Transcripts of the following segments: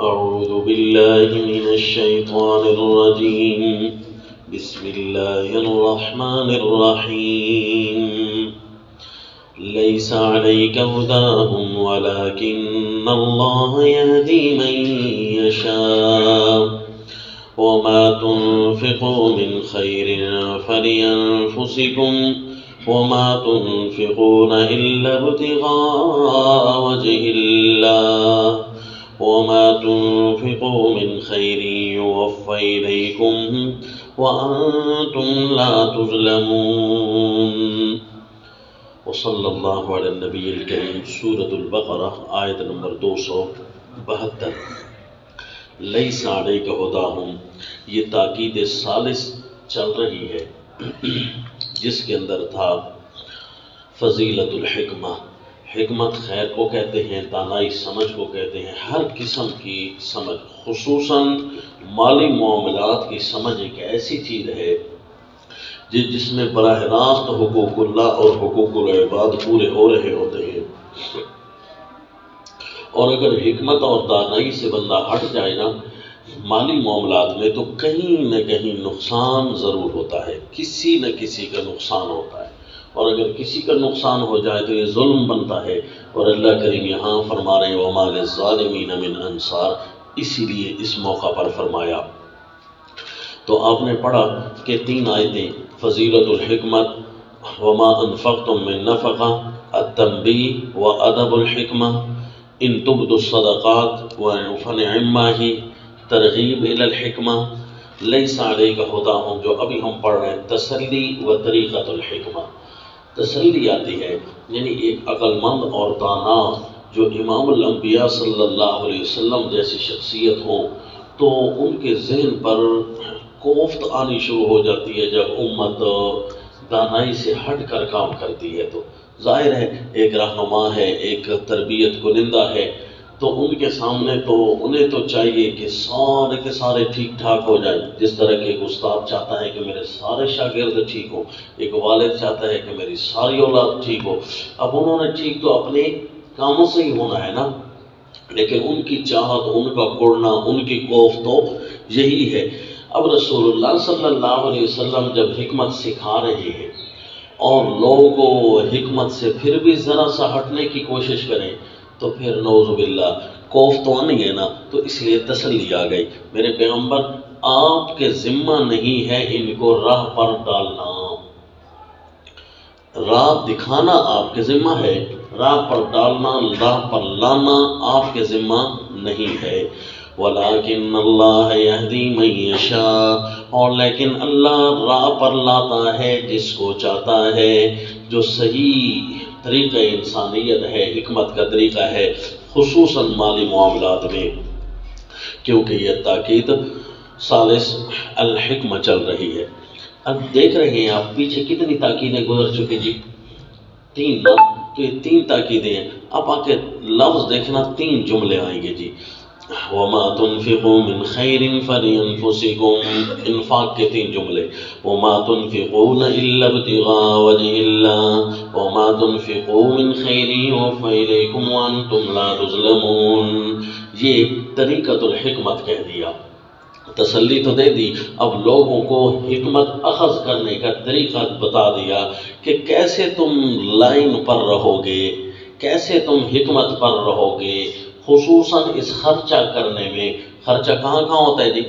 أعوذ بالله من الشيطان الرجيم بسم الله الرحمن الرحيم ليس عليك هداهم ولكن الله يهدي من يشاء وما تنفقوا من خير فلأنفسكم وما تنفقون إلا ابتغاء وجه الله وما تنفقوا من خير يوفى إليكم وأنتم لا تظلمون وصلی اللہ علی النبی الکریم۔ سورۃ البقرہ آیت نمبر 272۔ لیس علیک ہداہم، یہ تاکید ثالث چل رہی ہے جس کے اندر تھا فضیلت الحکمہ۔ حکمت خیر کو کہتے ہیں، دانائی سمجھ کو کہتے ہیں، ہر قسم کی سمجھ، خصوصاً مالی معاملات کی سمجھ ایک ایسی چیز ہے جس میں براہ راست حقوق اللہ اور حقوق العباد پورے ہو رہے ہوتے ہیں، اور اگر حکمت اور دانائی سے بندہ ہٹ جائے نا مالی معاملات میں تو کہیں نہ کہیں نقصان ضرور ہوتا ہے، کسی نہ کسی کا نقصان ہوتا ہے، اور اگر کسی کا نقصان ہو جائے تو یہ ظلم بنتا ہے، اور اللہ کریم یہاں فرما رہے ہیں وَمَا لِلظَّالِمِينَ مِنْ أَنصَارٍ، اسی لیے اس موقع پر فرمایا۔ تو آپ نے پڑھا کہ 3 آیتیں، فضیلت الحکمت، وما انفقتم من نفقہ، التنبیہ وادب الحکمہ، ان تبدوا الصدقات فنعما ہی، ترغیب الی الحکمہ، لیس علیک ہداہم، جو ابھی ہم پڑھ رہے ہیں، تسلی و طریقۃ الحکمہ۔ تسلی آتی ہے یعنی ایک عقل مند اور دانا جو امام الانبیاء صلی اللہ علیہ وسلم جیسی شخصیت ہو تو ان کے ذہن پر کوفت آنی شروع ہو جاتی ہے جب امت دانائی سے ہٹ کر کام کرتی ہے۔ تو ظاہر ہے ایک رہنما ہے، ایک تربیت کنندہ ہے، تو ان کے سامنے تو انہیں تو چاہیے کہ سارے کے سارے ٹھیک ٹھاک ہو جائیں، جس طرح کہ ایک استاد چاہتا ہے کہ میرے سارے شاگرد ٹھیک ہو، ایک والد چاہتا ہے کہ میری ساری اولاد ٹھیک ہو۔ اب انہوں نے ٹھیک تو اپنے کاموں سے ہی ہونا ہے نا، لیکن ان کی چاہت، ان کا کوڑنا، ان کی کوف تو یہی ہے۔ اب رسول اللہ صلی اللہ علیہ وسلم جب حکمت سکھا رہے ہیں اور لوگ حکمت سے پھر بھی ذرا سا ہٹنے کی کوشش کریں تو پھر نعوذ باللہ کوف تو آنی ہے نا، تو اس لیے تسلی آ گئی۔ میرے پیغمبر آپ کے ذمہ نہیں ہے ان کو راہ پر ڈالنا، راہ دکھانا آپ کے ذمہ ہے، راہ پر ڈالنا، راہ پر لانا آپ کے ذمہ نہیں ہے۔ وَلَٰكِنَّ اللَّهَ يَهْدِي مَن يَشَاءُ، اور لیکن اللہ راہ پر لاتا ہے جس کو چاہتا ہے، جو صحیح طریقہ انسانیت ہے، حکمت کا طریقہ ہے، خصوصاً مالی معاملات میں، کیونکہ یہ تاکید ثالث الحکمہ چل رہی ہے۔ اب دیکھ رہے ہیں آپ پیچھے کتنی تاکیدیں گزر چکی جی، 3 نا، تو یہ 3 تاکیدیں ہیں۔ اب آ کے لفظ دیکھنا 3 جملے آئیں گے جی، وَمَا تُنْفِقُوا مِنْ خَيْرٍ فَلِأَنفُسِكُمْ، انفاق کے 3 جملے، وَمَا تُنْفِقُونَ إِلَّا ابْتِغَاءَ وَجْهِ اللَّهِ وَمَا تُنْفِقُوا مِنْ خَيْرٍ يُوَفَّى إِلَيْكُمْ وَأَنْتُمْ لَا تُظْلَمُونَ، یہ طریقۃ الحکمت کہہ دیا، تسلی تو دے دی، اب لوگوں کو حکمت اخذ کرنے کا طریقہ بتا دیا کہ کیسے تم لائن پر رہو گے، کیسے تم حکمت پر رہو گے، خصوصاً اس خرچہ کرنے میں۔ خرچہ کہاں کہاں ہوتا ہے جی؟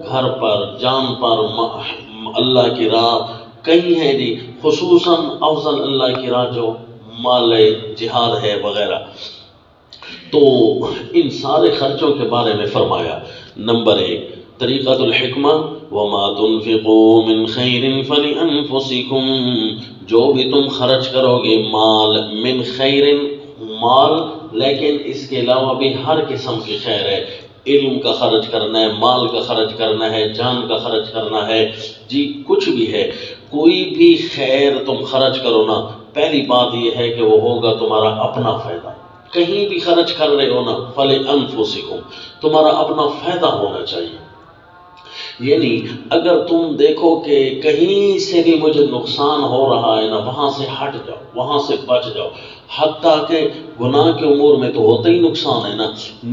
گھر پر، جان پر، اللہ کی راہ کہیں ہے جی، خصوصاً افضل اللہ کی راہ جو مال جہاد ہے وغیرہ، تو ان سارے خرچوں کے بارے میں فرمایا۔ نمبر 1 طریقۃ الحکمہ، وَمَا تُنْفِقُوا مِنْ خَيْرٍ فَلِأَنفُسِكُمْ، جو بھی تم خرچ کرو گے مال، من خیر، مال، لیکن اس کے علاوہ بھی ہر قسم کی خیر ہے، علم کا خرچ کرنا ہے، مال کا خرچ کرنا ہے، جان کا خرچ کرنا ہے، جی کچھ بھی ہے، کوئی بھی خیر تم خرچ کرو نا، پہلی بات یہ ہے کہ وہ ہوگا تمہارا اپنا فائدہ۔ کہیں بھی خرچ کر رہے ہو نا، فَلِأَنفُسِكُمْ، تمہارا اپنا فائدہ ہونا چاہیے۔ یعنی اگر تم دیکھو کہ کہیں سے بھی مجھے نقصان ہو رہا ہے نا، وہاں سے ہٹ جاؤ، وہاں سے بچ جاؤ۔ حتیٰ کہ گناہ کے امور میں تو ہوتا ہی نقصان ہے نا،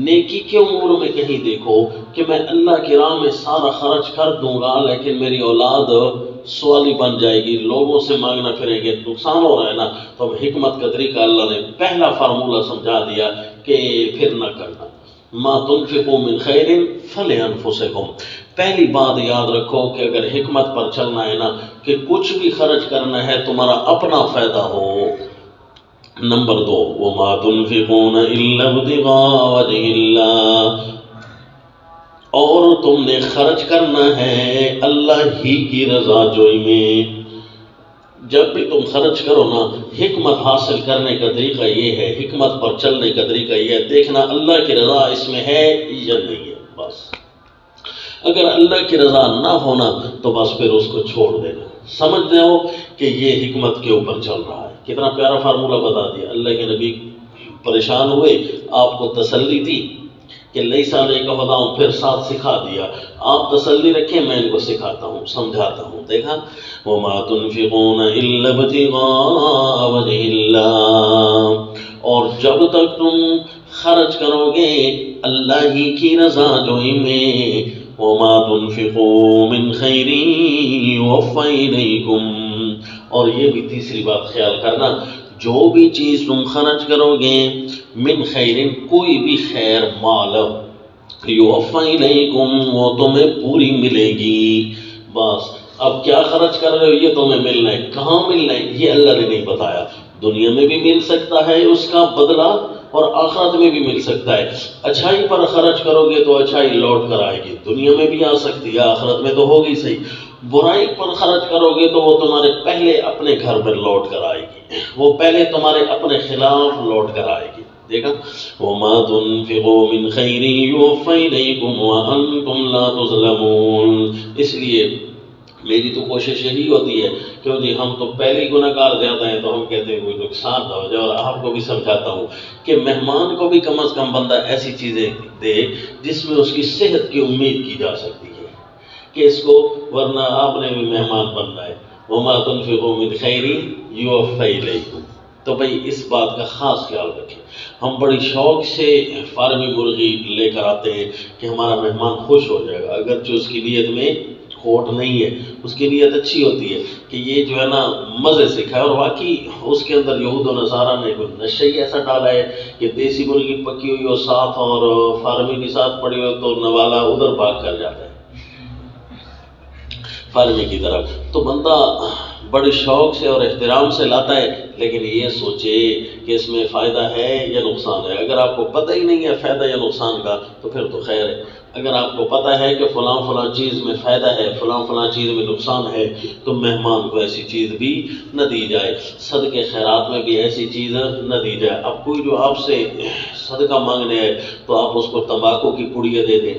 نیکی کے امور میں کہیں دیکھو کہ میں اللہ کی راہ میں سارا خرچ کر دوں گا لیکن میری اولاد سوالی بن جائے گی، لوگوں سے مانگنا پھریں گے، نقصان ہو رہا ہے نا۔ تو اب حکمت کا طریقہ اللہ نے پہلا فارمولہ سمجھا دیا کہ پھر نہ کرنا، ما تنفقوا من خیر فلانفسکم۔ پہلی بات یاد رکھو کہ اگر حکمت پر چلنا ہے نا کہ کچھ بھی خرچ کرنا ہے تمہارا اپنا فائدہ ہو۔ نمبر 2 وما تنفقون الا ابتغاء وجه اللہ، اور تم نے خرچ کرنا ہے اللہ ہی کی رضا جوئی میں۔ جب بھی تم خرچ کرو نا، حکمت حاصل کرنے کا طریقہ یہ ہے، حکمت پر چلنے کا طریقہ یہ ہے، دیکھنا اللہ کی رضا اس میں ہے یا نہیں ہے بس۔ اگر اللہ کی رضا نہ ہونا تو بس پھر اس کو چھوڑ دینا، سمجھ جاؤ کہ یہ حکمت کے اوپر چل رہا ہے۔ کتنا پیارا فارمولہ بتا دیا اللہ کے نبی، پریشان ہوئے، آپ کو تسلی دی کہ لیس علیک ہداہم، پھر ساتھ سکھا دیا، آپ تسلی رکھیں میں ان کو سکھاتا ہوں، سمجھاتا ہوں۔ دیکھا وما تنفقون الا ابتغاء وجه اللہ، اور جب تک تم خرچ کرو گے اللہ ہی کی رضا جوئی میں، وما تنفقوا من خیر یوفى الیکم، اور یہ بھی تیسری بات خیال کرنا، جو بھی چیز تم خرچ کرو گے من خیر، کوئی بھی خیر مال، یوفى الیکم، وہ تمہیں پوری ملے گی۔ بس اب کیا خرچ کر رہے ہو یہ تمہیں ملنا ہے، کہاں ملنا ہے یہ اللہ نے نہیں بتایا، دنیا میں بھی مل سکتا ہے اس کا بدلہ اور آخرت میں بھی مل سکتا ہے۔ اچھائی پر خرچ کرو گے تو اچھائی لوٹ کر آئے گی، دنیا میں بھی آ سکتی ہے، آخرت میں تو ہوگی صحیح۔ برائی پر خرچ کرو گے تو وہ تمہارے پہلے اپنے گھر میں لوٹ کر آئے گی، وہ پہلے تمہارے اپنے خلاف لوٹ کر آئے گی۔ دیکھا وما تنفقوا من خیر یوفى الیکم وانتم لا تظلمون۔ اس لیے میری تو کوشش یہی ہوتی ہے کہ جی ہم تو پہلے گناہگار زیادہ ہیں تو ہم کہتے ہیں کوئی نقصان نہ ہو جائے، اور آپ کو بھی سمجھاتا ہوں کہ مہمان کو بھی کم از کم بندہ ایسی چیزیں دے جس میں اس کی صحت کی امید کی جا سکتی ہے کہ اس کو، ورنہ آپ نے بھی مہمان بننا ہے۔ وما تنفقوا من خیر یوفى الیکم، تو بھائی اس بات کا خاص خیال رکھیں۔ ہم بڑی شوق سے فارمی مرغی لے کر آتے ہیں کہ ہمارا مہمان خوش ہو جائے گا، اگرچہ اس کی نیت میں کھوٹ نہیں ہے، اس کی نیت اچھی ہوتی ہے کہ یہ جو ہے نا مزے سے کھائے، اور واقعی اس کے اندر یہود و نصارہ نے کوئی نشہ ہی ایسا ڈالا ہے کہ دیسی مرغی پکی ہوئی ہو ساتھ اور فارمی کے ساتھ پڑی ہو تو نوالا ادھر بھاگ کر جاتا ہے فارمی کی طرف۔ تو بندہ بڑے شوق سے اور احترام سے لاتا ہے، لیکن یہ سوچے کہ اس میں فائدہ ہے یا نقصان ہے۔ اگر آپ کو پتہ ہی نہیں ہے فائدہ یا نقصان کا تو پھر تو خیر ہے، اگر آپ کو پتہ ہے کہ فلاں فلاں چیز میں فائدہ ہے، فلاں فلاں چیز میں نقصان ہے، تو مہمان کو ایسی چیز بھی نہ دی جائے، صدقے خیرات میں بھی ایسی چیز نہ دی جائے۔ اب کوئی جو آپ سے صدقہ مانگنے ہے تو آپ اس کو تمباکو کی پڑیاں دے دیں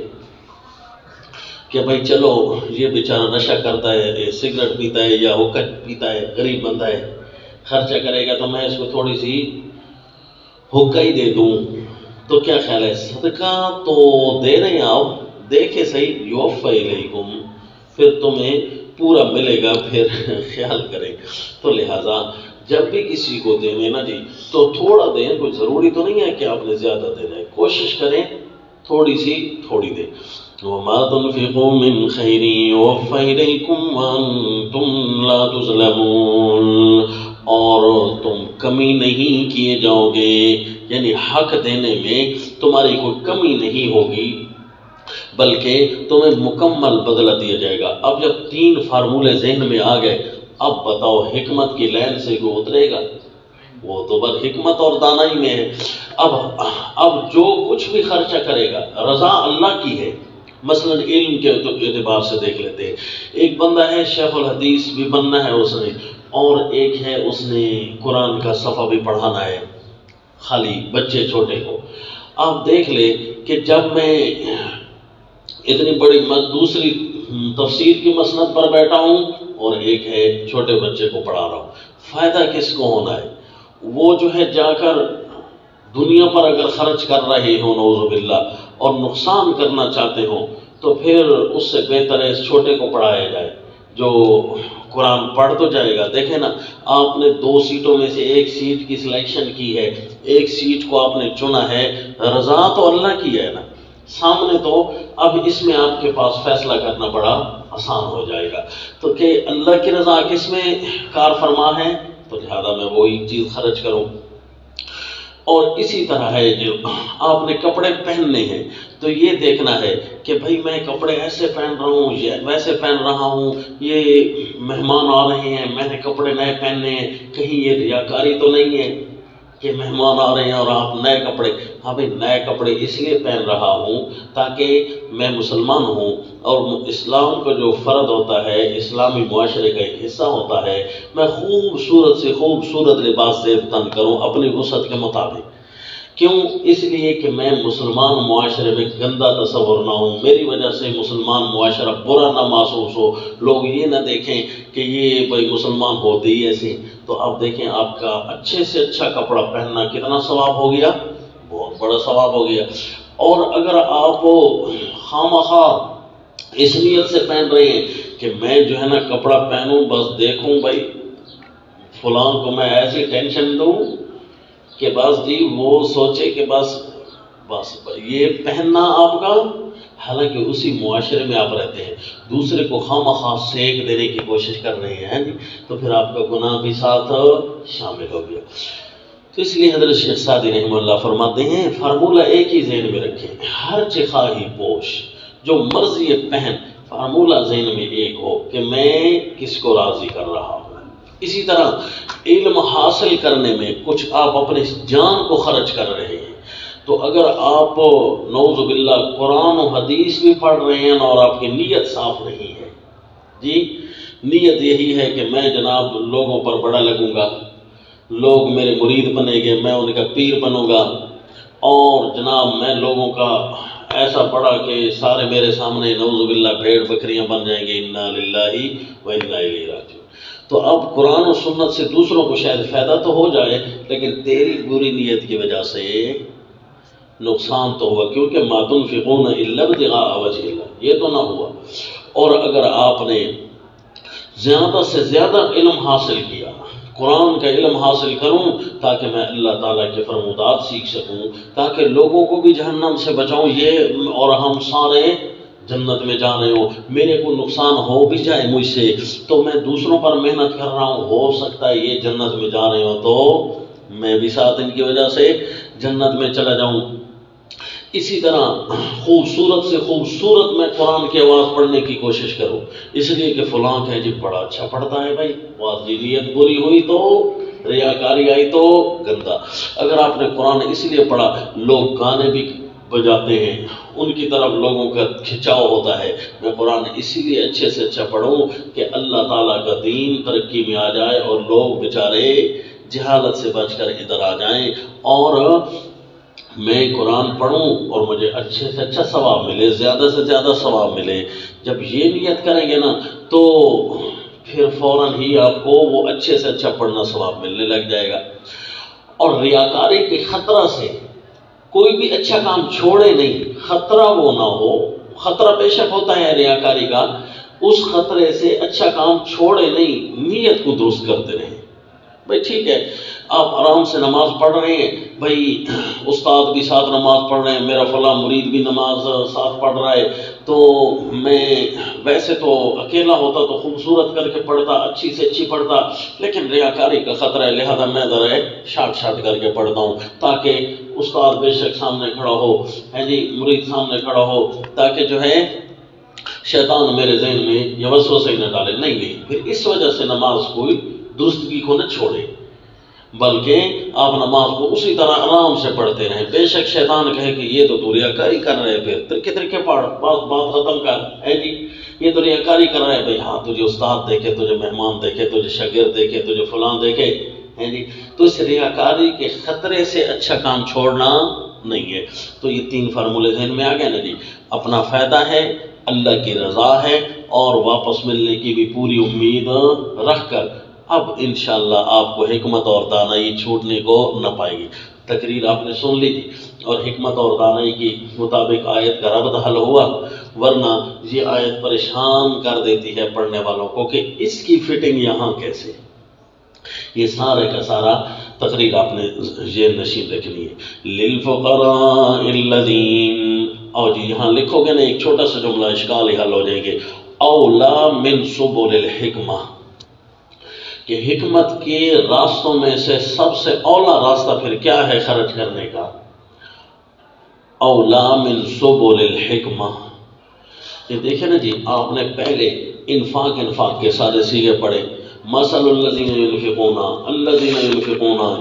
کہ بھائی چلو یہ بیچارہ نشہ کرتا ہے، سگریٹ پیتا ہے یا حقہ پیتا ہے، غریب بندہ ہے، خرچہ کرے گا تو میں اس کو تھوڑی سی حقہ ہی دے دوں، تو کیا خیال ہے؟ صدقہ تو دے رہے ہیں آپ، دیکھے صحیح، یوفى الیکم، پھر تمہیں پورا ملے گا، پھر خیال کریں۔ تو لہٰذا جب بھی کسی کو دیں نا جی تو تھوڑا دیں، کوئی ضروری تو نہیں ہے کہ آپ نے زیادہ دینا ہے، کوشش کریں تھوڑی سی تھوڑی دیں۔ وما تنفقوا من خیر یوفى الیکم وانتم لا تظلمون، اور تم کمی نہیں کیے جاؤ گے، یعنی حق دینے میں تمہاری کوئی کمی نہیں ہوگی بلکہ تمہیں مکمل بدلہ دیا جائے گا۔ اب جب 3 فارمولے ذہن میں آ گئے، اب بتاؤ حکمت کی لین سے کوئی اترے گا؟ وہ تو بس حکمت اور دانائی میں ہے۔ اب جو کچھ بھی خرچہ کرے گا رضا اللہ کی ہے۔ مثلا علم کے اعتبار سے دیکھ لیتے ہیں، ایک بندہ ہے شیخ الحدیث بھی بننا ہے اس نے، اور ایک ہے اس نے قرآن کا صفحہ بھی پڑھانا ہے خالی بچے چھوٹے کو۔ آپ دیکھ لیں کہ جب میں اتنی بڑی دوسری تفسیر کی مسند پر بیٹھا ہوں اور ایک ہے چھوٹے بچے کو پڑھا رہا ہوں، فائدہ کس کو ہونا ہے؟ وہ جو ہے جا کر دنیا پر اگر خرچ کر رہے ہوں نعوذ باللہ اور نقصان کرنا چاہتے ہوں تو پھر اس سے بہتر ہے اس چھوٹے کو پڑھایا جائے جو قرآن پڑھ تو جائے گا. دیکھیں نا، آپ نے 2 سیٹوں میں سے ایک سیٹ کی سلیکشن کی ہے، ایک سیٹ کو آپ نے چنا ہے، رضا تو اللہ کی ہے نا سامنے، تو اب اس میں آپ کے پاس فیصلہ کرنا بڑا آسان ہو جائے گا. تو کہ اللہ کی رضا کس میں کار فرما ہے، تو لہذا میں وہی چیز خرچ کروں. اور اسی طرح ہے جو آپ نے کپڑے پہننے ہیں تو یہ دیکھنا ہے کہ بھائی میں کپڑے ایسے پہن رہا ہوں یا ویسے پہن رہا ہوں، یہ مہمان آ رہے ہیں میں نے کپڑے نئے پہننے ہیں، کہیں یہ ریاکاری تو نہیں ہے کہ مہمان آ رہے ہیں اور آپ نئے کپڑے. ہاں بھائی نئے کپڑے اس لیے پہن رہا ہوں تاکہ میں مسلمان ہوں، اور اسلام کا جو فرد ہوتا ہے، اسلامی معاشرے کا ایک حصہ ہوتا ہے، میں خوبصورت سے خوبصورت لباس سے تن کروں اپنی وسعت کے مطابق. کیوں؟ اس لیے کہ میں مسلمان معاشرے میں گندہ تصور نہ ہوں، میری وجہ سے مسلمان معاشرہ برا نہ محسوس ہو، لوگ یہ نہ دیکھیں کہ یہ بھائی مسلمان ہوتے ہی ایسے. تو اب دیکھیں آپ کا اچھے سے اچھا کپڑا پہننا کتنا ثواب ہو گیا، بہت بڑا ثواب ہو گیا. اور اگر آپ خواہ اس نیت سے پہن رہے ہیں کہ میں جو ہے نا کپڑا پہنوں بس دیکھوں بھائی فلاں کو میں ایسی ٹینشن دوں کہ بس جی وہ سوچے کہ بس یہ پہننا آپ کا، حالانکہ اسی معاشرے میں آپ رہتے ہیں، دوسرے کو خواہ سیک دینے کی کوشش کر رہے ہیں جی، تو پھر آپ کا گناہ بھی ساتھ شامل ہو گیا. تو اس لیے حضرت شیخ سعدی رحمہ اللہ فرماتے ہیں فارمولہ ایک ہی ذہن میں رکھیں، ہر چخواہی پوش جو مرضی پہن، فارمولہ ذہن میں ایک ہو کہ میں کس کو راضی کر رہا ہوں. اسی طرح علم حاصل کرنے میں کچھ آپ اپنے جان کو خرچ کر رہے ہیں، تو اگر آپ نعوذ باللہ قرآن و حدیث بھی پڑھ رہے ہیں اور آپ کی نیت صاف نہیں ہے، جی نیت یہی ہے کہ میں جناب لوگوں پر بڑا لگوں گا، لوگ میرے مرید بنیں گے، میں ان کا پیر بنوں گا، اور جناب میں لوگوں کا ایسا پڑا کہ سارے میرے سامنے نعوذ باللہ بھیڑ بکریاں بن جائیں گے، انا للہ و انا الیہ راجعون. تو اب قرآن و سنت سے دوسروں کو شاید فائدہ تو ہو جائے لیکن تیری بری نیت کی وجہ سے نقصان تو ہوا، کیونکہ ما تنفقون الا ابتغاء وجہ اللہ، یہ تو نہ ہوا. اور اگر آپ نے زیادہ سے زیادہ علم حاصل کیا، قرآن کا علم حاصل کروں تاکہ میں اللہ تعالیٰ کے فرمودات سیکھ سکوں، تاکہ لوگوں کو بھی جہنم سے بچاؤں، یہ اور ہم سارے جنت میں جا رہے ہوں، میرے کو نقصان ہو بھی جائے مجھ سے تو میں دوسروں پر محنت کر رہا ہوں، ہو سکتا ہے یہ جنت میں جا رہے ہوں تو میں بھی ساتھ ان کی وجہ سے جنت میں چلا جاؤں. اسی طرح خوبصورت سے خوبصورت میں قرآن کی آواز پڑھنے کی کوشش کروں، اس لیے کہ فلاں کہ جی بڑا اچھا پڑھتا ہے بھائی، نیت بری ہوئی تو ریاکاری آئی تو گندا. اگر آپ نے قرآن اس لیے پڑھا، لوگ گانے بھی بجاتے ہیں، ان کی طرف لوگوں کا کھچاؤ ہوتا ہے، میں قرآن اسی لیے اچھے سے اچھا پڑھوں کہ اللہ تعالیٰ کا دین ترقی میں آ جائے اور لوگ بیچارے جہالت سے بچ کر ادھر آ جائیں، اور میں قرآن پڑھوں اور مجھے اچھے سے اچھا ثواب ملے، زیادہ سے زیادہ ثواب ملے. جب یہ نیت کریں گے نا تو پھر فوراً ہی آپ کو وہ اچھے سے اچھا پڑھنا ثواب ملنے لگ جائے گا. اور ریاکاری کے خطرہ سے کوئی بھی اچھا کام چھوڑے نہیں، خطرہ وہ نہ ہو، خطرہ بے شک ہوتا ہے ریاکاری کا، اس خطرے سے اچھا کام چھوڑے نہیں، نیت کو درست کرتے رہیں. بھائی ٹھیک ہے آپ آرام سے نماز پڑھ رہے ہیں، بھائی استاد بھی ساتھ نماز پڑھ رہے ہیں، میرا فلاں مرید بھی نماز ساتھ پڑھ رہا ہے، تو میں ویسے تو اکیلا ہوتا تو خوبصورت کر کے پڑھتا، اچھی سے اچھی پڑھتا، لیکن ریاکاری کا خطرہ ہے لہذا میں ذرا شارٹ کر کے پڑھتا ہوں تاکہ استاد بے شک سامنے کھڑا ہو، ہے جی مرید سامنے کھڑا ہو، تاکہ جو ہے شیطان میرے ذہن میں یہ وسوسے نہ ڈالے. نہیں پھر اس وجہ سے نماز کوئی درستگی کو نہ چھوڑے، بلکہ آپ نماز کو اسی طرح آرام سے پڑھتے رہیں. بے شک شیطان کہے کہ یہ تو ریاکاری کر رہے، پھر طریقے پڑھ، بات ختم کر، ہے جی یہ تو ریاکاری کر رہے ہیں. بھائی ہاں تجھے استاد دیکھے، تجھے مہمان دیکھے، تجھے شاگرد دیکھے، تجھے فلاں دیکھے، ہے جی. تو اس ریاکاری کے خطرے سے اچھا کام چھوڑنا نہیں ہے. تو یہ 3 فارمولے ذہن میں آ گئے نا جی. اپنا فائدہ ہے، اللہ کی رضا ہے، اور واپس ملنے کی بھی پوری امید رکھ کر اب انشاءاللہ آپ کو حکمت اور دانائی چھوٹنے کو نہ پائے گی. تقریر آپ نے سن لی تھی اور حکمت اور دانائی کی مطابق آیت کا ربط حل ہوا. ورنہ یہ آیت پریشان کر دیتی ہے پڑھنے والوں کو کہ اس کی فٹنگ یہاں کیسے. یہ سارے کا سارا تقریر آپ نے یہ نشین رکھنی ہے. للفقراء الذین، اور جی یہاں لکھو گے نا ایک چھوٹا سا جملہ اشکال ہی حل ہو جائیں گے. اولا من سبل الحکمہ، کہ حکمت کے راستوں میں سے سب سے اولا راستہ پھر کیا ہے خرچ کرنے کا؟ اولا من سبل الحکمہ. یہ دیکھیں نا جی، آپ نے پہلے انفاق کے سارے سیغے پڑھے. مثل الذین ينفقون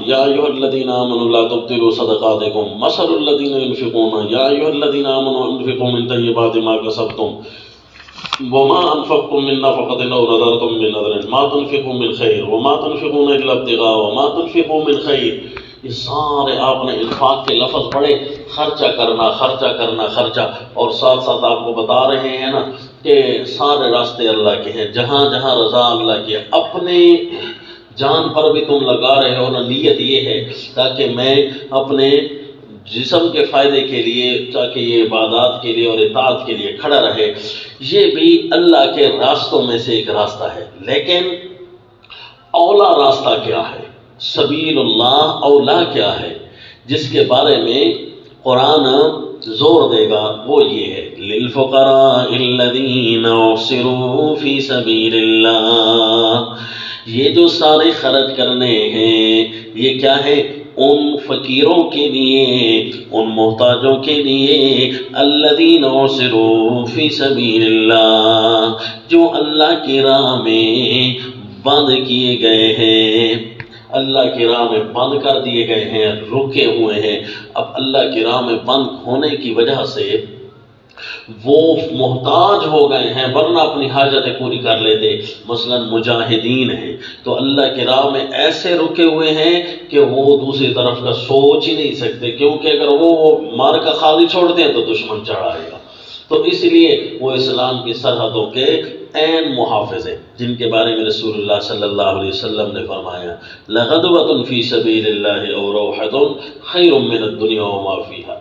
یا ایھا الذین آمنوا لا تبطلوا صدقاتکم مثل الذین ينفقون یا ایھا الذین آمنوا انفقوا من طیبات ما کسبتم وما انفقتم من نفقة او نذرتم من نذر ما تنفقوا من خیر وما تنفقون الا ابتغاء وما تنفقوا من خیر. یہ سارے آپ نے انفاق کے لفظ پڑھے، خرچہ کرنا، اور ساتھ ساتھ آپ کو بتا رہے ہیں نا کہ سارے راستے اللہ کے ہیں، جہاں جہاں رضا اللہ کی ہے. اپنے جان پر بھی تم لگا رہے ہو نا، نیت یہ ہے تاکہ میں اپنے جسم کے فائدے کے لیے، تاکہ یہ عبادات کے لیے اور اطاعت کے لیے کھڑا رہے. یہ بھی اللہ کے راستوں میں سے ایک راستہ ہے. لیکن اولا راستہ کیا ہے؟ سبیل اللہ اولا کیا ہے جس کے بارے میں قرآن زور دے گا؟ وہ یہ ہے للفقراء الذین احصروا فی سبیل اللہ. یہ جو سارے خرچ کرنے ہیں یہ کیا ہے؟ ان فقیروں کے لیے، ان محتاجوں کے لیے. الذین احصروا فی سبیل اللہ، جو اللہ کی راہ میں بند کیے گئے ہیں، اللہ کی راہ میں بند کر دیے گئے ہیں، رکے ہوئے ہیں. اب اللہ کی راہ میں بند ہونے کی وجہ سے وہ محتاج ہو گئے ہیں، ورنہ اپنی حاجتیں پوری کر لیتے. مثلا مجاہدین ہیں تو اللہ کی راہ میں ایسے رکے ہوئے ہیں کہ وہ دوسری طرف کا سوچ ہی نہیں سکتے، کیونکہ اگر وہ مار کا خالی چھوڑتے ہیں تو دشمن چڑھائے گا. تو اس لیے وہ اسلام کی سرحدوں کے عین محافظ ہیں، جن کے بارے میں رسول اللہ صلی اللہ علیہ وسلم نے فرمایا لغدوۃ فی سبیل اللہ او روحۃ خیر من الدنیا وما فیہا.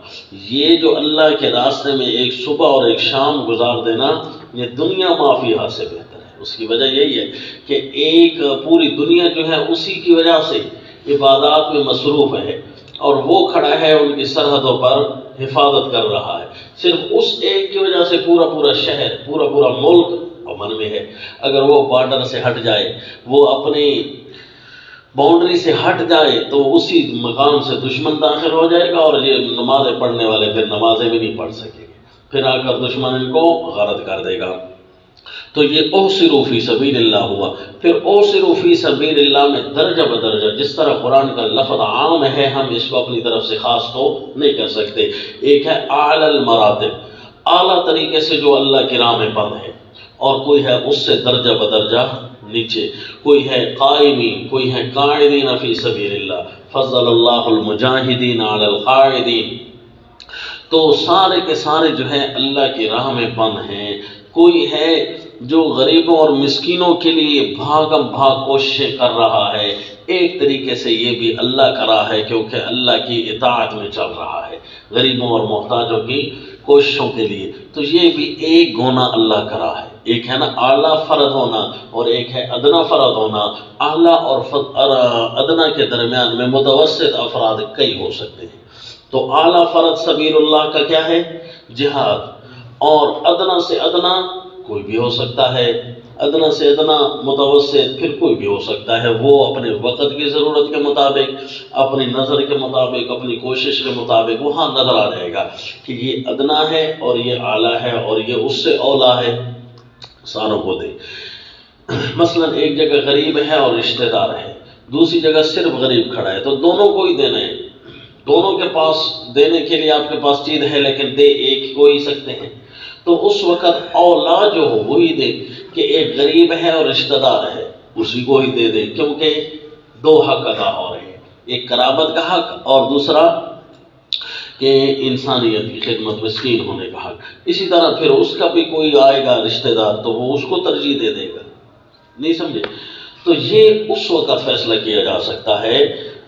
یہ جو اللہ کے راستے میں ایک صبح اور ایک شام گزار دینا، یہ دنیا ما فیہا سے بہتر ہے. اس کی وجہ یہی ہے کہ ایک پوری دنیا جو ہے اسی کی وجہ سے عبادات میں مصروف ہے، اور وہ کھڑا ہے ان کی سرحدوں پر حفاظت کر رہا ہے. صرف اس ایک کی وجہ سے پورا شہر، پورا ملک امن میں ہے. اگر وہ بارڈر سے ہٹ جائے، وہ اپنی باؤنڈری سے ہٹ جائے، تو اسی مقام سے دشمن داخل ہو جائے گا، اور یہ نمازیں پڑھنے والے پھر نمازیں بھی نہیں پڑھ سکیں گے، پھر آ کر دشمن ان کو غارت کر دے گا. تو یہ احصروا فی سبیل اللہ ہوا. پھر احصروا فی سبیل اللہ میں درجہ بدرجہ، جس طرح قرآن کا لفظ عام ہے، ہم اس کو اپنی طرف سے خاص تو نہیں کر سکتے. ایک ہے اعلی المراتب، اعلیٰ طریقے سے جو اللہ کی راہ میں بند ہے، اور کوئی ہے اس سے درجہ بدرجہ نیچے. کوئی ہے قائمین، کوئی ہے قاعدین فی سبیل اللہ، فضل اللہ المجاہدین علی القاعدین. تو سارے کے سارے جو ہے اللہ کی راہ میں بند ہیں. کوئی ہے جو غریبوں اور مسکینوں کے لیے بھاگم بھاگ کوششیں کر رہا ہے. ایک طریقے سے یہ بھی اللہ کا راہ ہے، کیونکہ اللہ کی اطاعت میں چل رہا ہے غریبوں اور محتاجوں کی کوششوں کے لیے. تو یہ بھی ایک گونا اللہ کا راہ ہے. ایک ہے نا اعلیٰ فرد ہونا، اور ایک ہے ادنا فرد ہونا. اعلیٰ اور ادنا کے درمیان میں متوسط افراد کئی ہو سکتے ہیں. تو اعلیٰ فرد سبیل اللہ کا کیا ہے؟ جہاد. اور ادنا سے ادنا کوئی بھی ہو سکتا ہے، ادنا سے ادنا متوسط پھر کوئی بھی ہو سکتا ہے. وہ اپنے وقت کی ضرورت کے مطابق، اپنی نظر کے مطابق، اپنی کوشش کے مطابق وہاں نظر آ جائے گا کہ یہ ادنا ہے اور یہ اعلیٰ ہے اور یہ اس سے اولا ہے. ساروں کو دے. مثلا ایک جگہ غریب ہے اور رشتہ دار ہے، دوسری جگہ صرف غریب کھڑا ہے، تو دونوں کو ہی دینا ہے. دونوں کے پاس دینے کے لیے آپ کے پاس چیز ہے، لیکن دے ایک کو ہی سکتے ہیں. تو اس وقت اولا جو ہو وہی دے. کہ ایک غریب ہے اور رشتہ دار ہے، اسی کو ہی دے دے، کیونکہ دو حق ادا ہو رہے ہیں، ایک قرابت کا حق اور دوسرا کہ انسانیت کی خدمت، مسکین ہونے کا حق. اسی طرح پھر اس کا بھی کوئی آئے گا رشتہ دار تو وہ اس کو ترجیح دے دے گا. نہیں سمجھے؟ تو یہ اس وقت فیصلہ کیا جا سکتا ہے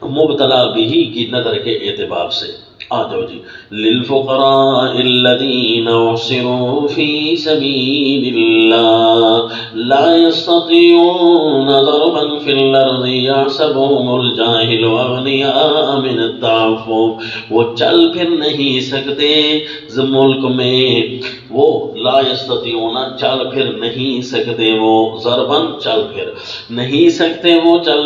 مبتلا بھی کی نظر کے اعتبار سے. آ جاؤ جی. للفقراء الذين احصروا في سبيل الله لا يستطيعون ضربا في الارض يحسبهم الجاهل اغنياء من التعفف. وہ چل پھر نہیں سکتے ملک میں، وہ لا يستطيعون چل پھر نہیں سکتے، وہ ضربا چل پھر نہیں سکتے، وہ چل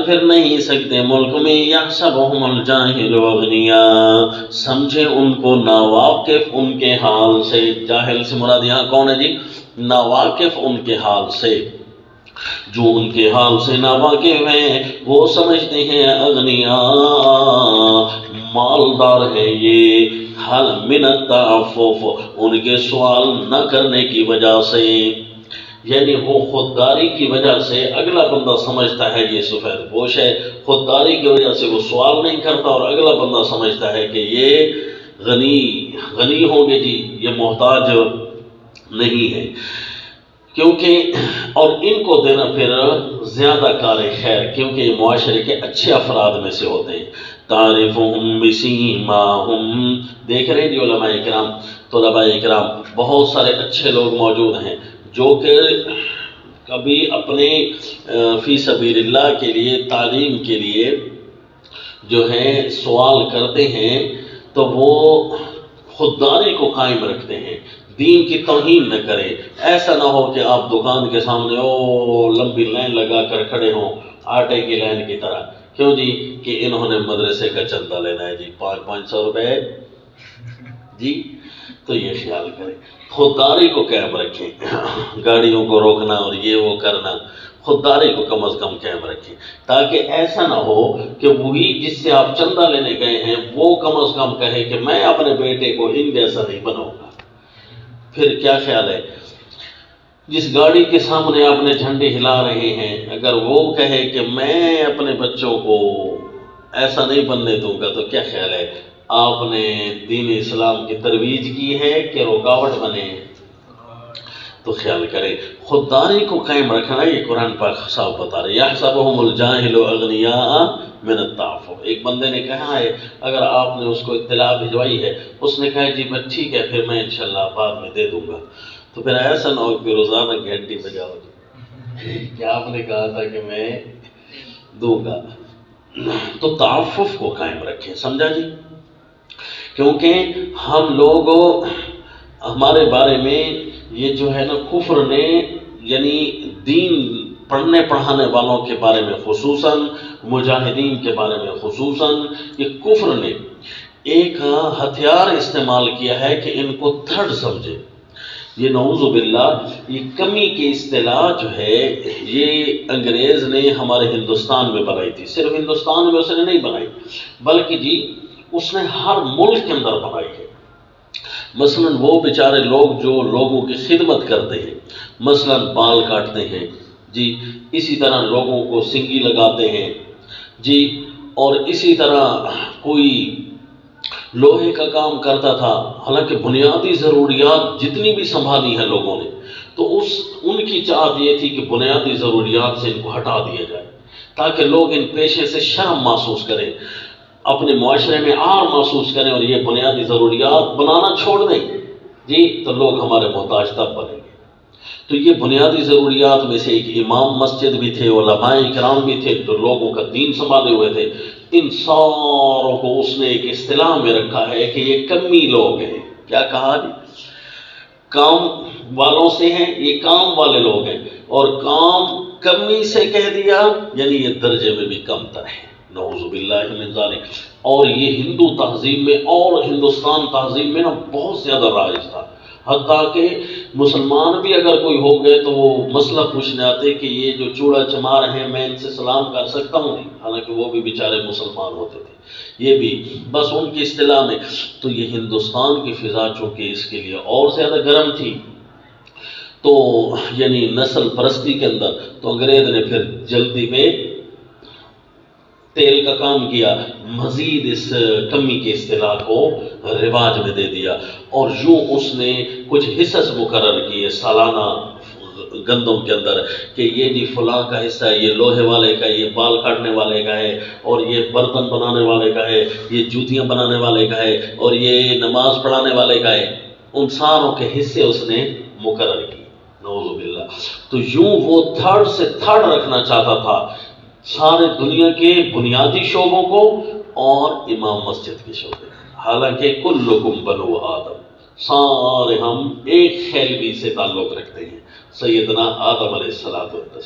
پھر نہیں سکتے ملک میں. یحسبہم الجاہل اغنیاء سمجھے ان کو ناواقف ان کے حال سے. جاہل سے مراد یہاں کون ہے جی؟ ناواقف ان کے حال سے. جو ان کے حال سے ناواقف ہیں وہ سمجھتے ہیں اغنیاء مالدار ہیں یہ، حل من التعفف ان کے سوال نہ کرنے کی وجہ سے. یعنی وہ خودداری کی وجہ سے اگلا بندہ سمجھتا ہے یہ سفید پوش ہے، خودداری کی وجہ سے وہ سوال نہیں کرتا، اور اگلا بندہ سمجھتا ہے کہ یہ غنی ہوں گے جی، یہ محتاج نہیں ہے. کیونکہ اور ان کو دینا پھر زیادہ کار خیر، کیونکہ یہ معاشرے کے اچھے افراد میں سے ہوتے ہیں. تعرفهم بسیماہم، دیکھ رہے ہیں جی علماء کرام، طلباء کرام بہت سارے اچھے لوگ موجود ہیں جو کہ کبھی اپنے فی سبیل اللہ کے لیے، تعلیم کے لیے جو ہے سوال کرتے ہیں تو وہ خودداری کو قائم رکھتے ہیں، دین کی توہین نہ کریں. ایسا نہ ہو کہ آپ دکان کے سامنے لمبی لائن لگا کر کھڑے ہوں آٹے کی لائن کی طرح. کیوں جی؟ کہ انہوں نے مدرسے کا چندہ لینا ہے جی، 500 روپے جی. تو یہ خیال کریں، خودداری کو قائم رکھیں. گاڑیوں کو روکنا اور یہ وہ کرنا، خودداری کو کم از کم قائم رکھیں، تاکہ ایسا نہ ہو کہ وہی جس سے آپ چندہ لینے گئے ہیں وہ کم از کم کہے کہ میں اپنے بیٹے کو ان جیسا نہیں بناؤں گا. پھر کیا خیال ہے؟ جس گاڑی کے سامنے آپ نے جھنڈے ہلا رہے ہیں، اگر وہ کہے کہ میں اپنے بچوں کو ایسا نہیں بننے دوں گا، تو کیا خیال ہے؟ آپ نے دین اسلام کی ترویج کی ہے کہ رکاوٹ بنے؟ تو خیال کریں، خودداری کو قائم رکھنا. یہ قرآن پاک صاحب بتا رہے یحسبہم الجاہل اغنیاء من التعفف. ایک بندے نے کہا ہے، اگر آپ نے اس کو اطلاع بھجوائی ہے، اس نے کہا جی بس ٹھیک ہے پھر میں انشاءاللہ بعد میں دے دوں گا، تو پھر ایسا نہ ہو کہ روزانہ گھنٹی بجاؤ کہ آپ نے کہا تھا کہ میں دوں گا. تو تعفف کو قائم رکھیں، سمجھا جی؟ کیونکہ ہم لوگ ہمارے بارے میں یہ جو ہے نا کفر نے، یعنی دین پڑھنے پڑھانے والوں کے بارے میں خصوصاً، مجاہدین کے بارے میں خصوصاً، یہ کفر نے ایک ہتھیار استعمال کیا ہے کہ ان کو تھرڈ سمجھے. یہ نعوذ باللہ یہ کمی کی اصطلاح جو ہے یہ انگریز نے ہمارے ہندوستان میں بنائی تھی. صرف ہندوستان میں اس نے نہیں بنائی بلکہ جی اس نے ہر ملک کے اندر بنائی ہے. مثلا وہ بیچارے لوگ جو لوگوں کی خدمت کرتے ہیں، مثلا بال کاٹتے ہیں جی، اسی طرح لوگوں کو سنگی لگاتے ہیں جی، اور اسی طرح کوئی لوہے کا کام کرتا تھا. حالانکہ بنیادی ضروریات جتنی بھی سنبھالی ہیں لوگوں نے، تو ان کی چاہت یہ تھی کہ بنیادی ضروریات سے ان کو ہٹا دیا جائے تاکہ لوگ ان پیشے سے شرم محسوس کریں، اپنے معاشرے میں عار محسوس کریں اور یہ بنیادی ضروریات بنانا چھوڑ دیں جی، تو لوگ ہمارے محتاج تب بنیں گے. تو یہ بنیادی ضروریات میں سے ایک امام مسجد بھی تھے، علماء کرام بھی تھے جو لوگوں کا دین سنبھالے ہوئے تھے. ان ساروں کو اس نے ایک اصطلاح میں رکھا ہے کہ یہ کمی لوگ ہیں. کیا کہا جی؟ کام والوں سے ہیں، یہ کام والے لوگ ہیں، اور کام کمی سے کہہ دیا یعنی یہ درجے میں بھی کم تر ہے. نعوذ باللہ من ذالک. اور یہ ہندو تہذیب میں اور ہندوستان تہذیب میں نا بہت زیادہ رائج تھا، حتیٰ کہ مسلمان بھی اگر کوئی ہو گئے تو وہ مسئلہ پوچھنے آتے کہ یہ جو چوڑا چمار ہیں میں ان سے سلام کر سکتا ہوں نہیں، حالانکہ وہ بھی بیچارے مسلمان ہوتے تھے. یہ بھی بس ان کی اصطلاح میں. تو یہ ہندوستان کی فضا چونکہ اس کے لیے اور زیادہ گرم تھی، تو یعنی نسل پرستی کے اندر، تو انگریز نے پھر جلدی میں تیل کا کام کیا، مزید اس کمی کی اصطلاح کو رواج میں دے دیا، اور یوں اس نے کچھ حصص مقرر کیے، سالانہ گندم کے اندر کہ یہ جی فلاں کا حصہ ہے، یہ لوہے والے کا ہے، یہ بال کاٹنے والے کا ہے، اور یہ برتن بنانے والے کا ہے، یہ جوتیاں بنانے والے کا ہے، اور یہ نماز پڑھانے والے کا ہے، ان ساروں کے حصے اس نے مقرر کی، نعوذ باللہ۔ تو یوں وہ تھرڈ سے تھرڈ رکھنا چاہتا تھا سارے دنیا کے بنیادی شعبوں کو اور امام مسجد کے شعبے، حالانکہ کلکم بنو آدم، سارے ہم ایک خیلوی سے تعلق رکھتے ہیں، سیدنا آدم علیہ السلام،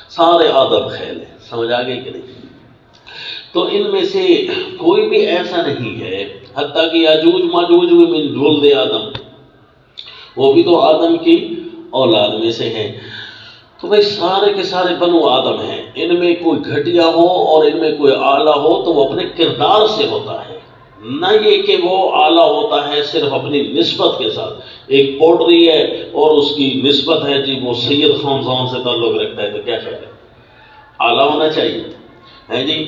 سارے آدم خیل ہیں، سمجھ آ گئی کہ نہیں؟ تو ان میں سے کوئی بھی ایسا نہیں ہے، حتیٰ کہ یاجوج ماجوج بھی من جلد آدم، وہ بھی تو آدم کی اولاد میں سے ہیں۔ تو بھائی سارے کے سارے بنو آدم ہیں، ان میں کوئی گھٹیا ہو اور ان میں کوئی اعلیٰ ہو تو وہ اپنے کردار سے ہوتا ہے، نہ یہ کہ وہ اعلیٰ ہوتا ہے صرف اپنی نسبت کے ساتھ۔ ایک پوٹری ہے اور اس کی نسبت ہے جی وہ سید خاندان سے تعلق رکھتا ہے، تو کیا خیال ہے؟ اعلیٰ ہونا چاہیے ہے جی۔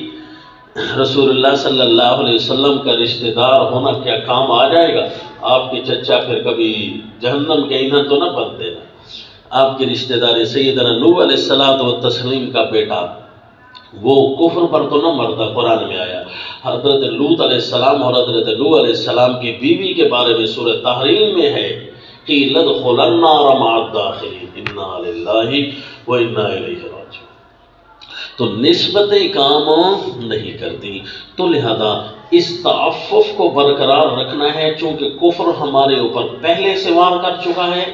رسول اللہ صلی اللہ علیہ وسلم کا رشتہ دار ہونا کیا کام آ جائے گا؟ آپ کے چچا پھر کبھی جہنم کے ایندھن تو نہ بنتے نا۔ آپ کے رشتہ دار سیدنا نوح علیہ السلام و تسلیم کا بیٹا وہ کفر پر تو نہ مرتا، قرآن میں آیا۔ حضرت لوط علیہ السلام اور حضرت نوح علیہ السلام کی بیوی کے بارے میں سورہ تحریم میں ہے کہ لَدْخُلَ النَّارَ مَعَ الدَّاخِلِينَ اِنَّا لِلَّهِ وَإِنَّا إِلَيْهِ راجعون۔ تو نسبتیں کام نہیں کرتی، تو لہذا اس تعفف کو برقرار رکھنا ہے، چونکہ کفر ہمارے اوپر پہلے سے وار کر چکا ہے،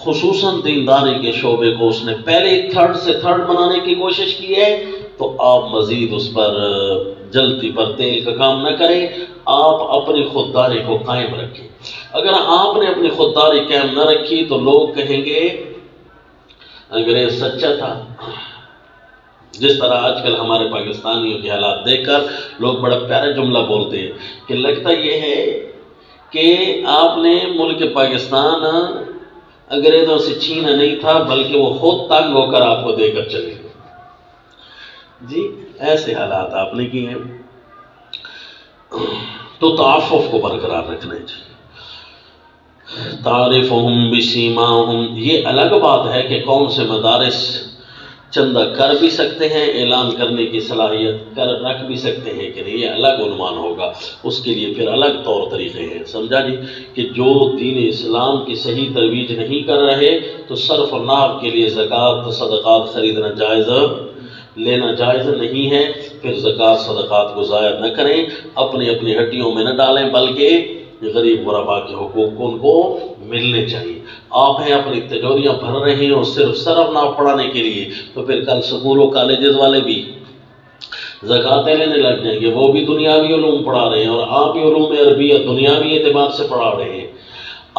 خصوصاً دینداری کے شعبے کو اس نے پہلے تھرڈ سے تھرڈ بنانے کی کوشش کی ہے، تو آپ مزید اس پر جلتی پر تیل کا کام نہ کریں، آپ اپنی خودداری کو قائم رکھیں۔ اگر آپ نے اپنی خودداری قائم نہ رکھی تو لوگ کہیں گے انگریز سچا تھا۔ جس طرح آج کل ہمارے پاکستانیوں کے حالات دیکھ کر لوگ بڑا پیارا جملہ بولتے ہیں کہ لگتا یہ ہے کہ آپ نے ملک پاکستان انگریزوں سے چھینا نہیں تھا بلکہ وہ خود تنگ ہو کر آپ کو دے کر چلے گئے۔ جی ایسے حالات آپ نے کیے ہیں، تو تعفف کو برقرار رکھنا چاہیے۔ تعرفہم بسیماہم، یہ الگ بات ہے کہ کون سے مدارس چندہ کر بھی سکتے ہیں، اعلان کرنے کی صلاحیت کر رکھ بھی سکتے ہیں کہ نہیں، یہ الگ عنوان ہوگا، اس کے لیے پھر الگ طور طریقے ہیں، سمجھا جی؟ کہ جو دین اسلام کی صحیح ترویج نہیں کر رہے تو صرف اور ناب کے لیے زکوٰۃ صدقات خریدنا جائز، لینا جائز نہیں ہے، پھر زکوٰۃ صدقات کو ضائع نہ کریں، اپنی اپنی ہڈیوں میں نہ ڈالیں، بلکہ غریب غربا کے حقوق ان کو ملنے چاہیے۔ آپ ہیں اپنی تجوریاں بھر رہے ہیں اور صرف ناپ پڑھانے کے لیے، تو پھر کل سکول و کالجز والے بھی زکوٰۃیں لینے لگ جائیں گے، وہ بھی دنیاوی علوم پڑھا رہے ہیں اور آپ بھی علوم عربیہ دنیاوی اعتبار سے پڑھا رہے ہیں۔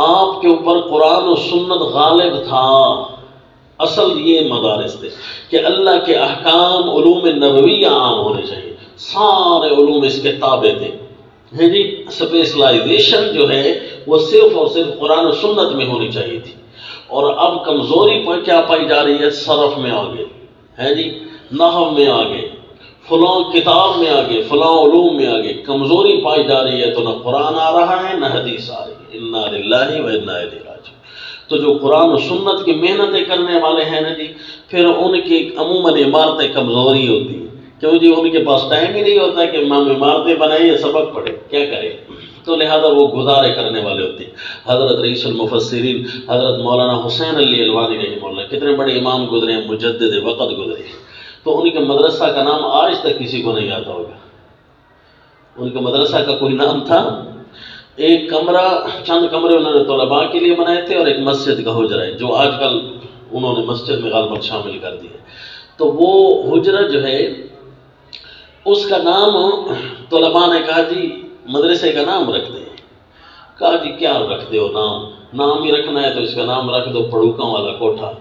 آپ کے اوپر قرآن و سنت غالب تھا، اصل یہ مدارس تھے کہ اللہ کے احکام علوم نبویہ عام ہونے چاہیے، سارے علوم اس کے تابع تھے، ہے جی۔ اسپیشلائزیشن جو ہے وہ صرف اور صرف قرآن و سنت میں ہونی چاہیے تھی، اور اب کمزوری پر کیا پائی جا رہی ہے؟ صرف میں آگے ہے جی، نحو میں آگے، فلاں کتاب میں آگے، فلاں علوم میں آگے کمزوری پائی جا رہی ہے، تو نہ قرآن آ رہا ہے نہ حدیث آ رہی ہے، انا للہ و انا الیہ راجعون۔ تو جو قرآن و سنت کی محنتیں کرنے والے ہیں نا جی، پھر ان کی عموماً عمارتیں کمزوری ہوتی ہیں، کیوں جی؟ ان کے پاس ٹائم ہی نہیں ہوتا کہ امام عمارتیں بنائیں یا سبق پڑھیں، کیا کریں؟ تو لہذا وہ گزارے کرنے والے ہوتے ہیں۔ حضرت رئیس المفسرین حضرت مولانا حسین علی الوانی رحمہ اللہ کتنے بڑے امام گزرے ہیں، مجدد وقت گزرے ہیں، تو ان کے مدرسہ کا نام آج تک کسی کو نہیں آتا ہوگا۔ ان کے مدرسہ کا کوئی نام تھا، ایک کمرہ، چند کمرے انہوں نے طلباء کے لیے بنائے تھے اور ایک مسجد کا حجرہ ہے جو آج کل انہوں نے مسجد میں غالباً شامل کر دیا ہے۔ تو وہ حجرہ جو ہے اس کا نام طلباء نے کہا جی مدرسے کا نام رکھتے ہیں۔ کہا جی کیا رکھتے ہو نام؟ نام ہی رکھنا ہے تو اس کا نام رکھ دو پڑوکاں والا کوٹھا،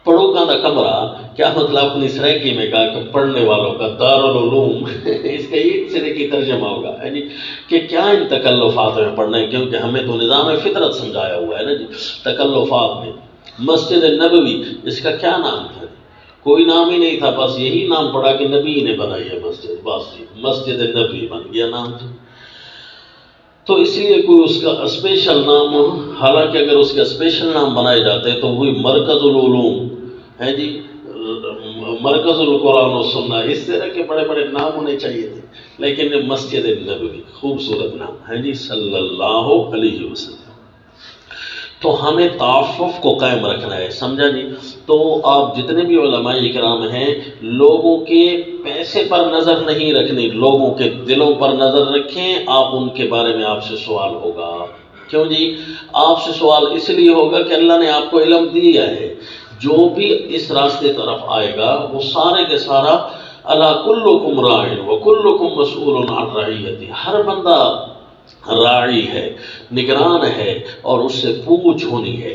پڑوکاں دا کمرہ۔ کیا مطلب؟ اپنی سرائکی میں کہا کہ پڑھنے والوں کا دارالعلوم اس کا یہ سرے کی ترجمہ ہوگا ہے جی، کہ کیا ان تکلفات میں پڑھنا ہے، کیونکہ ہمیں تو نظام فطرت سمجھایا ہوا ہے نا جی۔ تکلفات میں مسجد نبوی، اس کا کیا نام تھا؟ کوئی نام ہی نہیں تھا، بس یہی نام پڑا کہ نبی نے بنائی ہے مسجد، بس جی مسجد نبوی بن گیا نام۔ تو اس لیے کوئی اس کا اسپیشل نام، حالانکہ اگر اس کے اسپیشل نام بنائے جاتے تو وہی مرکز العلوم ہے جی، مرکز القرآن و سنہ، اس طرح کے بڑے بڑے نام ہونے چاہیے تھے، لیکن مسجد نبوی خوبصورت نام ہے جی صلی اللہ علیہ وسلم۔ تو ہمیں تعفف کو قائم رکھنا ہے، سمجھا جی؟ تو آپ جتنے بھی علماء اکرام ہیں، لوگوں کے پیسے پر نظر نہیں رکھنی، لوگوں کے دلوں پر نظر رکھیں۔ آپ ان کے بارے میں آپ سے سوال ہوگا، کیوں جی؟ آپ سے سوال اس لیے ہوگا کہ اللہ نے آپ کو علم دیا ہے، جو بھی اس راستے طرف آئے گا وہ سارے کے سارا الا کلکم راع وکلکم مسئول عن رعیتہ، ہر بندہ راعی ہے، نگران ہے، اور اس سے پوچھ ہونی ہے،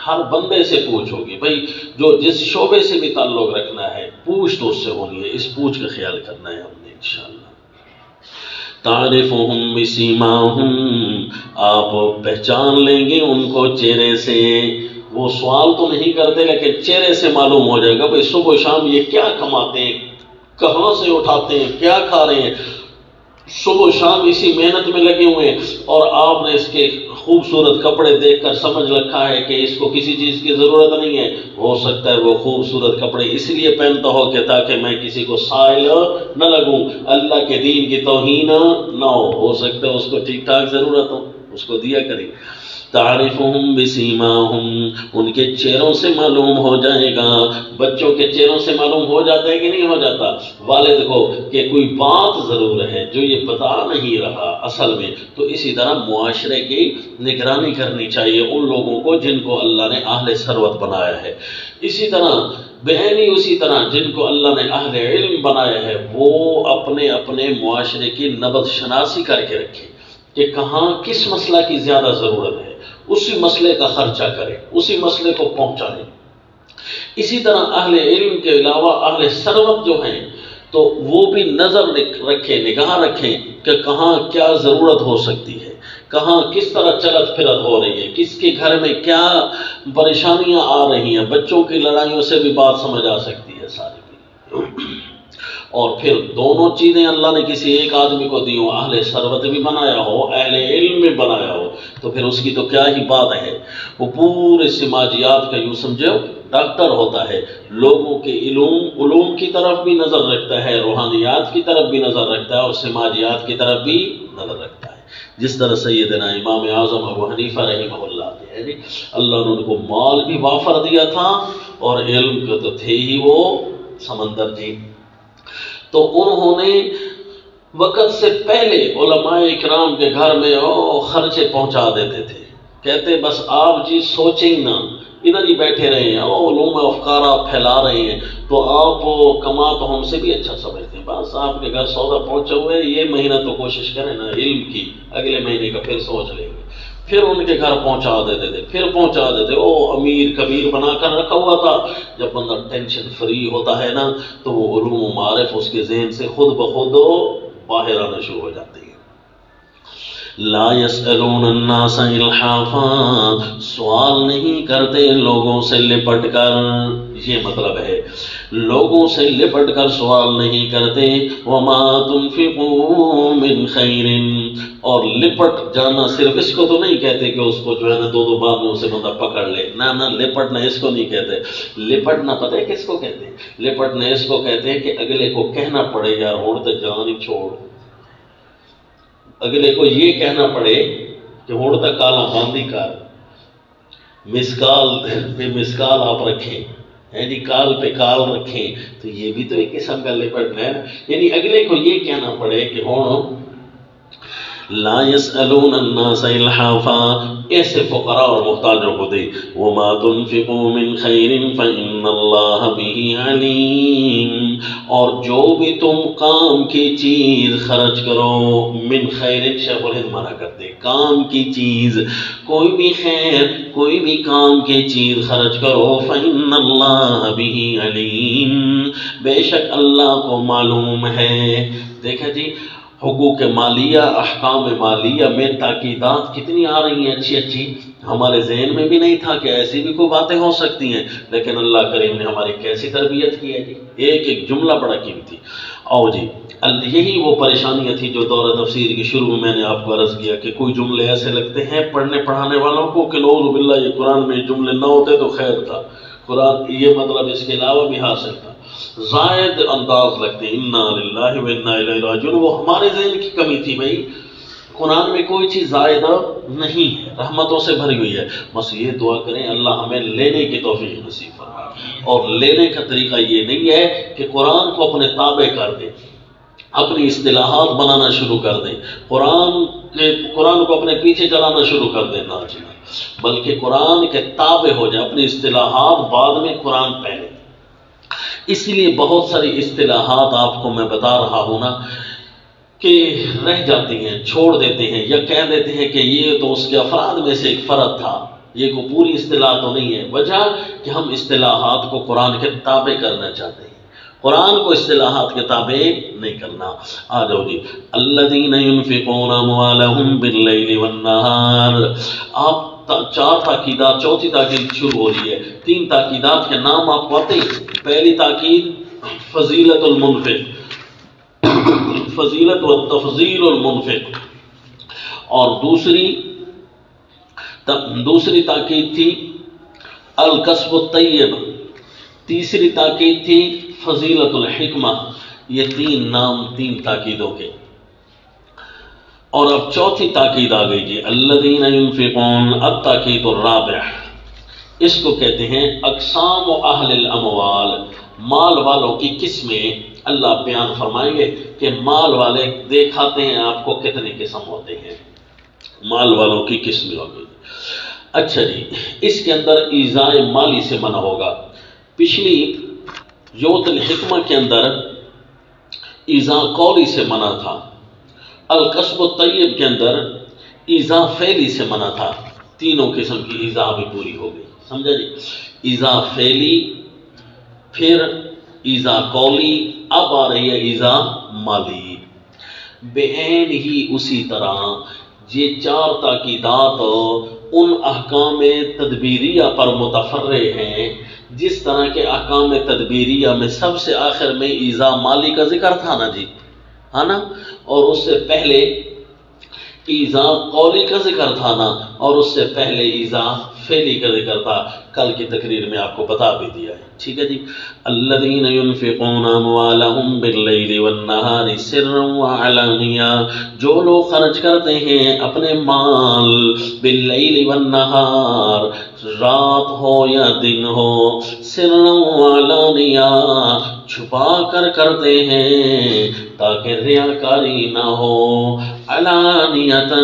ہر بندے سے پوچھ ہوگی بھائی، جو جس شعبے سے بھی تعلق رکھنا ہے پوچھ تو اس سے ہونی ہے، اس پوچھ کا خیال کرنا ہے ہم نے انشاءاللہ۔ تعرفهم بسیماہم، آپ پہچان لیں گے ان کو چہرے سے، وہ سوال تو نہیں کرتے لیکن چہرے سے معلوم ہو جائے گا بھائی صبح و شام یہ کیا کماتے ہیں، کہاں سے اٹھاتے ہیں، کیا کھا رہے ہیں، صبح و شام اسی محنت میں لگے ہوئے ہیں، اور آپ نے اس کے خوبصورت کپڑے دیکھ کر سمجھ رکھا ہے کہ اس کو کسی چیز کی ضرورت نہیں ہے۔ ہو سکتا ہے وہ خوبصورت کپڑے اس لیے پہنتا ہو کہ تاکہ میں کسی کو سائل نہ لگوں، اللہ کے دین کی توہین نہ ہو سکتا ہے اس کو ٹھیک ٹھاک ضرورت ہو، اس کو دیا کریں۔ تعرفهم بسیماہم، ان کے چہروں سے معلوم ہو جائے گا۔ بچوں کے چہروں سے معلوم ہو جاتا ہے کہ نہیں ہو جاتا؟ والد کو کہ کوئی بات ضرور ہے جو یہ بتا نہیں رہا اصل میں، تو اسی طرح معاشرے کی نگرانی کرنی چاہیے ان لوگوں کو جن کو اللہ نے اہل ثروت بنایا ہے۔ اسی طرح بہنی اسی طرح جن کو اللہ نے اہل علم بنایا ہے، وہ اپنے اپنے معاشرے کی نبض شناسی کر کے رکھے کہ کہاں کس مسئلہ کی زیادہ ضرورت ہے، اسی مسئلے کا خرچہ کریں، اسی مسئلے کو پہنچائیں۔ اسی طرح اہل علم کے علاوہ اہل ثروت جو ہیں تو وہ بھی نظر رکھیں، نگاہ رکھیں کہ کہاں کیا ضرورت ہو سکتی ہے، کہاں کس طرح چلت پھرت ہو رہی ہے، کس کے گھر میں کیا پریشانیاں آ رہی ہیں، بچوں کی لڑائیوں سے بھی بات سمجھ آ سکتی ہے ساری کی۔ اور پھر دونوں چیزیں اللہ نے کسی ایک آدمی کو دی ہو، اہل ثروت بھی بنایا ہو، اہل علم بھی بنایا ہو، تو پھر اس کی تو کیا ہی بات ہے۔ وہ پورے سماجیات کا یوں سمجھو ڈاکٹر ہوتا ہے، لوگوں کے علوم کی طرف بھی نظر رکھتا ہے، روحانیات کی طرف بھی نظر رکھتا ہے، اور سماجیات کی طرف بھی نظر رکھتا ہے۔ جس طرح سیدنا امام اعظم ابو حنیفہ رحمہ اللہ کے جی، اللہ نے ان کو مال بھی وافر دیا تھا اور علم کے تو تھے ہی وہ سمندر جی۔ تو انہوں نے وقت سے پہلے علماء اکرام کے گھر میں خرچے پہنچا دیتے تھے، کہتے بس آپ جی سوچیں نہ، ادھر ہی بیٹھے رہے ہیں، علوم افکار آپ پھیلا رہے ہیں تو آپ کما تو ہم سے بھی اچھا سمجھتے ہیں، بس آپ کے گھر سودا پہنچے ہوئے، یہ مہینہ تو کوشش کریں نا علم کی، اگلے مہینے کا پھر سوچ لیں گے۔ پھر ان کے گھر پہنچا دیتے تھے، پھر پہنچا دیتے، امیر کبیر بنا کر رکھا ہوا تھا۔ جب بندہ ٹینشن فری ہوتا ہے نا تو وہ علوم و معارف اس کے ذہن سے خود بخود باہر آنا شروع ہو جاتے ہیں۔ لا يسألون الناس الحافا، سوال نہیں کرتے لوگوں سے لپٹ کر، یہ مطلب ہے لوگوں سے لپٹ کر سوال نہیں کرتے۔ وما تنفقوا من خیر، اور لپٹ جانا صرف اس کو تو نہیں کہتے کہ اس کو جو ہے نا دو باتوں سے بندہ پکڑ لے، نہ لپٹنا اس کو نہیں کہتے۔ لپٹنا پتہ ہے کس کو کہتے ہیں؟ لپٹنا اس کو کہتے ہیں کہ اگلے کو کہنا پڑے یار ہوڑ تو جان ہی چھوڑ، اگلے کو یہ کہنا پڑے کہ ہوڑ تک کالا باندھی کر، مسکال پہ مسکال آپ رکھیں، یعنی کال پہ کال رکھیں، تو یہ بھی تو ایک قسم کا لپٹنا ہے، یعنی اگلے کو یہ کہنا پڑے کہ ہوڑ لا يسألون الناس الحافا، ایسے فقراء اور محتاجوں کو دے۔ وما تنفقوا من خیر فإن اللہ به علیم، اور جو بھی تم کام کی چیز خرچ کرو، من خیر شیخ الہند منع کرتے، کام کی چیز، کوئی بھی خیر کوئی بھی کام کی چیز خرچ کرو، فإن اللہ به علیم، بے شک اللہ کو معلوم ہے۔ دیکھا جی حقوق مالیہ، احکام مالیہ میں تاکیدات کتنی آ رہی ہیں اچھی اچھی، ہمارے ذہن میں بھی نہیں تھا کہ ایسی بھی کوئی باتیں ہو سکتی ہیں، لیکن اللہ کریم نے ہماری کیسی تربیت کی ہے جی، ایک ایک جملہ بڑا قیمتی۔ آؤ جی یہی وہ پریشانیاں تھی جو دورہ تفسیر کے شروع میں نے آپ کو عرض کیا کہ کوئی جملے ایسے لگتے ہیں پڑھنے پڑھانے والوں کو کہ نعوذ باللہ یہ قرآن میں جملے نہ ہوتے تو خیر تھا، قرآن یہ مطلب اس کے علاوہ بھی حاصل تھا، زائد انداز لگتے ہیں، انا للہ و انا الیہ راجعون۔ وہ ہمارے ذہن کی کمی تھی بھائی، قرآن میں کوئی چیز زائدہ نہیں ہے، رحمتوں سے بھری ہوئی ہے، بس یہ دعا کریں اللہ ہمیں لینے کی توفیق نصیب فرمائے۔ اور لینے کا طریقہ یہ نہیں ہے کہ قرآن کو اپنے تابع کر دیں، اپنی اصطلاحات بنانا شروع کر دیں، قرآن کو اپنے پیچھے چلانا شروع کر دیں، نہ جی، بلکہ قرآن کے تابع ہو جائے، اپنی اصطلاحات بعد میں قرآن پہلے۔ اس لیے بہت ساری اصطلاحات آپ کو میں بتا رہا ہوں نا کہ رہ جاتی ہیں، چھوڑ دیتے ہیں یا کہہ دیتے ہیں کہ یہ تو اس کے افراد میں سے ایک فرد تھا، یہ کوئی پوری اصطلاح تو نہیں ہے۔ وجہ کہ ہم اصطلاحات کو قرآن کے تابع کرنا چاہتے ہیں، قرآن کو اصطلاحات کے تابع نہیں کرنا۔ آ جاؤ جی، الذین ينفقون اموالهم باللیل والنہار۔ آپ چار تاکیدات، چوتھی تاکید شروع ہو رہی ہے، تین تاکیدات کے نام آپ کو آتے ہیں۔ پہلی تاکید فضیلت المنفق، فضیلت و تفضیل المنفق، اور دوسری تاکید تھی الکسب الطیب، تیسری تاکید تھی فضیلت الحکمہ۔ یہ تین نام تین تاکیدوں کے، اور اب چوتھی تاکید آ گئی جی، الذین ينفقون، التاکید الرابع، اس کو کہتے ہیں اقسام و اہل الاموال، مال والوں کی قسمیں۔ اللہ بیان فرمائیں گے کہ مال والے دکھاتے ہیں آپ کو کتنے قسم ہوتے ہیں، مال والوں کی قسمیں ہوگی۔ اچھا جی، اس کے اندر ایذاء مالی سے منع ہوگا۔ پچھلی یوت الحکمہ کے اندر ایذاء قولی سے منع تھا، القصب الطیب کے اندر ایذاء فعلی سے منع تھا۔ تینوں قسم کی ایذاء بھی پوری ہو گئی، سمجھا جی؟ ایذاء فعلی، پھر ایذاء قولی، اب آ رہی ہے ایذاء مالی۔ بعین ہی اسی طرح یہ چار تاکیدات ان احکام تدبیریہ پر متفرع ہیں، جس طرح کے احکام تدبیریہ میں سب سے آخر میں ایذاء مالی کا ذکر تھا نا جی، ہے نا، اور اس سے پہلے ایذاء قولی کا ذکر تھا نا، اور اس سے پہلے ایذاء فعلی کا ذکر تھا۔ کل کی تقریر میں آپ کو بتا بھی دیا ہے، ٹھیک ہے جی۔ الذین ينفقون اموالهم باللیل والنہار سرا وعلانیہ، جو لوگ خرچ کرتے ہیں اپنے مال باللیل والنہار، رات ہو یا دن ہو، سرا وعلانیہ، چھپا کر کرتے ہیں تاکہ ریاکاری نہ ہو، علانیتاً،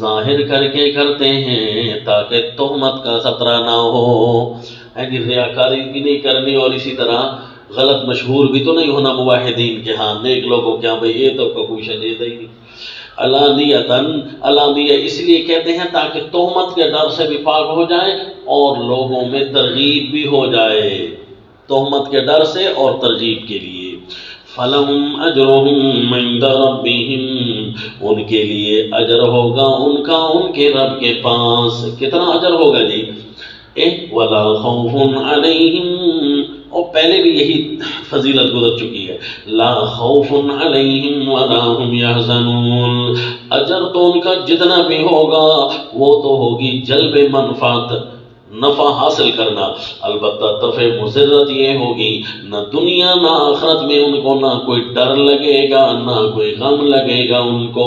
ظاہر کر کے کرتے ہیں تاکہ تہمت کا خطرہ نہ ہو، یعنی ریاکاری بھی نہیں کرنی، اور اسی طرح غلط مشہور بھی تو نہیں ہونا موحدین کے ہاں، نیک لوگوں کے ہاں، بھئی یہ تو کوئی شنیدہ ہی نہیں۔ علانیتاً، علانیہ اس لیے کہتے ہیں تاکہ تہمت کے ڈر سے بھی پاک ہو جائے اور لوگوں میں ترغیب بھی ہو جائے، تہمت کے ڈر سے اور ترغیب کے لیے۔ فَلَهُمْ أَجْرُهُمْ عِنْدَ رَبِّهِمْ، ان کے لیے اجر ہوگا ان کا ان کے رب کے پاس۔ کتنا اجر ہوگا جی؟ وَلَا خَوْفٌ عَلَيْهِمْ، اور پہلے بھی یہی فضیلت گزر چکی ہے، لا خوف علیہم ولا هم يحزنون، اجر تو ان کا جتنا بھی ہوگا وہ تو ہوگی جلب منفعت، نفع حاصل کرنا، البتہ دفع مضرت یہ ہوگی نہ دنیا نہ آخرت میں ان کو نہ کوئی ڈر لگے گا نہ کوئی غم لگے گا ان کو۔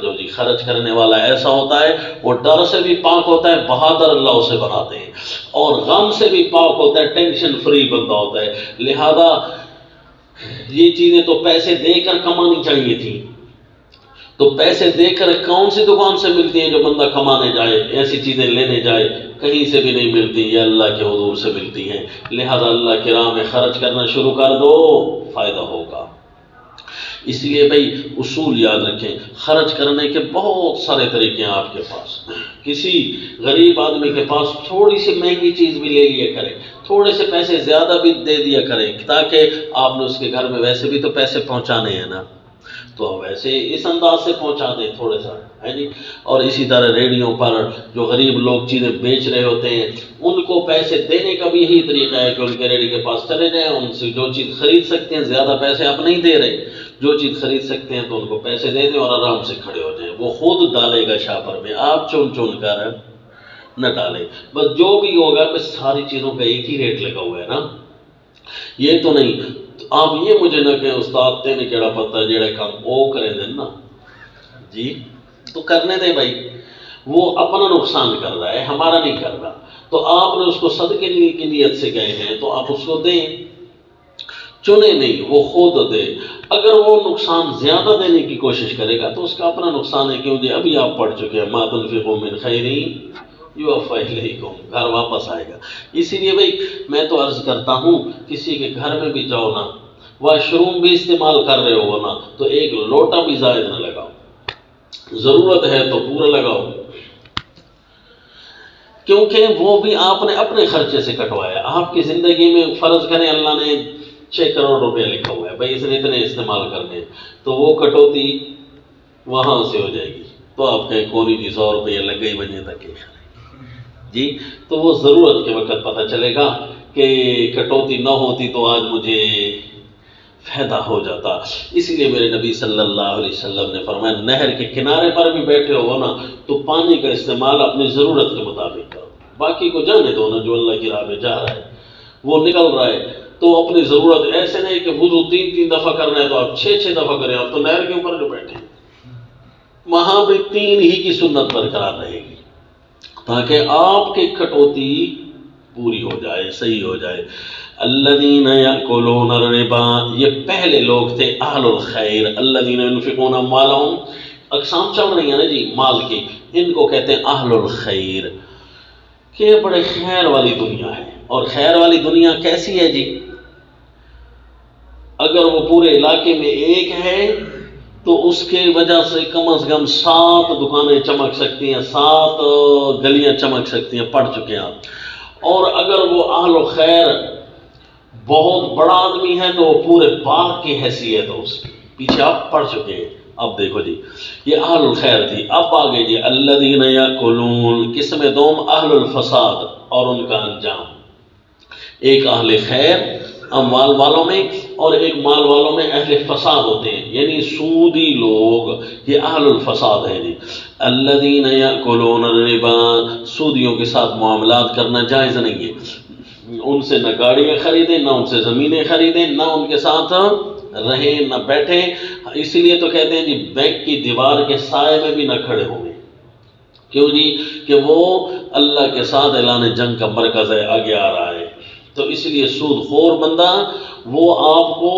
جو جی خرچ کرنے والا ایسا ہوتا ہے، وہ ڈر سے بھی پاک ہوتا ہے، بہادر اللہ اسے بناتے ہیں، اور غم سے بھی پاک ہوتا ہے، ٹینشن فری بندہ ہوتا ہے۔ لہذا یہ چیزیں تو پیسے دے کر کمانی چاہیے تھی، تو پیسے دے کر کون سی دکان سے ملتی ہیں جو بندہ کمانے جائے، ایسی چیزیں لینے جائے، کہیں سے بھی نہیں ملتی، یہ اللہ کے حضور سے ملتی ہیں۔ لہذا اللہ کی راہ میں خرچ کرنا شروع کر دو، فائدہ ہوگا۔ اس لیے بھائی اصول یاد رکھیں، خرچ کرنے کے بہت سارے طریقے ہیں آپ کے پاس۔ کسی غریب آدمی کے پاس تھوڑی سی مہنگی چیز بھی لے لیا کریں، تھوڑے سے پیسے زیادہ بھی دے دیا کریں، تاکہ آپ نے اس کے گھر میں ویسے بھی تو پیسے پہنچانے ہیں نا، تو ویسے اس انداز سے پہنچا دیں تھوڑے سا ہے جی. اور اسی طرح ریڈیو پر جو غریب لوگ چیزیں بیچ رہے ہوتے ہیں ان کو پیسے دینے کا بھی یہی طریقہ ہے کہ ان کے ریڈی کے پاس چلے جائیں, ان سے جو چیز خرید سکتے ہیں, زیادہ پیسے آپ نہیں دے رہے, جو چیز خرید سکتے ہیں تو ان کو پیسے دے دیں اور آرام سے کھڑے ہو جائیں. وہ خود ڈالے گا شاپر میں, آپ چون چون کر نہ ڈالیں. بس جو بھی ہوگا بس ساری چیزوں کا ایک ہی ریٹ لگا ہوا ہے نا, یہ تو نہیں. آپ یہ مجھے نہ کہ استاد تین کیڑا پتا جیڑا کام وہ کریں دیں نا جی, تو کرنے دیں بھائی, وہ اپنا نقصان کر رہا ہے, ہمارا نہیں کر رہا. تو آپ نے اس کو صدقے کی نیت سے گئے ہیں تو آپ اس کو دیں, چنے نہیں, وہ خود دے. اگر وہ نقصان زیادہ دینے کی کوشش کرے گا تو اس کا اپنا نقصان ہے, کیونکہ ابھی آپ پڑھ چکے ہیں ما تنفقوا من خیر یوفی الیکم, گھر واپس آئے گا. اسی لیے بھائی میں تو عرض کرتا ہوں کسی کے گھر میں بھی جاؤ نا, واش روم بھی استعمال کر رہے ہو نا, تو ایک لوٹا بھی زائد نہ لگاؤ, ضرورت ہے تو پورا لگاؤ, کیونکہ وہ بھی آپ نے اپنے خرچے سے کٹوایا. آپ کی زندگی میں فرض کریں اللہ نے 6 کروڑ روپے لکھا ہوا ہے بھائی اس نے اتنے استعمال کرنے, تو وہ کٹوتی وہاں سے ہو جائے گی. تو آپ کہیں کوئی جی 100 روپے لگ گئی بجے تک جی, تو وہ ضرورت کے وقت پتہ چلے گا کہ کٹوتی نہ ہوتی تو آج مجھے فائدہ ہو جاتا. اسی لیے میرے نبی صلی اللہ علیہ وسلم نے فرمایا نہر کے کنارے پر بھی بیٹھے ہو نا تو پانی کا استعمال اپنی ضرورت کے مطابق کرو, باقی کو جانے دو نا, جو اللہ کی راہ میں جا رہا ہے وہ نکل رہا ہے تو اپنی ضرورت, ایسے نہیں کہ وضو 3 دفعہ کرنا ہے تو آپ 6 دفعہ کریں. آپ تو نہر کے اوپر جو بیٹھے وہاں بھی 3 ہی کی سنت برقرار رہے گی تاکہ آپ کی کٹوتی پوری ہو جائے, صحیح ہو جائے. الذین یأکلون الربا, یہ پہلے لوگ تھے اہل الخیر. الذین ينفقون اموالهم, اقسام چل رہی ہیں نا جی مال کی, ان کو کہتے ہیں اہل الخیر, کہ بڑے خیر والی دنیا ہے. اور خیر والی دنیا کیسی ہے جی؟ اگر وہ پورے علاقے میں ایک ہے تو اس کے وجہ سے کم از کم 7 دکانیں چمک سکتی ہیں, 7 گلیاں چمک سکتی ہیں, پڑھ چکے ہیں آپ. اور اگر وہ اہل و خیر بہت بڑا آدمی ہے تو وہ پورے باغ کی حیثیت ہے اس کی, پیچھے آپ پڑھ چکے ہیں. اب دیکھو جی یہ اہل الخیر تھی. اب آگے جی الذین یاکلون, قسم دوم اہل الفساد اور ان کا انجام. ایک اہل خیر مال والوں میں اور ایک مال والوں میں اہل فساد ہوتے ہیں, یعنی سودی لوگ, یہ اہل الفساد ہے جی. الذین یاکلون الربا, سودیوں کے ساتھ معاملات کرنا جائز نہیں ہے. ان سے نہ گاڑیاں خریدیں, نہ ان سے زمینیں خریدیں, نہ ان کے ساتھ رہیں, نہ بیٹھیں. اسی لیے تو کہتے ہیں جی بینک کی دیوار کے سائے میں بھی نہ کھڑے ہوں گے. کیوں جی؟ کہ وہ اللہ کے ساتھ اعلان جنگ کا مرکز ہے, آگے آ رہا ہے. تو اس لیے سود خور بندہ وہ آپ کو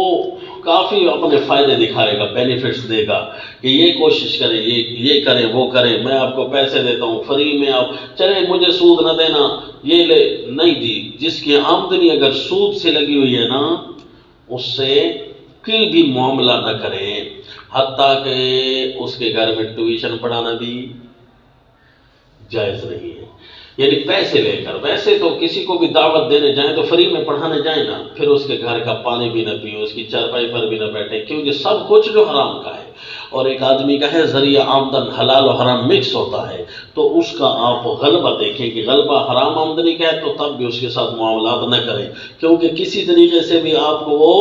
کافی اپنے فائدے دکھائے گا, بینیفٹس دے گا کہ یہ کوشش کریں, یہ کریں, وہ کریں, میں آپ کو پیسے دیتا ہوں فری میں, آپ چلے مجھے سود نہ دینا, یہ لے نہیں جی. جس کی آمدنی اگر سود سے لگی ہوئی ہے نا اس سے کوئی بھی معاملہ نہ کریں, حتیٰ کہ اس کے گھر میں ٹیوشن پڑھانا بھی جائز نہیں ہے. یعنی پیسے لے کر, ویسے تو کسی کو بھی دعوت دینے جائیں تو فری میں پڑھانے جائیں نا, پھر اس کے گھر کا پانی بھی نہ پیو, اس کی چارپائی پر بھی نہ بیٹھے, کیونکہ سب کچھ جو حرام کا ہے اور ایک آدمی کا ہے ذریعہ آمدن حلال و حرام مکس ہوتا ہے, تو اس کا آپ غلبہ دیکھیں کہ غلبہ حرام آمدنی کا ہے تو تب بھی اس کے ساتھ معاملات نہ کریں, کیونکہ کسی طریقے سے بھی آپ کو وہ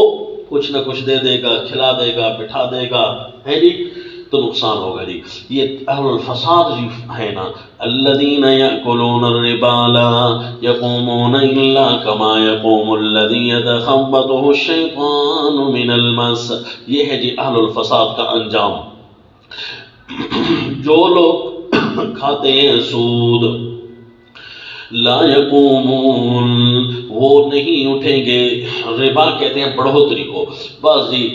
کچھ نہ کچھ دے دے گا, کھلا دے گا, بٹھا دے گا, ہے جی, تو نقصان ہوگا جی. یہ اہل الفساد جی ہے نا. الذین یأکلون الربا لا یقومون الا کما یقوم الذی یتخبطہ الشیطان من المس. یہ ہے جی اہل الفساد کا انجام. جو لوگ کھاتے ہیں سود, لا یقومون, وہ نہیں اٹھیں گے. ربا کہتے ہیں بڑھوتری کو, بس جی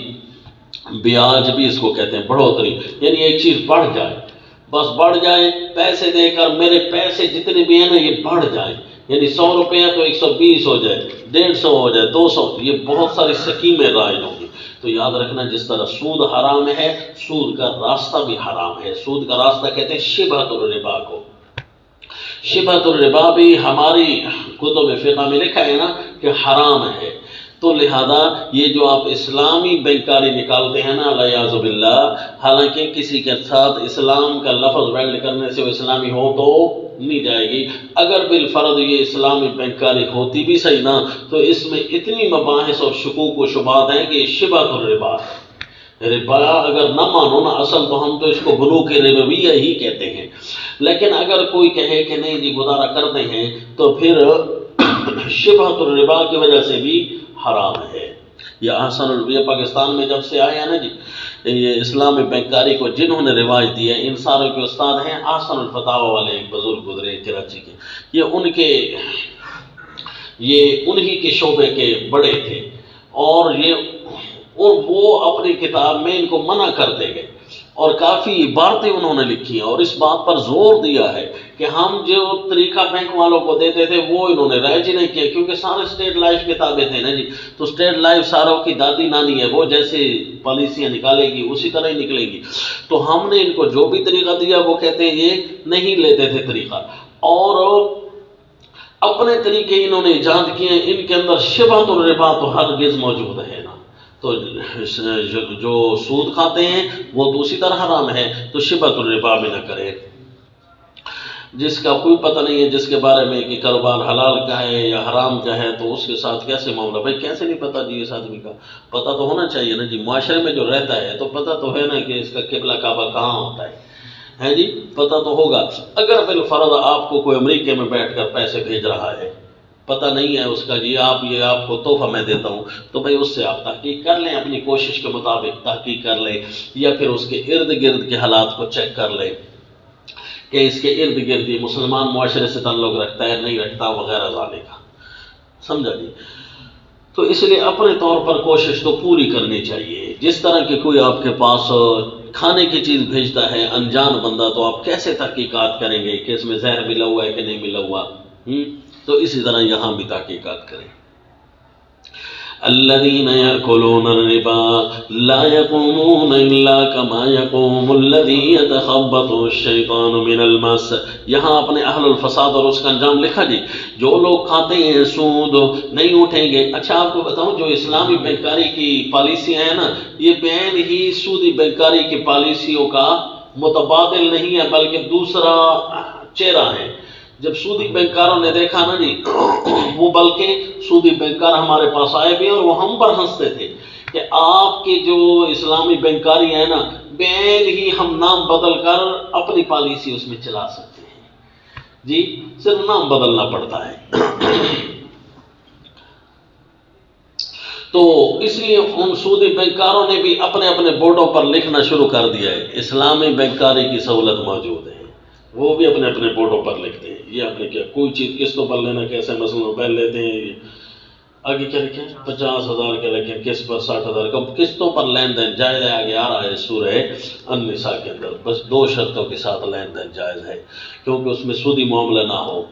بیاج بھی اس کو کہتے ہیں بڑھوتری, یعنی ایک چیز بڑھ جائے, بس بڑھ جائے, پیسے دے کر میرے پیسے جتنے بھی ہیں نا یہ بڑھ جائیں, یعنی 100 روپیہ تو 120 ہو جائے, 150 ہو جائے, 200, یہ بہت ساری سکیمیں رائج ہوں گی. تو یاد رکھنا جس طرح سود حرام ہے, سود کا راستہ بھی حرام ہے. سود کا راستہ کہتے ہیں شبہۃ الربا کو. شبہۃ الربا بھی ہماری کتب فقہ میں لکھا ہے نا کہ حرام ہے. تو لہذا یہ جو آپ اسلامی بینکاری نکالتے ہیں نا والعیاذ باللہ، حالانکہ کسی کے ساتھ اسلام کا لفظ ویلڈ کرنے سے وہ اسلامی ہو تو نہیں جائے گی، اگر بالفرض یہ اسلامی بینکاری ہوتی بھی صحیح نا تو اس میں اتنی مباحث اور شکوک و شبہات ہیں کہ شبہ الربا ہے۔ ربا اگر نہ مانو نا اصل تو ہم تو اس کو بنوک ربویہ ہی کہتے ہیں، لیکن اگر کوئی کہے کہ نہیں جی گزارا کرتے ہیں تو پھر شبہ الربا کی وجہ سے بھی حرام ہے۔ یہ احسن الربا پاکستان میں جب سے آیا نا جی، یہ اسلامی بینکاری کو جنہوں نے رواج دی ہے، ان ساروں کے استاد ہیں احسن الفتاوی والے ایک بزرگ گزرے کراچی کے، یہ انہی کے شعبے کے بڑے تھے، اور وہ اپنی کتاب میں ان کو منع کرتے گئے اور کافی عبارتیں انہوں نے لکھی ہیں، اور اس بات پر زور دیا ہے کہ ہم جو طریقہ بینک والوں کو دیتے تھے وہ انہوں نے رائج ہی نہیں کیا، کیونکہ سارے اسٹیٹ لائف کتابیں تھے نا جی، تو اسٹیٹ لائف ساروں کی دادی نانی ہے، وہ جیسے پالیسیاں نکالے گی اسی طرح ہی نکلیں گی، تو ہم نے ان کو جو بھی طریقہ دیا وہ کہتے ہیں یہ نہیں لیتے تھے طریقہ، اور اپنے طریقے انہوں نے ایجاد کیے، ان کے اندر شبہ الربا تو ہرگز موجود ہے نا، تو جو سود کھاتے ہیں وہ تو اسی طرح حرام ہے، تو شبہ الربا بھی نہ کرے۔ جس کا کوئی پتہ نہیں ہے جس کے بارے میں کہ کاروبار حلال کا ہے یا حرام کا ہے تو اس کے ساتھ کیسے معاملہ، بھائی کیسے نہیں پتہ جی اس آدمی کا، پتہ تو ہونا چاہیے نا جی، معاشرے میں جو رہتا ہے تو پتہ تو ہے نا کہ اس کا قبلہ کعبہ کہاں ہوتا ہے جی، پتہ تو ہوگا۔ اگر بالفرض آپ کو کوئی امریکہ میں بیٹھ کر پیسے بھیج رہا ہے، پتہ نہیں ہے اس کا جی، یہ آپ کو تحفہ میں دیتا ہوں، تو بھائی اس سے آپ تحقیق کر لیں، اپنی کوشش کے مطابق تحقیق کر لیں، یا پھر اس کے ارد گرد کے حالات کو چیک کر لیں کہ اس کے ارد گرد یہ مسلمان معاشرے سے تعلق رکھتا ہے نہیں رکھتا وغیرہ ذالک، سمجھا جی۔ تو اس لیے اپنے طور پر کوشش تو پوری کرنی چاہیے۔ جس طرح کہ کوئی آپ کے پاس کھانے کی چیز بھیجتا ہے انجان بندہ، تو آپ کیسے تحقیقات کریں گے کہ اس میں زہر ملا ہوا ہے کہ نہیں ملا ہوا، تو اسی طرح یہاں بھی تحقیقات کریں۔ الذين يأكلون الربا لا يقومون إلا كما يقوم الذي يتخبطه الشيطان من المس، یہاں اپنے اہل الفساد اور اس کا انجام لکھا جی، جو لوگ کھاتے ہیں سود نہیں اٹھیں گے۔ اچھا آپ کو بتاؤں جو اسلامی بینکاری کی پالیسیاں ہیں نا، یہ بین ہی سودی بینکاری کی پالیسیوں کا متبادل نہیں ہے بلکہ دوسرا چہرہ ہے۔ جب سودی بینکاروں نے دیکھا نا جی، وہ بلکہ سودی بینکار ہمارے پاس آئے بھی اور وہ ہم پر ہنستے تھے کہ آپ کی جو اسلامی بینکاری ہے نا، بین ہی ہم نام بدل کر اپنی پالیسی اس میں چلا سکتے ہیں جی، صرف نام بدلنا پڑتا ہے۔ تو اس لیے ان سودی بینکاروں نے بھی اپنے اپنے بورڈوں پر لکھنا شروع کر دیا ہے اسلامی بینکاری کی سہولت موجود ہے، وہ بھی اپنے اپنے بورڈوں پر لکھتے ہیں۔ یہ آپ نے کیا کوئی چیز قسطوں پر لینا کیسے مثلا پہل لیتے ہیں، آگے کیا لکھیں 50,000 کے لکھیں، قسط پر 60,000 کا، قسطوں پر لین دین جائز ہے، آگے آ رہا ہے سورہ النساء کے اندر، بس 2 شرطوں کے ساتھ لین دین جائز ہے، کیونکہ اس میں سودی معاملہ نہ ہو،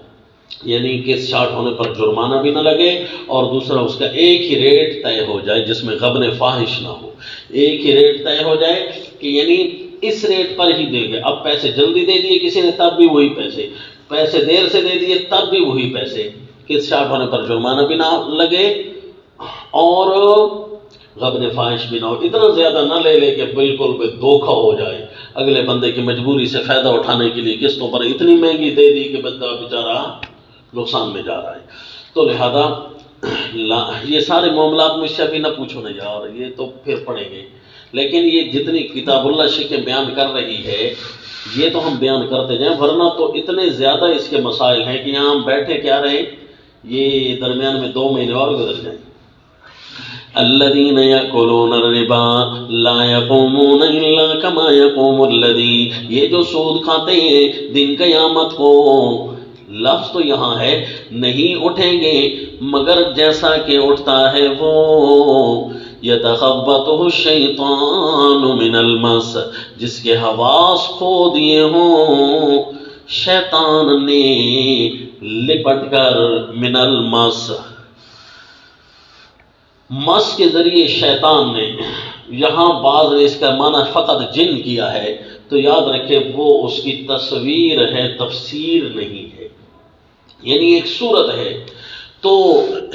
یعنی قسط شارٹ ہونے پر جرمانہ بھی نہ لگے، اور دوسرا اس کا ایک ہی ریٹ طے ہو جائے جس میں غبن فاحش نہ ہو، ایک ہی ریٹ طے ہو جائے کہ یعنی اس ریٹ پر ہی دیں گے، اب پیسے جلدی دے دیے کسی نے تب بھی وہی پیسے دیر سے دے دیے تب بھی وہی پیسے، قسط شارٹ ہونے پر جرمانہ بھی نہ لگے اور غبن فاحش بھی نہ ہو، اتنا زیادہ نہ لے کہ بالکل بھی دھوکہ ہو جائے، اگلے بندے کی مجبوری سے فائدہ اٹھانے کے لیے قسطوں پر اتنی مہنگی دے دی کہ بندہ بیچارہ نقصان میں جا رہا ہے۔ تو لہذا یہ سارے معاملات مجھ سے ابھی نہ پوچھو نا یار، یہ تو پھر پڑھیں گے، لیکن یہ جتنی کتاب اللہ شیخ بیان کر رہی ہے یہ تو ہم بیان کرتے جائیں، ورنہ تو اتنے زیادہ اس کے مسائل ہیں کہ یہاں ہم بیٹھے کیا رہے، یہ درمیان میں 2 مہینے اور گزر جائیں۔ الذين يأكلون الربا لا يقومون إلا كما يقوم الذي، یہ جو سود کھاتے ہیں دن قیامت کو، لفظ تو یہاں ہے نہیں اٹھیں گے مگر جیسا کہ اٹھتا ہے وہ یتخبطہ الشیطان من المس، جس کے حواس کھو دیے ہوں شیطان نے لپٹ کر، من المس مس کے ذریعے شیطان نے، یہاں بعض نے اس کا معنی فقط جن کیا ہے، تو یاد رکھے وہ اس کی تصویر ہے تفسیر نہیں ہے، یعنی ایک صورت ہے، تو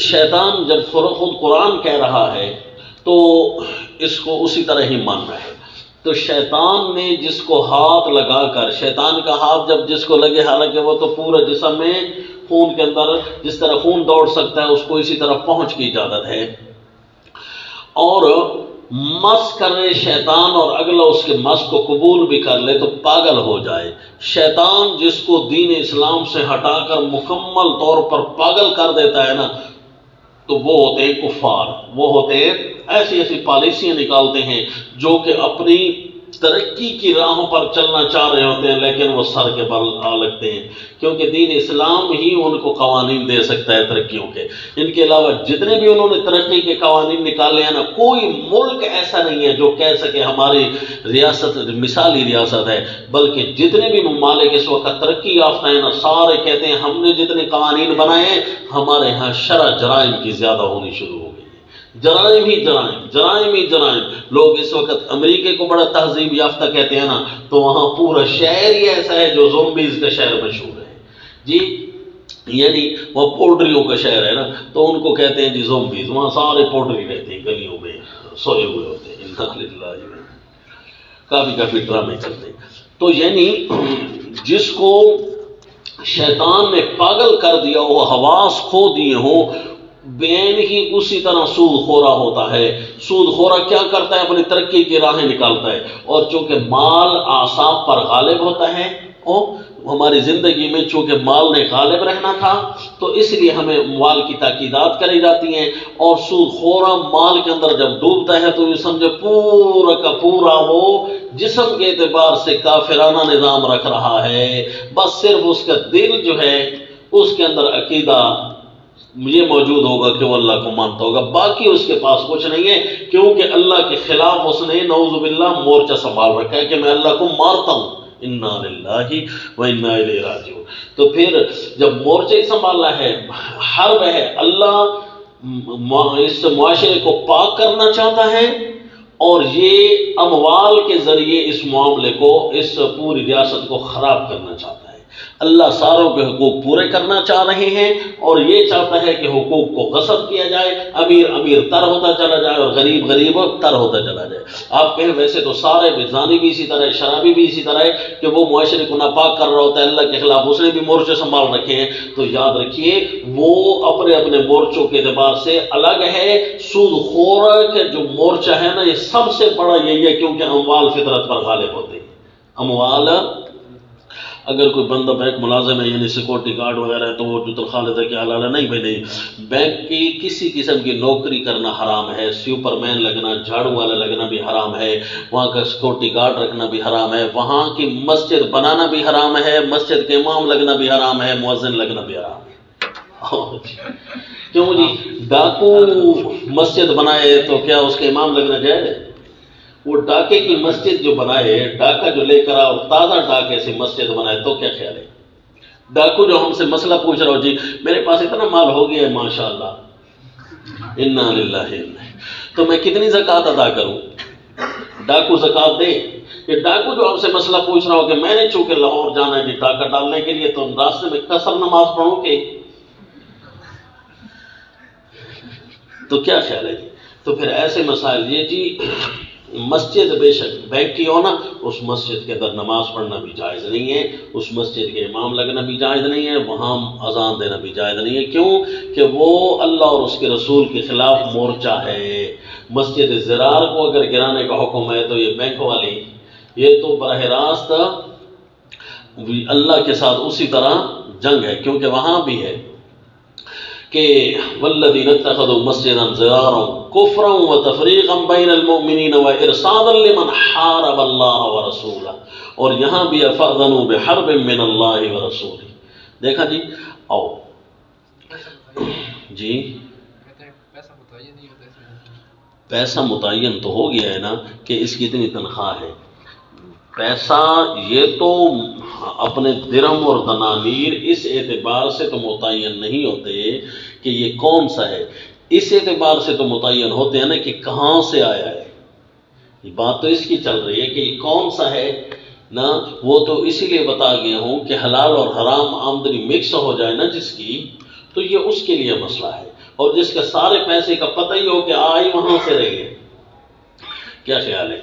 شیطان جب خود قرآن کہہ رہا ہے تو اس کو اسی طرح ہی ماننا ہے. تو شیطان نے جس کو ہاتھ لگا کر، شیطان کا ہاتھ جب جس کو لگے، حالانکہ وہ تو پورے جسم میں خون کے اندر جس طرح خون دوڑ سکتا ہے اس کو اسی طرح پہنچ کی اجازت ہے، اور مس کرے شیطان اور اگلا اس کے مس کو قبول بھی کر لے تو پاگل ہو جائے. شیطان جس کو دین اسلام سے ہٹا کر مکمل طور پر پاگل کر دیتا ہے نا، تو وہ ہوتے ہیں کفار، وہ ہوتے ہیں ایسی ایسی پالیسیاں نکالتے ہیں جو کہ اپنی ترقی کی راہوں پر چلنا چاہ رہے ہوتے ہیں لیکن وہ سر کے بل آ لگتے ہیں، کیونکہ دین اسلام ہی ان کو قوانین دے سکتا ہے ترقیوں کے. ان کے علاوہ جتنے بھی انہوں نے ترقی کے قوانین نکالے ہیں نا، کوئی ملک ایسا نہیں ہے جو کہہ سکے ہماری ریاست مثالی ریاست ہے، بلکہ جتنے بھی ممالک اس وقت ترقی یافتہ ہیں نا، سارے کہتے ہیں ہم نے جتنے قوانین بنائے ہیں ہمارے ہاں شرع جرائم کی زیادہ ہونی شروع ہو گئی. جرائم ہی جرائم، جرائم ہی جرائم. لوگ اس وقت امریکہ کو بڑا تہذیب یافتہ کہتے ہیں نا، تو وہاں پورا شہر ہی ایسا ہے جو زومبیز کا شہر مشہور ہے جی، یعنی وہ پولٹریوں کا شہر ہے نا، تو ان کو کہتے ہیں جی زومبیز. وہاں سارے پولٹری رہتے ہیں، گلیوں میں سوئے ہوئے ہوتے ہیں، کافی ڈرامے کرتے ہیں. تو یعنی جس کو شیطان نے پاگل کر دیا ہو، حواس کھو دیے ہوں، بین ہی اسی طرح سود خورا ہوتا ہے. سود خورا کیا کرتا ہے؟ اپنی ترقی کی راہیں نکالتا ہے، اور چونکہ مال اعصاب پر غالب ہوتا ہے، اور ہماری زندگی میں چونکہ مال نے غالب رہنا تھا تو اس لیے ہمیں مال کی تاکیدات کری جاتی ہیں. اور سود خورا مال کے اندر جب ڈوبتا ہے تو یہ سمجھے پورا کا پورا وہ جسم کے اعتبار سے کافرانہ نظام رکھ رہا ہے، بس صرف اس کا دل جو ہے اس کے اندر عقیدہ یہ موجود ہوگا کہ وہ اللہ کو مانتا ہوگا، باقی اس کے پاس کچھ نہیں ہے، کیونکہ اللہ کے خلاف اس نے نعوذ باللہ مورچہ سنبھال رکھا ہے کہ میں اللہ کو مارتا ہوں. انا للہ و انا الیہ راجعون. تو پھر جب مورچہ ہی سنبھالنا ہے، حرب ہے، اللہ اس معاشرے کو پاک کرنا چاہتا ہے اور یہ اموال کے ذریعے اس معاملے کو، اس پوری ریاست کو خراب کرنا چاہتا ہے. اللہ ساروں کے حقوق پورے کرنا چاہ رہے ہیں اور یہ چاہتا ہے کہ حقوق کو غصب کیا جائے، امیر امیر تر ہوتا چلا جائے اور غریب غریب تر ہوتا چلا جائے. آپ کہیں ویسے تو سارے زانی بھی اسی طرح ہے، شرابی بھی اسی طرح ہے کہ وہ معاشرے کو ناپاک کر رہا ہوتا ہے اللہ کے خلاف، اس نے بھی مورچے سنبھال رکھے ہیں. تو یاد رکھیے وہ اپنے اپنے مورچوں کے اعتبار سے الگ ہے. سود خور کا جو مورچہ ہے نا، یہ سب سے بڑا یہی ہے، کیونکہ اموال فطرت پر غالب ہوتے ہیں. اموال، اگر کوئی بندہ بینک ملازم ہے یعنی سیکورٹی گارڈ وغیرہ ہے تو وہ جو تنخواہ لیتا ہے کہ حلال ہے، نہیں بھائی نہیں. بینک کی کسی قسم کی نوکری کرنا حرام ہے، سپر مین لگنا، جھاڑو والا لگنا بھی حرام ہے، وہاں کا سیکورٹی گارڈ رکھنا بھی حرام ہے، وہاں کی مسجد بنانا بھی حرام ہے، مسجد کے امام لگنا بھی حرام ہے، مؤذن لگنا بھی حرام ہے. کیوں جی؟ ڈاکو مسجد بنائے تو کیا اس کے امام لگنا جائز ہے؟ وہ ڈاکے کی مسجد جو بنائے، ڈاکہ جو لے کر اور تازہ ڈاکے سے مسجد بنائے تو کیا خیال ہے؟ ڈاکو جو ہم سے مسئلہ پوچھ رہا ہو، جی میرے پاس اتنا مال ہو گیا ہے ماشاءاللہ، انا للہ، تو میں کتنی زکوٰۃ ادا کروں؟ ڈاکو زکوٰۃ دے؟ کہ ڈاکو جو ہم سے مسئلہ پوچھ رہا ہو کہ میں نے چونکہ لاہور جانا ہے جی ڈاکہ ڈالنے کے لیے، تو راستے میں قصر نماز پڑھوں کہ تو کیا خیال ہے جی؟ تو پھر ایسے مسائل یہ جی، مسجد بے شک بینک کی ہو نا، اس مسجد کے اندر نماز پڑھنا بھی جائز نہیں ہے، اس مسجد کے امام لگنا بھی جائز نہیں ہے، وہاں اذان دینا بھی جائز نہیں ہے. کیوں کہ وہ اللہ اور اس کے رسول کے خلاف مورچہ ہے. مسجد زرار کو اگر گرانے کا حکم ہے تو یہ بینک والی، یہ تو براہ راست اللہ کے ساتھ اسی طرح جنگ ہے، کیونکہ وہاں بھی ہے کہ والذین اتخذوا مسجدا ضرارا کفرا وتفریقا بین المؤمنین وارصادا لمن حارب اللہ ورسولہ. اور یہاں بھی فاذنوا بحرب من اللہ ورسولہ. دیکھا جی؟ آؤ جی، پیسہ متعین تو ہو گیا ہے نا کہ اس کی اتنی تنخواہ ہے. پیسہ یہ تو اپنے درہم اور دنانیر اس اعتبار سے تو متعین نہیں ہوتے کہ یہ کون سا ہے، اس اعتبار سے تو متعین ہوتے ہیں نا کہ کہاں سے آیا ہے. یہ بات تو اس کی چل رہی ہے کہ یہ کون سا ہے نا، وہ تو اسی لیے بتا گیا ہوں کہ حلال اور حرام آمدنی مکس ہو جائے نا جس کی، تو یہ اس کے لیے مسئلہ ہے، اور جس کا سارے پیسے کا پتہ ہی ہو کہ آئی وہاں سے رہی ہے. کیا خیال ہے؟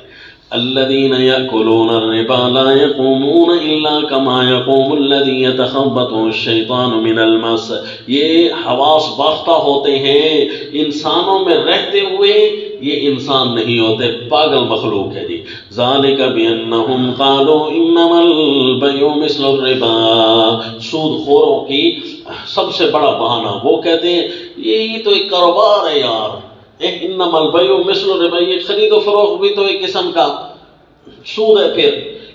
الذين يأكلون الربا لا يقومون إلا كما يقوم الذي يتخبطه الشيطان من المس. یہ حواس باختہ ہوتے ہیں، انسانوں میں رہتے ہوئے یہ انسان نہیں ہوتے، پاگل مخلوق ہے جی. ذالک بأنهم قالوا انما البيع مثل الربا. سود خوروں کی سب سے بڑا بہانہ وہ کہتے ہیں یہ تو ایک کاروبار ہے یار، انما البیع مثل الربا، یہ خرید و فروخت بھی تو ایک قسم کا سود ہے. پھر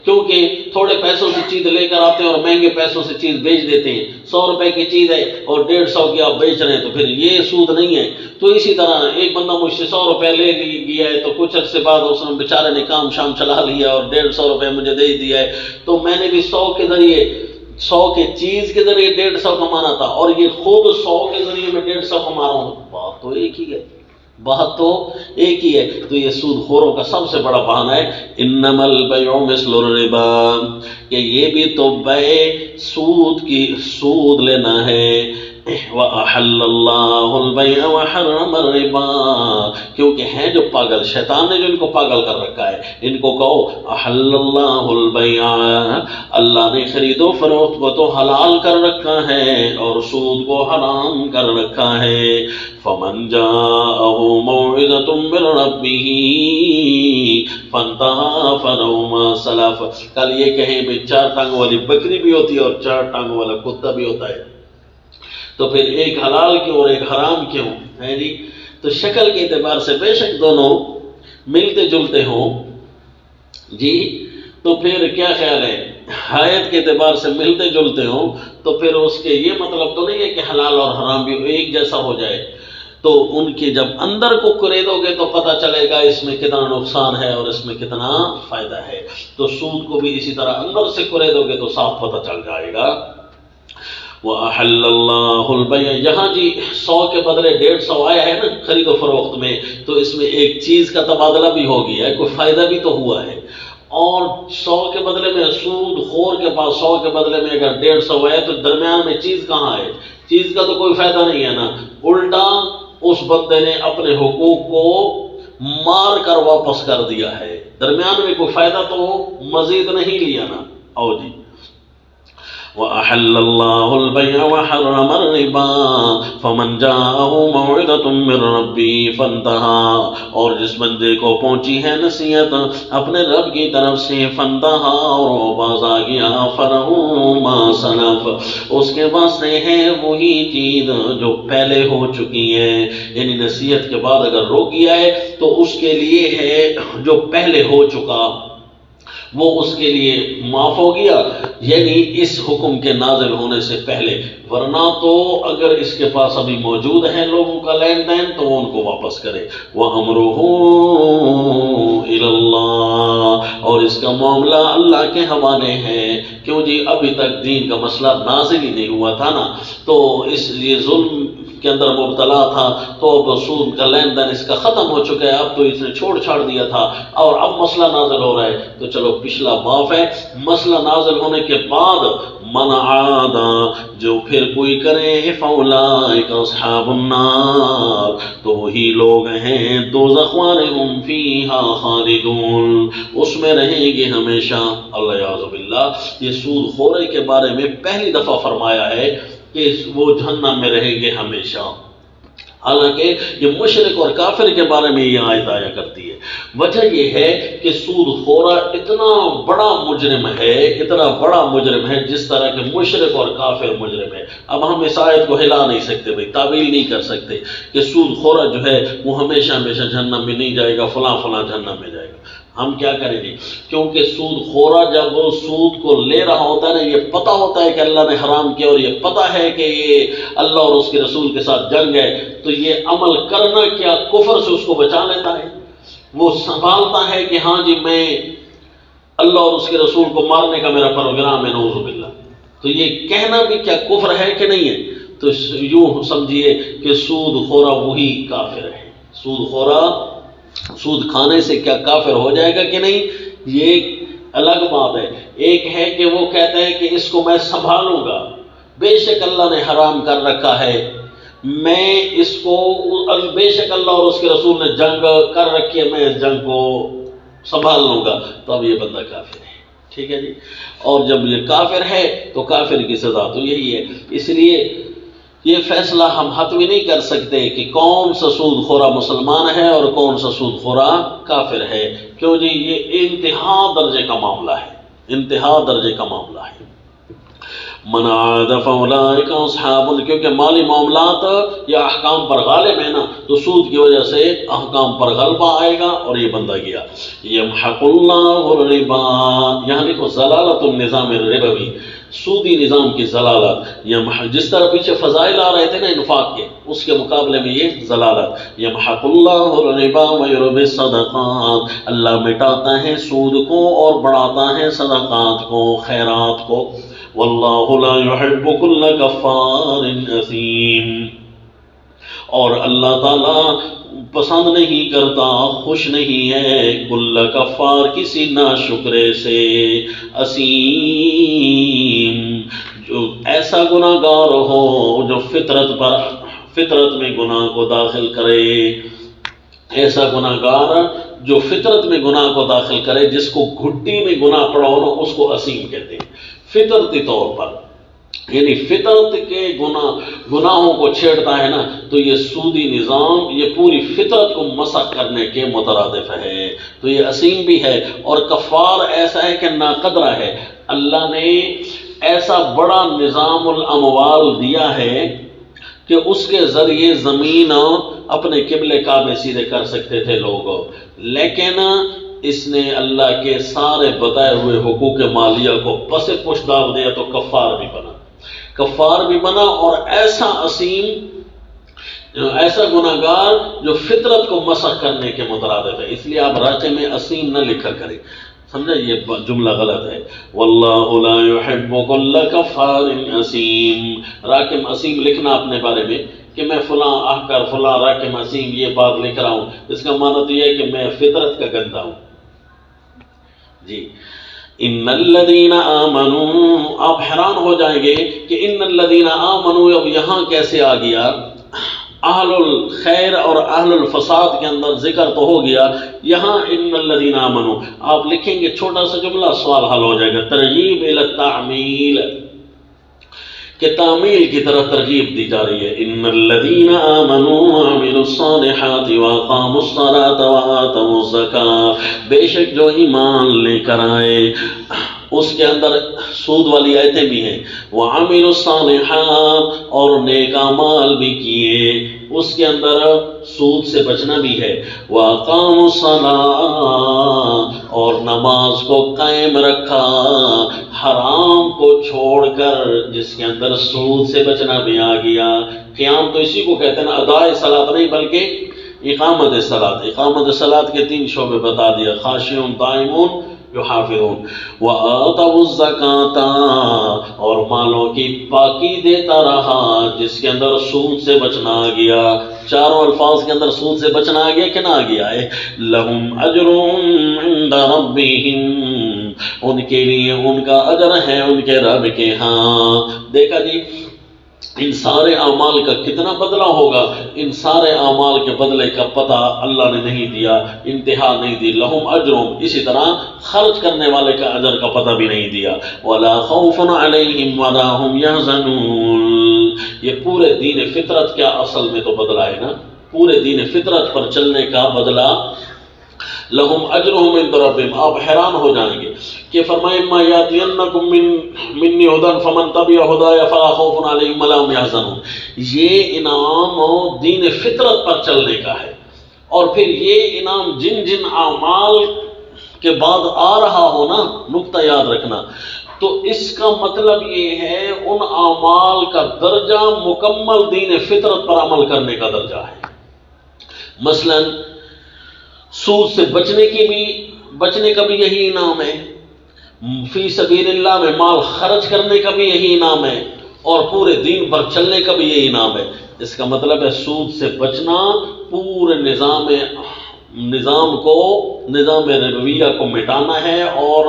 کیونکہ تھوڑے پیسوں سے چیز لے کر آتے ہیں اور مہنگے پیسوں سے چیز بیچ دیتے ہیں. 100 روپے کی چیز ہے اور 150 کی آپ بیچ رہے ہیں، تو پھر یہ سود نہیں ہے. تو اسی طرح ایک بندہ مجھ سے 100 روپے لے گیا ہے، تو کچھ عرصے بعد اس نے بیچارے نے کام شام چلا لیا اور 150 روپے مجھے دے دیا ہے، تو میں نے بھی 100 کے ذریعے 100 کے چیز کے ذریعے 150 کمانا تھا، اور یہ خود 100 کے ذریعے میں 150 کما رہا ہوں. بات تو ایک ہی ہے، بات تو ایک ہی ہے. تو یہ سود خوروں کا سب سے بڑا بہانہ ہے انما البیع مثل الربا، کہ یہ بھی تو بیع سود لینا ہے. وَأَحَلَّ اللَّهُ الْبَيْعَ وَحَرَّمَ الرِّبَا، کیونکہ ہیں جو پاگل، شیطان نے جو ان کو پاگل کر رکھا ہے. ان کو کہو احل اللہ البیع، اللہ نے خرید و فروخت کو تو حلال کر رکھا ہے اور سود کو حرام کر رکھا ہے. فَمَنْ جَاءَهُ مَوْعِظَةٌ مِّن رَّبِّهِ فَانْتَهَىٰ فَلَهُ مَا سَلَفَ. کل یہ کہیں بھئی 4 ٹانگ والی بکری بھی ہوتی ہے اور 4 ٹانگ والا کتا بھی ہوتا ہے، تو پھر ایک حلال کیوں اور ایک حرام کیوں ہے جی؟ تو شکل کے اعتبار سے بے شک دونوں ملتے جلتے ہوں جی، تو پھر کیا خیال ہے؟ حیات کے اعتبار سے ملتے جلتے ہوں تو پھر اس کے یہ مطلب تو نہیں ہے کہ حلال اور حرام بھی ایک جیسا ہو جائے. تو ان کے جب اندر کو خریدو گے تو پتہ چلے گا اس میں کتنا نقصان ہے اور اس میں کتنا فائدہ ہے. تو سود کو بھی اسی طرح اندر سے خریدو گے تو صاف پتہ چل جائے گا. وَأَحَلَّ اللَّهُ الْبَيْعَ، یہاں جی 100 کے بدلے 150 آیا ہے نا خرید و فروخت میں، تو اس میں ایک چیز کا تبادلہ بھی ہو گیا ہے، کوئی فائدہ بھی تو ہوا ہے. اور 100 کے بدلے میں سود خور کے پاس 100 کے بدلے میں اگر 150 ہے تو درمیان میں چیز کہاں ہے؟ چیز کا تو کوئی فائدہ نہیں ہے نا، الٹا اس بندے نے اپنے حقوق کو مار کر واپس کر دیا ہے، درمیان میں کوئی فائدہ تو مزید نہیں لیا نا. آؤ جی. وَأَحَلَّ اللَّهُ الْبَيْعَ وَحَرَّمَ الرِّبَا فَمَنْ جَاءَهُ مَوْعِظَةٌ مِّن رَّبِّهِ فَانْتَهَىٰ، اور جس بندے کو پہنچی ہے نصیحت اپنے رب کی طرف سے، فَانْتَهَىٰ، اور وہ باز آ گیا، فَلَهُ مَا سَلَفَ، اس کے واسطے ہے وہی چیز جو پہلے ہو چکی ہے. یعنی نصیحت کے بعد اگر روک گیا ہے تو اس کے لیے ہے جو پہلے ہو چکا، وہ اس کے لیے معاف ہو گیا، یعنی اس حکم کے نازل ہونے سے پہلے. ورنہ تو اگر اس کے پاس ابھی موجود ہے لوگوں کا لین دین تو وہ ان کو واپس کرے. وَأَمْرُهُ إِلَى اللَّهِ، اور اس کا معاملہ اللہ کے حوالے ہے. کیوں جی؟ ابھی تک دین کا مسئلہ نازل ہی نہیں ہوا تھا نا، تو اس لیے ظلم کے اندر مبتلا تھا، تو اب سود کا لین دین اس کا ختم ہو چکا ہے، اب تو اس نے چھوڑ چھاڑ دیا تھا اور اب مسئلہ نازل ہو رہا ہے، تو چلو پچھلا معاف ہے. مسئلہ نازل ہونے کے بعد من عاد، جو پھر کوئی کرے، فاولئک اصحاب النار، تو وہی لوگ ہیں دوزخ والے، ہم فیہا خالدون، اس میں رہیں گے ہمیشہ. اللہ یعوذ باللہ، یہ سود خورے کے بارے میں پہلی دفعہ فرمایا ہے کہ وہ جہنم میں رہیں گے ہمیشہ. حالانکہ یہ مشرک اور کافر کے بارے میں یہ آیت آیا کرتی ہے. وجہ یہ ہے کہ سود خورا اتنا بڑا مجرم ہے، اتنا بڑا مجرم ہے جس طرح کہ مشرک اور کافر مجرم ہے. اب ہم اس آیت کو ہلا نہیں سکتے بھائی، تعویل نہیں کر سکتے کہ سود خورا جو ہے وہ ہمیشہ ہمیشہ جہنم میں نہیں جائے گا، فلاں فلاں جہنم میں جائے گا. ہم کیا کریں گے؟ کیونکہ سود خورا جب وہ سود کو لے رہا ہوتا ہے نا، یہ پتہ ہوتا ہے کہ اللہ نے حرام کیا اور یہ پتہ ہے کہ یہ اللہ اور اس کے رسول کے ساتھ جنگ ہے، تو یہ عمل کرنا کیا کفر سے اس کو بچا لیتا ہے. وہ سنبھالتا ہے کہ ہاں جی میں اللہ اور اس کے رسول کو مارنے کا میرا پروگرام ہے، نعوذ باللہ. تو یہ کہنا بھی کیا کفر ہے کہ نہیں ہے؟ تو یوں سمجھیے کہ سود خورا وہی کافر ہے. سود خورا سود کھانے سے کیا کافر ہو جائے گا کہ نہیں، یہ ایک الگ بات ہے. ایک ہے کہ وہ کہتا ہے کہ اس کو میں سنبھالوں گا، بے شک اللہ نے حرام کر رکھا ہے، میں اس کو، بے شک اللہ اور اس کے رسول نے جنگ کر رکھی ہے، میں اس جنگ کو سنبھال لوں گا، تو اب یہ بندہ کافر ہے، ٹھیک ہے جی۔ اور جب یہ کافر ہے تو کافر کی سزا تو یہی ہے۔ اس لیے یہ فیصلہ ہم حتمی نہیں کر سکتے کہ کون سا سود خورا مسلمان ہے اور کون سا سود خورا کافر ہے، کیوں جی یہ انتہا درجے کا معاملہ ہے، انتہا درجے کا معاملہ ہے۔ من عاد فاولئک اصحاب، کیونکہ مالی معاملات یا احکام پر غالب ہے نا، تو سود کی وجہ سے احکام پر غلبہ آئے گا اور یہ بندہ گیا۔ یمحق اللہ الربا، یہاں دیکھو ضلالت النظام الربوی، سودی نظام کی ضلالت، جس طرح پیچھے فضائل آ رہے تھے نا انفاق کے، اس کے مقابلے میں یہ ضلالت۔ یمحق اللہ الربا ویربی الصدقات، اللہ مٹاتا ہے سود کو اور بڑھاتا ہے صدقات کو، خیرات کو۔ واللہ لا يحب كل کفار اثیم، اور اللہ تعالی پسند نہیں کرتا، خوش نہیں ہے کل کفار، کسی ناشکرے سے، اثیم، جو ایسا گناہ گار ہو جو فطرت میں گناہ کو داخل کرے، ایسا گناہ گار جو فطرت میں گناہ کو داخل کرے، جس کو گھٹی میں گناہ پڑا ہو نا، اس کو اثیم کہتے ہیں فطرتی طور پر، یعنی فطرت کے گناہوں کو چھیڑتا ہے نا، تو یہ سودی نظام یہ پوری فطرت کو مسخ کرنے کے مترادف ہے، تو یہ اثیم بھی ہے۔ اور کفار ایسا ہے کہ ناقدرہ ہے، اللہ نے ایسا بڑا نظام الاموال دیا ہے کہ اس کے ذریعے زمین اپنے قبلے کعبے سیدھے کر سکتے تھے لوگ، لیکن اس نے اللہ کے سارے بتائے ہوئے حقوق مالیہ کو پس پش ڈال دیا، تو کفار بھی بنا اور ایسا اثیم، ایسا گناہ گار جو فطرت کو مسخ کرنے کے مترادف ہے۔ اس لیے آپ راکے میں اثیم نہ لکھا کریں، سمجھا، یہ جملہ غلط ہے۔ واللہ لا يحب كل کفار اثیم، راکم اثیم لکھنا اپنے بارے میں کہ میں فلاں احکر فلاں راکم اثیم یہ بات لکھ رہا ہوں، اس کا معنی تو یہ ہے کہ میں فطرت کا گندا ہوں جی۔ ان الذین آمنوا، آپ حیران ہو جائیں گے کہ ان الذین آمنوا اب یہاں کیسے آ گیا؟ اہل الخیر اور اہل الفساد کے اندر ذکر تو ہو گیا، یہاں ان الذین آمنوا آپ لکھیں گے چھوٹا سا جملہ، سوال حل ہو جائے گا۔ ترغیب الی التعمیل، کہ تعمیل کی طرف ترغیب دی جا رہی ہے۔ ان الذین آمنوا وعملوا الصالحات واقاموا الصلاة وآتوا الزکاة، بے شک جو ایمان لے کر آئے، اس کے اندر سود والی آیتیں بھی ہیں، وعملوا الصالحات، اور نیک اعمال بھی کیے، اس کے اندر سود سے بچنا بھی ہے، واقاموا الصلاة، اور نماز کو قائم رکھا، حرام کو چھوڑ کر، جس کے اندر سود سے بچنا بھی آ گیا۔ قیام تو اسی کو کہتے ہیں نا، ادائے صلاۃ نہیں بلکہ اقامت صلاۃ۔ اقامت صلاۃ کے 3 شعبے بتا دیا، خاشعون، دائمون، یحافظون۔ وآتوا الزکاة، اور مالوں کی پاکی دیتا رہا، جس کے اندر سود سے بچنا آ گیا۔ چاروں الفاظ کے اندر سود سے بچنا آ گیا کہ نہ آ گیا ہے؟ لہم اجر عند ربہم، ان کے لیے ان کا اجر ہے ان کے رب کے ہاں۔ دیکھا جی، ان سارے اعمال کا کتنا بدلہ ہوگا، ان سارے اعمال کے بدلے کا پتہ اللہ نے نہیں دیا، انتہا نہیں دی۔ لہم اجرم، اسی طرح خرچ کرنے والے کا اجر کا پتہ بھی نہیں دیا۔ ولا خوف علیہم ولا هم يحزنون، یہ پورے دین فطرت کیا اصل میں تو بدلہ ہے نا، پورے دین فطرت پر چلنے کا بدلہ۔ لہم اجرہم عند ربہم، آپ حیران ہو جائیں گے کہ فرمائے ما یاتینکم منی ھدی فمن تبع ھدای فلا خوف علیہم ولا هم يحزنون، یہ انعام دین فطرت پر چلنے کا ہے، اور پھر یہ انعام جن جن اعمال کے بعد آ رہا ہو نا، نقطہ یاد رکھنا، تو اس کا مطلب یہ ہے ان اعمال کا درجہ مکمل دین فطرت پر عمل کرنے کا درجہ ہے۔ مثلا سود سے بچنے کا بھی یہی انعام ہے، فی سبیل اللہ میں مال خرچ کرنے کا بھی یہی انعام ہے، اور پورے دین پر چلنے کا بھی یہی انعام ہے۔ اس کا مطلب ہے سود سے بچنا پورے نظام ربویہ کو مٹانا ہے اور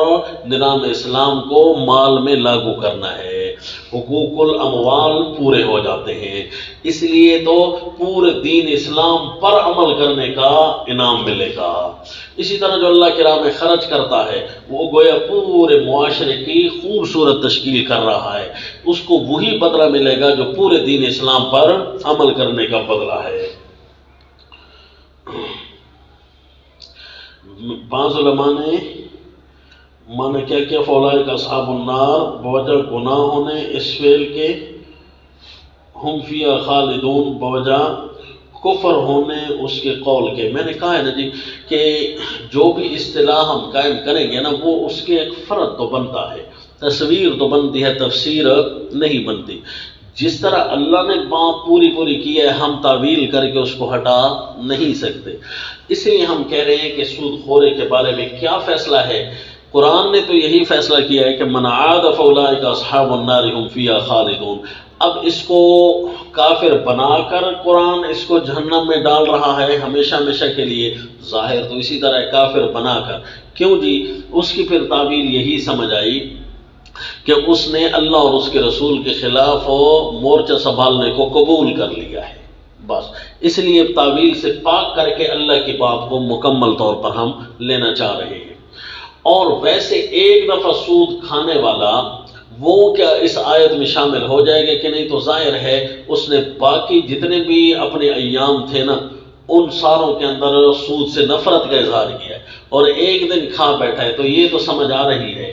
نظام اسلام کو مال میں لاگو کرنا ہے۔ حقوق الاموال پورے ہو جاتے ہیں۔ اس لیے تو پورے دین اسلام پر عمل کرنے کا انعام ملے گا۔ اسی طرح جو اللہ کی راہ میں خرچ کرتا ہے وہ گویا پورے معاشرے کی خوبصورت تشکیل کر رہا ہے، اس کو وہی بدلہ ملے گا جو پورے دین اسلام پر عمل کرنے کا بدلہ ہے۔ بعض علماء نے مانا کیا کیا فولائک اصحاب النار بوجہ گناہوں نے اس فعل کے، ہم فیہا خالدون بوجہ کفر ہونے اس کے قول کے۔ میں نے کہا ہے نا جی کہ جو بھی اصطلاح ہم قائم کریں گے نا وہ اس کے ایک فرد تو بنتا ہے، تصویر تو بنتی ہے، تفسیر نہیں بنتی۔ جس طرح اللہ نے بات پوری کی ہے ہم تعویل کر کے اس کو ہٹا نہیں سکتے، اس لیے ہم کہہ رہے ہیں کہ سود خوری کے بارے میں کیا فیصلہ ہے۔ قرآن نے تو یہی فیصلہ کیا ہے کہ من عاد فاولئک اصحاب النار هم فیہا خالدون۔ اب اس کو کافر بنا کر قرآن اس کو جہنم میں ڈال رہا ہے ہمیشہ ہمیشہ کے لیے، ظاہر تو اسی طرح کافر بنا کر۔ کیوں جی؟ اس کی پھر تعویل یہی سمجھ آئی کہ اس نے اللہ اور اس کے رسول کے خلاف مورچہ سنبھالنے کو قبول کر لیا ہے، بس اس لیے تعویل سے پاک کر کے اللہ کی بات کو مکمل طور پر ہم لینا چاہ رہے ہیں۔ اور ویسے ایک دفعہ سود کھانے والا وہ کیا اس آیت میں شامل ہو جائے گا کہ نہیں؟ تو ظاہر ہے اس نے باقی جتنے بھی اپنے ایام تھے نا ان ساروں کے اندر سود سے نفرت کا اظہار کیا ہے، اور ایک دن کھا بیٹھا ہے، تو یہ تو سمجھ آ رہی ہے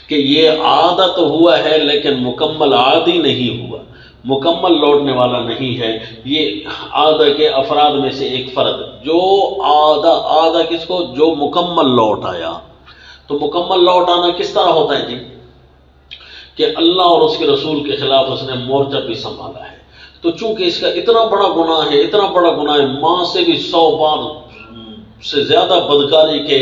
کہ یہ عادت ہوا ہے لیکن مکمل عادی نہیں ہوا، مکمل لوٹنے والا نہیں ہے۔ یہ آدھا کے افراد میں سے ایک فرد جو آدھا کس کو؟ جو مکمل لوٹ آیا۔ تو مکمل لوٹ آنا کس طرح ہوتا ہے جی؟ کہ اللہ اور اس کے رسول کے خلاف اس نے مورچہ بھی سنبھالا ہے، تو چونکہ اس کا اتنا بڑا گناہ ہے، اتنا بڑا گناہ ہے، ماں سے بھی 100 بار سے زیادہ بدکاری کے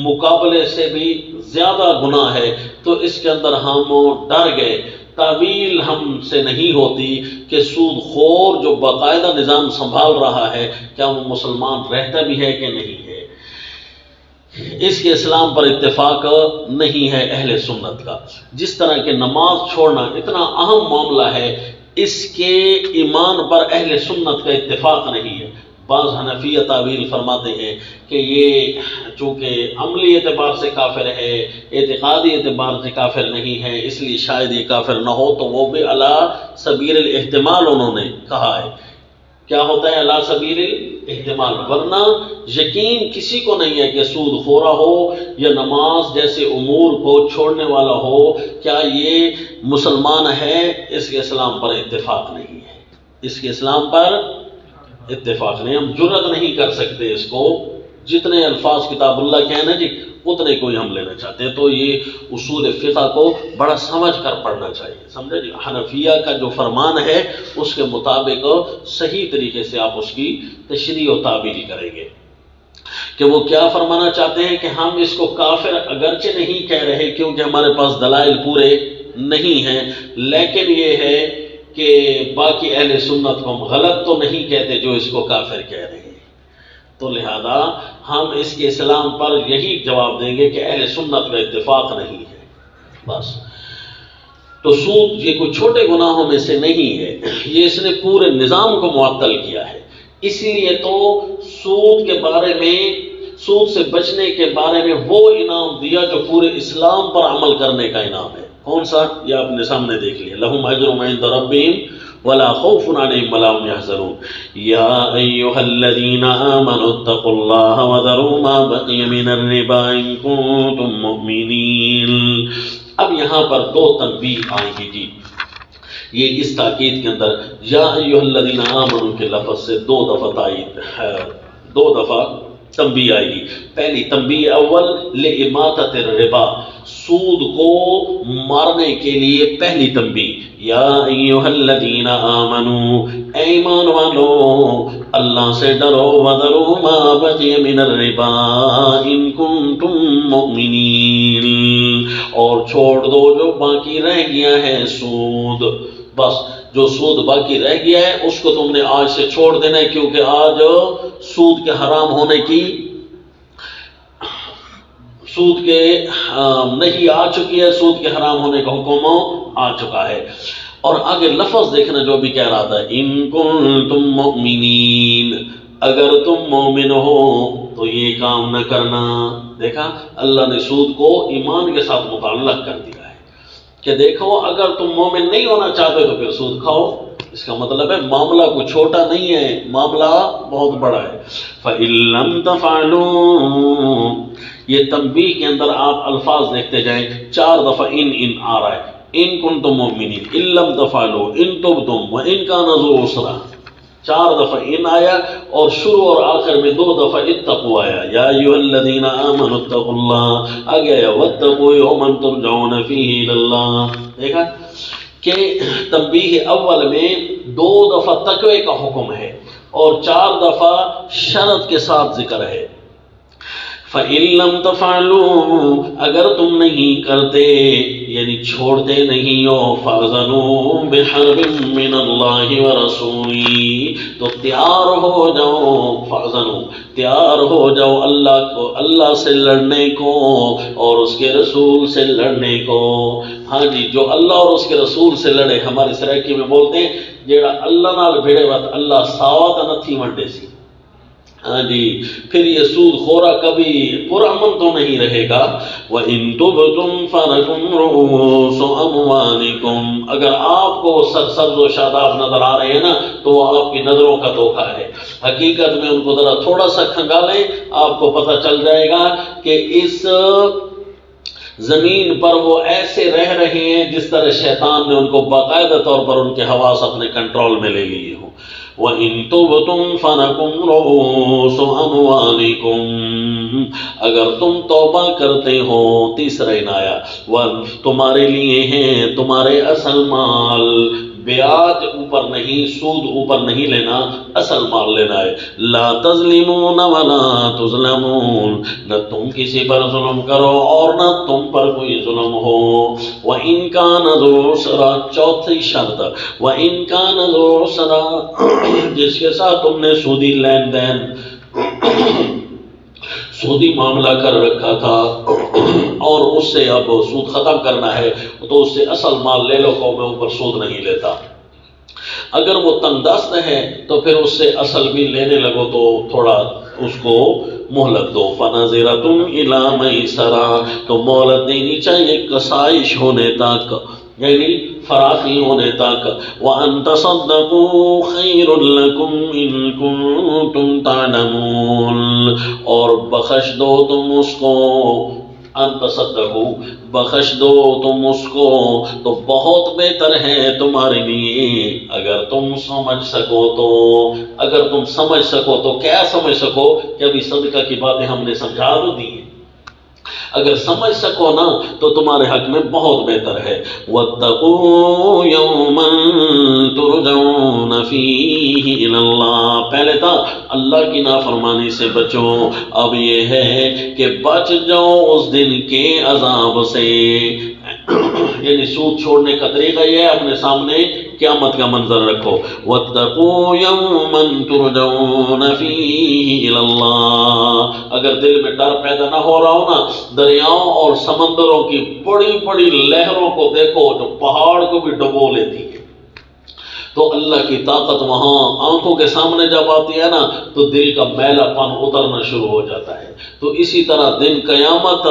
مقابلے سے بھی زیادہ گناہ ہے، تو اس کے اندر ہم ڈر گئے۔ تعویل ہم سے نہیں ہوتی کہ سود خور جو باقاعدہ نظام سنبھال رہا ہے کیا وہ مسلمان رہتا بھی ہے کہ نہیں ہے۔ اس کے اسلام پر اتفاق نہیں ہے اہل سنت کا۔ جس طرح کہ نماز چھوڑنا اتنا اہم معاملہ ہے، اس کے ایمان پر اہل سنت کا اتفاق نہیں ہے۔ بعض حنفیہ تعویل فرماتے ہیں کہ یہ چونکہ عملی اعتبار سے کافر ہے، اعتقادی اعتبار سے کافر نہیں ہے، اس لیے شاید یہ کافر نہ ہو، تو وہ بھی علی سبیل الاحتمال انہوں نے کہا ہے۔ کیا ہوتا ہے علی سبیل الاحتمال؟ ورنہ یقین کسی کو نہیں ہے کہ سود خورا ہو یا نماز جیسے امور کو چھوڑنے والا ہو کیا یہ مسلمان ہے۔ اس کے اسلام پر اتفاق نہیں ہے، اس کے اسلام پر اتفاق نہیں، ہم جرأت نہیں کر سکتے اس کو، جتنے الفاظ کتاب اللہ کے ہیں نا جی اتنے کوئی ہم لینا چاہتے ہیں۔ تو یہ اصول فقہ کو بڑا سمجھ کر پڑھنا چاہیے، سمجھے جی۔ حنفیہ کا جو فرمان ہے اس کے مطابق صحیح طریقے سے آپ اس کی تشریح و تعبیر کریں گے کہ وہ کیا فرمانا چاہتے ہیں کہ ہم اس کو کافر اگرچہ نہیں کہہ رہے کیونکہ ہمارے پاس دلائل پورے نہیں ہیں، لیکن یہ ہے کہ باقی اہل سنت کو ہم غلط تو نہیں کہتے جو اس کو کافر کہہ رہے ہیں، تو لہذا ہم اس کے اسلام پر یہی جواب دیں گے کہ اہل سنت کا اتفاق نہیں ہے، بس۔ تو سود یہ کوئی چھوٹے گناہوں میں سے نہیں ہے، یہ اس نے پورے نظام کو معطل کیا ہے۔ اسی لیے تو سود کے بارے میں، سود سے بچنے کے بارے میں وہ انعام دیا جو پورے اسلام پر عمل کرنے کا انعام ہے۔ کون سا؟ یہ آپ نے سامنے دیکھ لیا، لہم اجرہم عند ربہم ولا خوف علیہم ولا هم يحزنون یا ایھا الذین آمنوا اتقوا اللہ وذروا ما بقی من الربا ان کنتم مؤمنین۔ اب یہاں پر دو تنبیہ آئیں گی جی، یہ اس تاکید کے اندر یا ایھا الذین آمنوا کے لفظ سے دو دفعہ تائید ہے، دو دفعہ تنبیہ آئے گی۔ پہلی تنبیہ اول لاماطۃ الربا، سود کو مارنے کے لیے پہلی تنبیہ، یا ایھا الذین آمنوا، اے ایمان والو اللہ سے ڈرو، وذروا ما بقی من الربا ان کنتم مؤمنین، اور چھوڑ دو جو باقی رہ گیا ہے سود، بس جو سود باقی رہ گیا ہے اس کو تم نے آج سے چھوڑ دینا ہے، کیونکہ آج سود کے حرام ہونے کی سود کے نہیں آ چکی ہے، سود کے حرام ہونے کا حکم آ چکا ہے۔ اور آگے لفظ دیکھنا جو بھی کہہ رہا تھا، ان کنتم مؤمنین، اگر تم مومن ہو تو یہ کام نہ کرنا۔ دیکھا اللہ نے سود کو ایمان کے ساتھ متعلق کر دیا ہے کہ دیکھو اگر تم مومن نہیں ہونا چاہتے تو پھر سود کھاؤ۔ اس کا مطلب ہے معاملہ کوئی چھوٹا نہیں ہے، معاملہ بہت بڑا ہے۔ فَإِن لَّمْ تَفْعَلُوا، یہ تنبیہ کے اندر آپ الفاظ دیکھتے جائیں، 4 دفعہ ان آ رہا ہے۔ ان کنتم مؤمنین، ان لم تفعلوا، ان تبتم وان کان ذو عسرہ، 4 دفعہ ان آیا، اور شروع اور آخر میں 2 دفعہ اتقوا آیا، یا ایھا الذین آمنوا اتقوا اللہ، آگے آیا واتقوا یوما ترجعون فیہ الی اللہ۔ دیکھا کہ تنبیہ اول میں 2 دفعہ تقوی کا حکم ہے اور 4 دفعہ شرط کے ساتھ ذکر ہے۔ فَإِن لَّمْ تَفْعَلُوا، اگر تم نہیں کرتے یعنی چھوڑتے نہیں ہو، فَأْذَنُوا بِحَرْبٍ مِّنَ اللَّهِ وَرَسُولِهِ، تو تیار ہو جاؤ، فَأْذَنُوا، تیار ہو جاؤ اللہ سے لڑنے کو اور اس کے رسول سے لڑنے کو۔ ہاں جی، جو اللہ اور اس کے رسول سے لڑے، ہماری سرائکی میں بولتے ہیں جیڑا اللہ نال بھیڑے وقت اللہ ساوات نتھی ونڈے سی۔ ہاں جی، پھر یہ سود خورا کبھی پرامن تو نہیں رہے گا۔ وَإِن تُبْتُمْ فَلَكُمْ رُءُوسُ أَمْوَالِكُمْ، اگر آپ کو سرسبز و شاداب نظر آ رہے ہیں نا تو وہ آپ کی نظروں کا دھوکہ ہے۔ حقیقت میں ان کو ذرا تھوڑا سا کھنگالیں، آپ کو پتہ چل جائے گا کہ اس زمین پر وہ ایسے رہ رہے ہیں جس طرح شیطان نے ان کو باقاعدہ طور پر ان کے حواس اپنے کنٹرول میں لے لیے ہوں۔ وَإِن تُبْتُمْ فَلَكُمْ رُءُوسُ أَمْوَالِكُمْ، اگر تم توبہ کرتے ہو، تیسرا آیا، تمہارے لیے ہیں تمہارے اصل مال، بیاج اوپر نہیں، سود اوپر نہیں لینا، اصل مال لینا ہے۔ لا تظلمون ولا تظلمون، نہ تم کسی پر ظلم کرو اور نہ تم پر کوئی ظلم ہو۔ وَإِن كَانَ ذُو عُسْرَةٍ، چوتھی شرط، وَإِن كَانَ ذُو عُسْرَةٍ، جس کے ساتھ تم نے سودی لین دین سودی معاملہ کر رکھا تھا اور اس سے اب سود ختم کرنا ہے تو اس سے اصل مال لے لو، کو میں اوپر سود نہیں لیتا۔ اگر وہ تنگ دست ہے تو پھر اس سے اصل بھی لینے لگو تو تھوڑا اس کو مہلت دو۔ فَنَظِرَةٌ إِلَىٰ مَيْسَرَةٍ، تو مہلت دینی چاہیے کسائش ہونے تک، یعنی فراخی ہونے تک۔ وَأَن تَصَدَّقُوا خَيْرٌ لَكُمْ إِن كُنتُمْ تَعْلَمُونَ، اور بخش دو تم اس کو، ان تصدقوا، بخش دو تم اس کو تو بہت بہتر ہے تمہارے لیے، اگر تم سمجھ سکو تو۔ اگر تم سمجھ سکو تو کیا سمجھ سکو کہ ابھی صدقہ کی باتیں ہم نے سمجھا تو دی ہیں، اگر سمجھ سکو نا تو تمہارے حق میں بہت بہتر ہے۔ وَاتَّقُوا يَوْمًا تُرْجَعُونَ فِيهِ إِلَى اللَّهِ، پہلے تھا اللہ کی نافرمانی سے بچو، اب یہ ہے کہ بچ جاؤ اس دن کے عذاب سے۔ یعنی سود چھوڑنے کا طریقہ یہ ہے، اپنے سامنے قیامت کا منظر رکھو۔ وَاتَّقُوا يَوْمًا تُرْجَعُونَ فِيهِ إِلَى اللَّهِ، اگر دل میں ڈر پیدا نہ ہو رہا ہو نا، دریاؤں اور سمندروں کی بڑی بڑی لہروں کو دیکھو جو پہاڑ کو بھی ڈبو لیتی ہے، تو اللہ کی طاقت وہاں آنکھوں کے سامنے جب آتی ہے نا تو دل کا میلا پن اترنا شروع ہو جاتا ہے۔ تو اسی طرح دن قیامت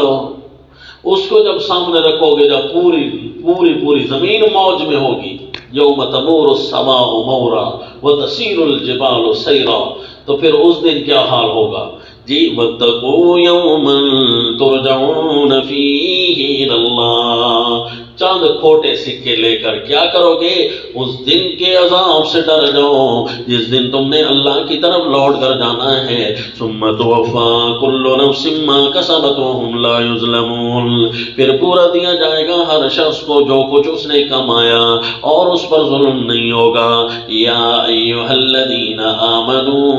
اس کو جب سامنے رکھو گے، جب پوری زمین موج میں ہوگی، یوم تمور السماء مورا وتسیر الجبال سیرا، تو پھر اس دن کیا حال ہوگا جی؟ واتقوا یوما ترجعون فیہ الی اللہ، چند کھوٹے سکے لے کر کیا کرو گے؟ اس دن کے عذاب سے ڈر جاؤ جس دن تم نے اللہ کی طرف لوٹ کر جانا ہے۔ ثم توفی کل نفس ما کسبت وہم لا یظلمون، پھر پورا دیا جائے گا ہر شخص کو جو کچھ اس نے کمایا اور اس پر ظلم نہیں ہوگا۔ یا ایھا الذین آمنوا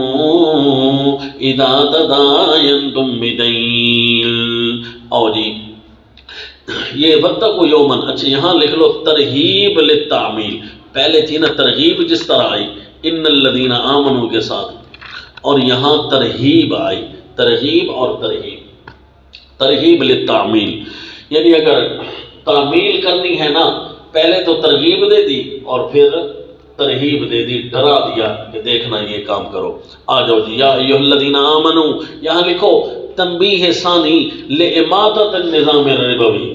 اذا تداینتم بدین، او جی یہ واتقوا یومن، اچھا یہاں لکھ لو ترغیب للتعمیل، پہلے تھی نا ترغیب جس طرح آئی ان الذین آمنوا کے ساتھ، اور یہاں ترہیب آئی، ترغیب اور ترہیب۔ ترغیب للتعمیل، یعنی اگر تعمیل کرنی ہے نا، پہلے تو ترغیب دے دی اور پھر ترغیب دے دی، ڈرا دیا کہ دیکھنا یہ کام کرو۔ آ جاؤ جی، یا ایھا الذین آمنوا، یہاں لکھو تنبیہ ثانی لاماطۃ النظام الربوی،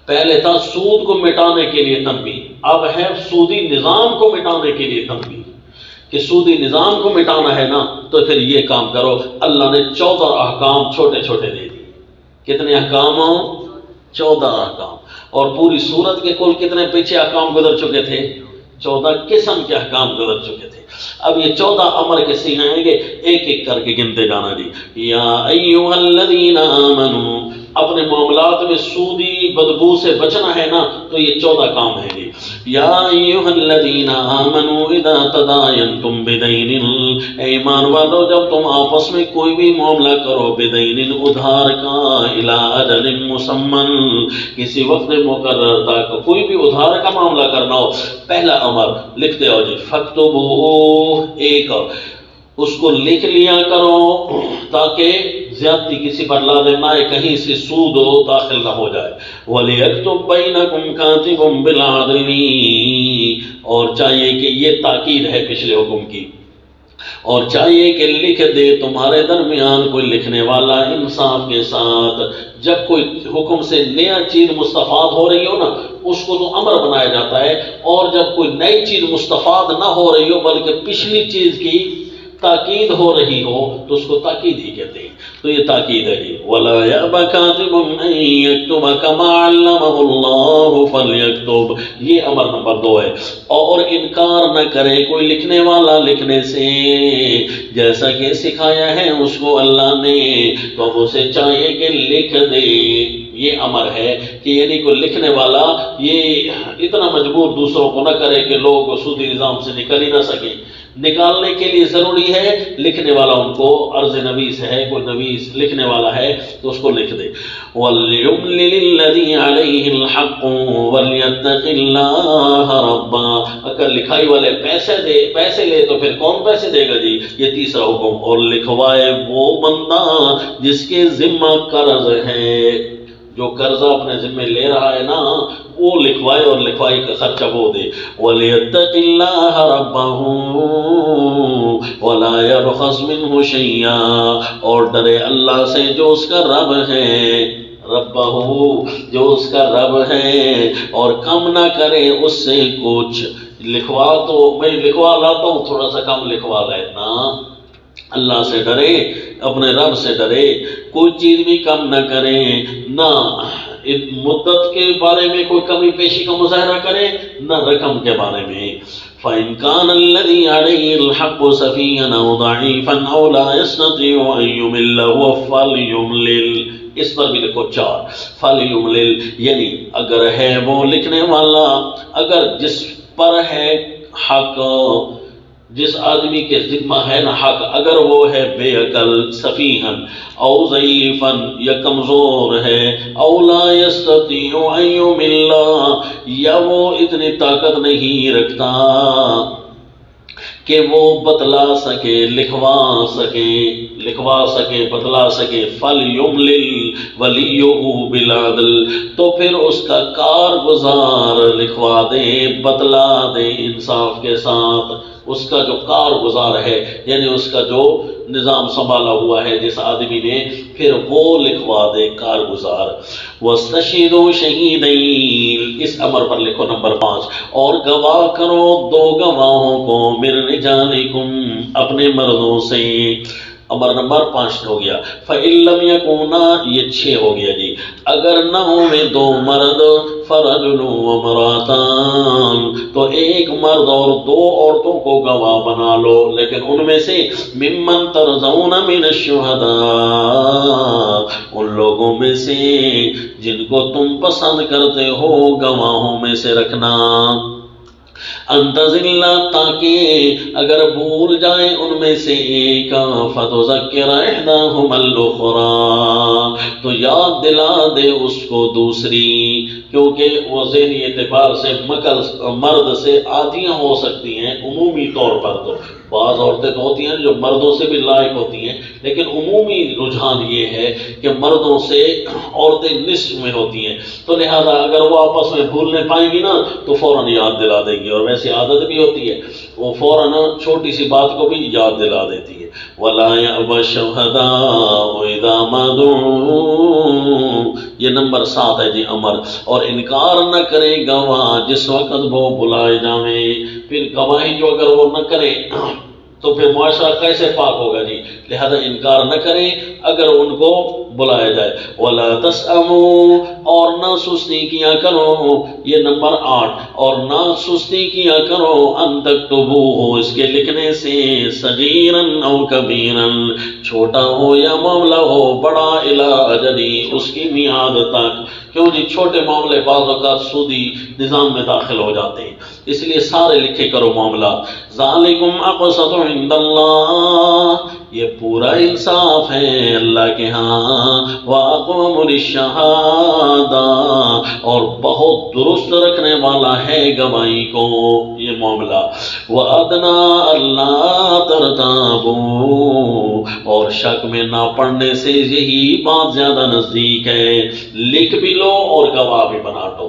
پہلے تھا سود کو مٹانے کے لیے تنبیہ، اب ہے سودی نظام کو مٹانے کے لیے تنبیہ، کہ سودی نظام کو مٹانا ہے نا تو پھر یہ کام کرو۔ اللہ نے 14 احکام چھوٹے چھوٹے دے دیے۔ کتنے احکام؟ 14 احکام۔ اور پوری سورت کے کل کتنے پیچھے احکام گزر چکے تھے؟ 14 قسم کے احکام گزر چکے تھے۔ اب یہ 14 امر کے صیغے آئیں گے، ایک ایک کر کے گنتے جانا جی۔ یا ایھا الذین آمنوا، اپنے معاملات میں سودی بدبو سے بچنا ہے نا تو یہ 14 کام ہیں جی۔ یا ایھا الذین آمنوا اذا تداینتم بدین، اے ایمان والو جب تم آپس میں کوئی بھی معاملہ کرو، بدین ادھار کا، الی اجل مسمى، کسی وقت مقرر تک کوئی بھی ادھار کا معاملہ کرنا ہو، پہلا امر لکھتے ہو جی، فاکتبوہ، ایک اس کو لکھ لیا کرو تاکہ زیادتی کسی پر لازم نہ آئے، کہیں سے سود داخل نہ ہو جائے۔ وَلِيَكْتُبْ بَيْنَكُمْ كَاتِبٌ بِالْعَدْلِ، اور چاہیے کہ یہ تاکید ہے پچھلے حکم کی، اور چاہیے کہ لکھ دے تمہارے درمیان کوئی لکھنے والا انصاف کے ساتھ۔ جب کوئی حکم سے نیا چیز مستفاد ہو رہی ہو نا، اس کو تو امر بنایا جاتا ہے، اور جب کوئی نئی چیز مستفاد نہ ہو رہی ہو بلکہ پچھلی چیز کی تاکید ہو رہی ہو تو اس کو تاکید ہی کہتے ہیں، تو یہ تاکید ہے جی۔ وَلَا يَأْبَ كَاتِبٌ أَن يَكْتُبَ كَمَا عَلَّمَهُ اللَّهُ فَلْيَكْتُبْ، یہ امر نمبر 2 ہے۔ اور انکار نہ کرے کوئی لکھنے والا لکھنے سے، جیسا کہ سکھایا ہے اس کو اللہ نے، تو اب اسے چاہیے کہ لکھ دے۔ یہ امر ہے کہ یعنی کوئی لکھنے والا یہ اتنا مجبور دوسروں کو نہ کرے کہ لوگ سودی نظام سے نکل ہی نہ سکیں، نکالنے کے لیے ضروری ہے لکھنے والا ان کو، عرض نویس ہے، کوئی نویس لکھنے والا ہے تو اس کو لکھ دے۔ وَلْيُمْلِلِ الَّذِي عَلَيْهِ الْحَقُّ وَلْيَتَّقِ اللَّهَ رَبًّا، اگر لکھائی والے پیسے لے تو پھر کون پیسے دے گا جی؟ یہ تیسرا حکم، اور لکھوائے وہ بندہ جس کے ذمہ قرض ہے، جو قرضہ اپنے ذمہ لے رہا ہے نا وہ لکھوائے، اور لکھوائی کا خرچہ وہ دے۔ وَلْيَتَّقِ اللَّهَ رَبَّهُ وَلَا يَبْخَسْ مِنْهُ شَيْئًا، اور ڈرے اللہ سے جو اس کا رب ہے، ربہو جو اس کا رب ہے، اور کم نہ کرے اس سے کچھ۔ لکھوا تو میں لکھوا لاتا ہوں، تھوڑا سا کم لکھوا لینا، اللہ سے ڈرے، اپنے رب سے ڈرے، کوئی چیز بھی کم نہ کرے، نہ مدت کے بارے میں کوئی کمی پیشی کا مظاہرہ کرے، نہ رقم کے بارے میں۔ فَإِنْ كَانَ الَّذِي عَلَيْهِ الْحَقُّ سَفِيهًا أَوْ ضَعِيفًا أَوْ لَا يَسْتَطِيعُ أَن يُمِلَّ فَلْيُمْلِلْ، اس پر بھی لکھو 4، فَلْيُمْلِلْ، یعنی اگر ہے وہ لکھنے والا، اگر جس پر ہے حق، جس آدمی کے ذمہ ہے نا حق، اگر وہ ہے بے عقل، سفیہن او ضعیفن، یا کمزور ہے، او لا یستطیع ان یمل، یا وہ اتنی طاقت نہیں رکھتا کہ وہ بتلا سکے، لکھوا سکے بتلا سکے، فَلْيُمْلِلْ وَلِيُّهُ بِالْعَدْلِ، تو پھر اس کا کارگزار لکھوا دے، بتلا دے انصاف کے ساتھ۔ اس کا جو کارگزار ہے یعنی اس کا جو نظام سنبھالا ہوا ہے جس آدمی نے، پھر وہ لکھوا دے کارگزار۔ وَاسْتَشْهِدُوا شَهِيدَيْنِ، اس امر پر لکھو نمبر 5، اور گواہ کرو 2 گواہوں کو، مِن رِجَالِكُمْ، اپنے مردوں سے۔ امر نمبر 5 ہو گیا۔ فَإِن لَّمْ يَكُونَا، یہ 6 ہو گیا جی، اگر نہ ہوں میں 2 مرد، فَرَجُلٌ وَامْرَأَتَانِ، تو 1 مرد اور 2 عورتوں کو گواہ بنا لو، لیکن ان میں سے ممن ترضون من الشہداء، ان لوگوں میں سے جن کو تم پسند کرتے ہو گواہوں میں سے رکھنا۔ انتظلّہ، تاکہ اگر بھول جائیں ان میں سے ایک، فتذکر احداہما الاخری، تو یاد دلا دے اس کو دوسری، کیونکہ وہ ذہنی اعتبار سے مرد سے آدھیاں ہو سکتی ہیں عمومی طور پر، تو بعض عورتیں تو ہوتی ہیں جو مردوں سے بھی لائق ہوتی ہیں، لیکن عمومی رجحان یہ ہے کہ مردوں سے عورتیں نصف میں ہوتی ہیں، تو لہذا اگر وہ آپس میں بھول نہیں پائیں گی نا تو فوراً یاد دلا دیں گی، اور ویسے عادت بھی ہوتی ہے، وہ فوراً چھوٹی سی بات کو بھی یاد دلا دیتی ہے۔ وَلَا يَأْبَ الشُّهَدَاءُ إِذَا مَا دُعُوا، یہ نمبر 7 ہے جی امر، اور انکار نہ کرے گواہ جس وقت وہ بلائے جاویں۔ پھر گواہی جو اگر وہ نہ کریں تو پھر معاشرہ کیسے پاک ہوگا جی؟ لہذا انکار نہ کریں اگر ان کو بلایا جائے۔ وَلَا تَسْأَمُوا، اور نہ سستی کیا کرو، یہ نمبر 8، اور نہ سستی کیا کرو ان تکتبوہ، اس کے لکھنے سے، صغیراً او کبیراً، چھوٹا ہو یا معاملہ ہو بڑا، الی اجلی، اس کی میعاد تک۔ کیوں جی؟ چھوٹے معاملے بعض اوقات سودی نظام میں داخل ہو جاتے ہیں، اس لیے سارے لکھے کرو معاملات۔ ذالکم اقسط عند اللہ، یہ پورا انصاف ہے اللہ کے ہاں، واقوم للشہادہ، اور بہت درست رکھنے والا ہے گواہی کو یہ معاملہ۔ وَأَدْنَا أَلَّا تَرْتَابُوا، اور شک میں نہ پڑنے سے یہی بات زیادہ نزدیک ہے، لکھ بھی لو اور گواہ بھی بنا دو،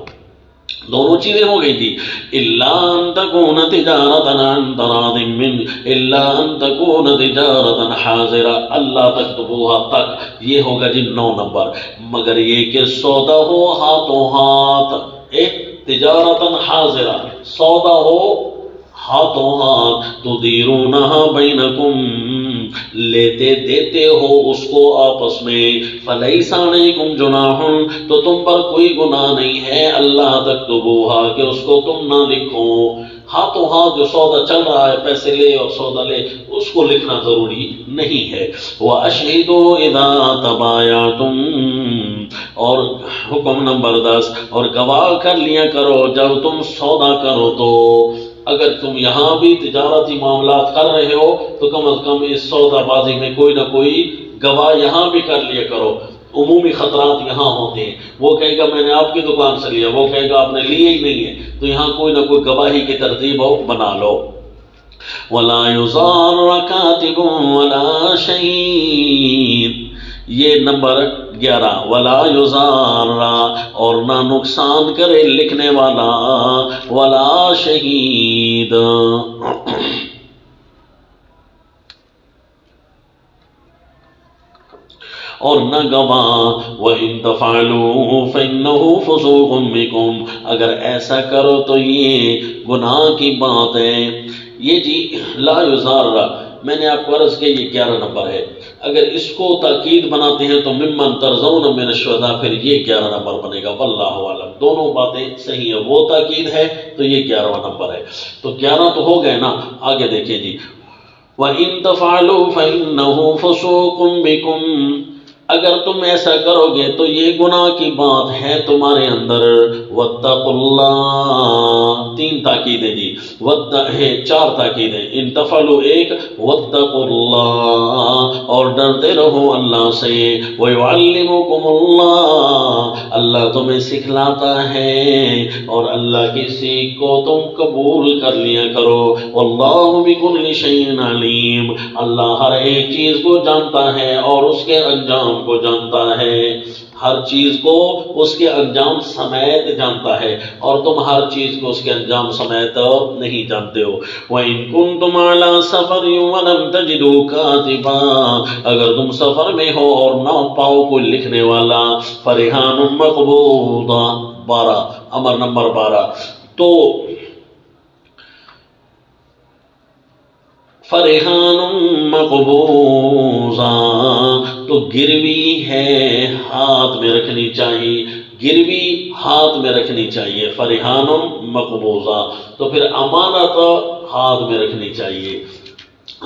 دونوں چیزیں ہو گئی تھی۔ الا ان تکون تجارتا عن تراض من، الا ان تکون تجارتا حاضرہ، اللہ تکتبوها تک، یہ ہوگا جی 9 نمبر، مگر یہ کہ سودا ہو ہاتھوں ہاتھ، تجارتا حاضرہ، سودا ہو ہاتھوں ہاتھ، تدیرونہا بینکم، لیتے دیتے ہو اس کو آپس میں، فلیس علیکم جناح، تو تم پر کوئی گناہ نہیں ہے، اللہ تکتبوہا، کہ اس کو تم نہ لکھو۔ ہاتھوں ہاتھ جو سودا چل رہا ہے، پیسے لے اور سودا لے، اس کو لکھنا ضروری نہیں ہے۔ وَأَشْهِدُوا إِذَا تَبَايَعْتُمْ، اور حکم نمبر 10، اور گواہ کر لیا کرو جب تم سودا کرو تو۔ اگر تم یہاں بھی تجارتی معاملات کر رہے ہو تو کم از کم اس سودا بازی میں کوئی نہ کوئی گواہ یہاں بھی کر لیا کرو، عمومی خطرات یہاں ہوتے ہیں، وہ کہے گا میں نے آپ کی دکان سے لیا، وہ کہے گا آپ نے لیے ہی نہیں ہے، تو یہاں کوئی نہ کوئی گواہی کی ترتیب ہو بنا لو۔ وَلَا يُضَارَّ كَاتِبٌ وَلَا شَهِيدٌ، یہ نمبر 11، وَلَا يُضَارَّ، اور نہ نقصان کرے لکھنے والا، وَلَا شَهِيدٌ، اور نہ گواہ۔ وَإِن تَفْعَلُوا فَإِنَّهُ فُسُوقٌ بِكُمْ، اگر ایسا کرو تو یہ گناہ کی بات ہے۔ یہ جی لا یضار، میں نے آپ کو عرض کیا یہ 11 نمبر ہے، اگر اس کو تاکید بناتے ہیں تو ممن ترضون من الشہداء، پھر یہ 11 نمبر بنے گا، واللہ اعلم، دونوں باتیں صحیح ہیں، وہ تاکید ہے تو یہ 11واں نمبر ہے، تو 11 تو ہو گئے نا۔ آگے دیکھیں جی، وَإِن تَفْعَلُوا فَإِنَّهُ فُسُوقٌ بِكُمْ، اگر تم ایسا کرو گے تو یہ گناہ کی بات ہے تمہارے اندر۔ وَاتَّقُوا اللَّهَ، 3 تاکیدیں جی، 4 تاکیدیں، ان تفعلوا 1، وَاتَّقُوا اللَّهَ، اور ڈرتے رہو اللہ سے، وَيُعَلِّمُكُمُ اللَّهُ، اللہ تمہیں سکھلاتا ہے، اور اللہ کی سیکھ کو تم قبول کر لیا کرو۔ وَاللَّهُ بِكُلِّ شَيْءٍ عَلِيمٌ، اللہ ہر ایک چیز کو جانتا ہے اور اس کے انجام کو جانتا ہے، ہر چیز کو اس کے انجام سمیت جانتا ہے، اور تم ہر چیز کو اس کے انجام سمیت نہیں جانتے ہو۔ وَإِن كُنتُمْ عَلَى سَفَرٍ وَلَمْ تَجِدُوا كَاتِبًا، اگر تم سفر میں ہو اور نہ پاؤ کوئی لکھنے والا، فَرِحَانٌ مَقْبُوضًا، 12 امر نمبر 12، تو فَرِحَانٌ مَقْبُوضًا، تو گروی ہے ہاتھ میں رکھنی چاہیے، گروی ہاتھ میں رکھنی چاہیے، فَرِحَانٌ مَقْبُوضًا، تو پھر امانت ہاتھ میں رکھنی چاہیے۔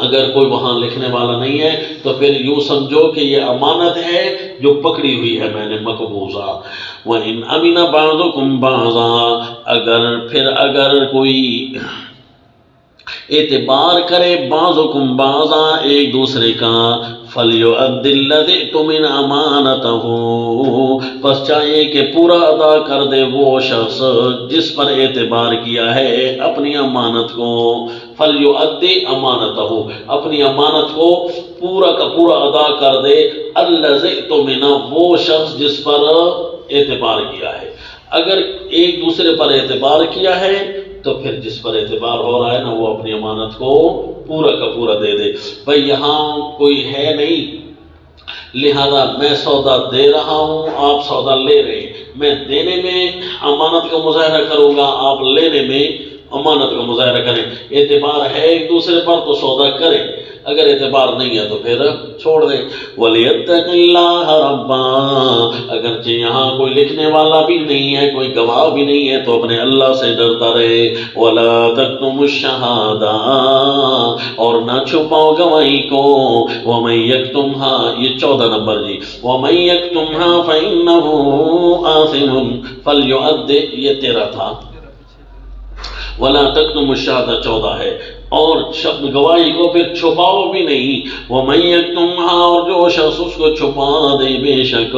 اگر کوئی وہاں لکھنے والا نہیں ہے تو پھر یوں سمجھو کہ یہ امانت ہے جو پکڑی ہوئی ہے میں نے، مقبوضہ۔ وَإِنْ أَمِنَ بَعْضُكُمْ بَعْضًا، اگر کوئی اعتبار کرے بعضکم بعضا، ایک دوسرے کا، فَلْيُؤَدِّ الَّذِي اؤْتُمِنَ أَمَانَتَهُ، پس چاہیے کہ پورا ادا کر دے وہ شخص جس پر اعتبار کیا ہے اپنی امانت کو، فلیؤدی امانتہ، اپنی امانت کو پورا کا پورا ادا کر دے، الذی اؤتمن، وہ شخص جس پر اعتبار کیا ہے۔ اگر ایک دوسرے پر اعتبار کیا ہے تو پھر جس پر اعتبار ہو رہا ہے نا وہ اپنی امانت کو پورا کا پورا دے دے۔ بھئی یہاں کوئی ہے نہیں، لہذا میں سودا دے رہا ہوں، آپ سودا لے رہے ہیں، میں دینے میں امانت کا مظاہرہ کروں گا، آپ لینے میں امانت کا مظاہرہ کریں۔ اعتبار ہے ایک دوسرے پر تو سودا کریں، اگر اعتبار نہیں ہے تو پھر چھوڑ دیں۔ وَلْيَتَّقِ اللَّهَ رَبًّا، اگرچہ یہاں کوئی لکھنے والا بھی نہیں ہے، کوئی گواہ بھی نہیں ہے، تو اپنے اللہ سے ڈرتا رہے۔ وَلَا تَكْتُمُوا الشَّهَادَةَ، اور نہ چھپاؤ گواہی کو۔ وَمَن يَكْتُمْهَا، یہ 14 نمبر جی، وَمَن يَكْتُمْهَا فَإِنَّهُ آثِمٌ فَلْيُؤَدِّ، یہ 13 تھا۔ وَلَا تَكْتُمُوا الشَّهَادَةَ 14 ہے، اور شب گواہی کو پھر چھپاؤ بھی نہیں۔ وَمَن يَكْتُمْهَا، اور جو شخص اس کو چھپا دے بے شک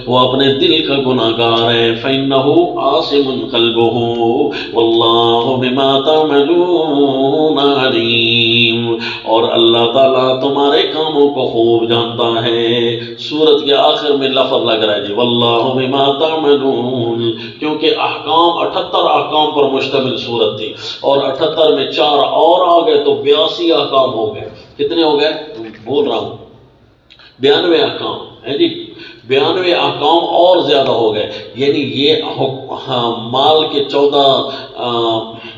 وہ اپنے دل کا گناہگار ہے۔ فَإِنَّهُ عَاصِمٌ قَلْبُهُ وَاللَّهُ بِمَا تَعْمَلُونَ عَلِيمٌ، اور اللہ تعالیٰ تمہارے کاموں کو خوب جانتا ہے۔ سورت کے آخر میں لفظ لگ رہا ہے جی وَاللَّهُ بِمَا تَعْمَلُونَ، کیونکہ احکام 78 احکام پر مشتمل سورت تھی، اور 78 میں 4 اور آ گئے تو 82 احکام ہو گئے۔ کتنے ہو گئے؟ بول رہا ہوں 92 احکام ہے جی، 92 احکام اور زیادہ ہو گئے۔ یعنی یہ مال کے 14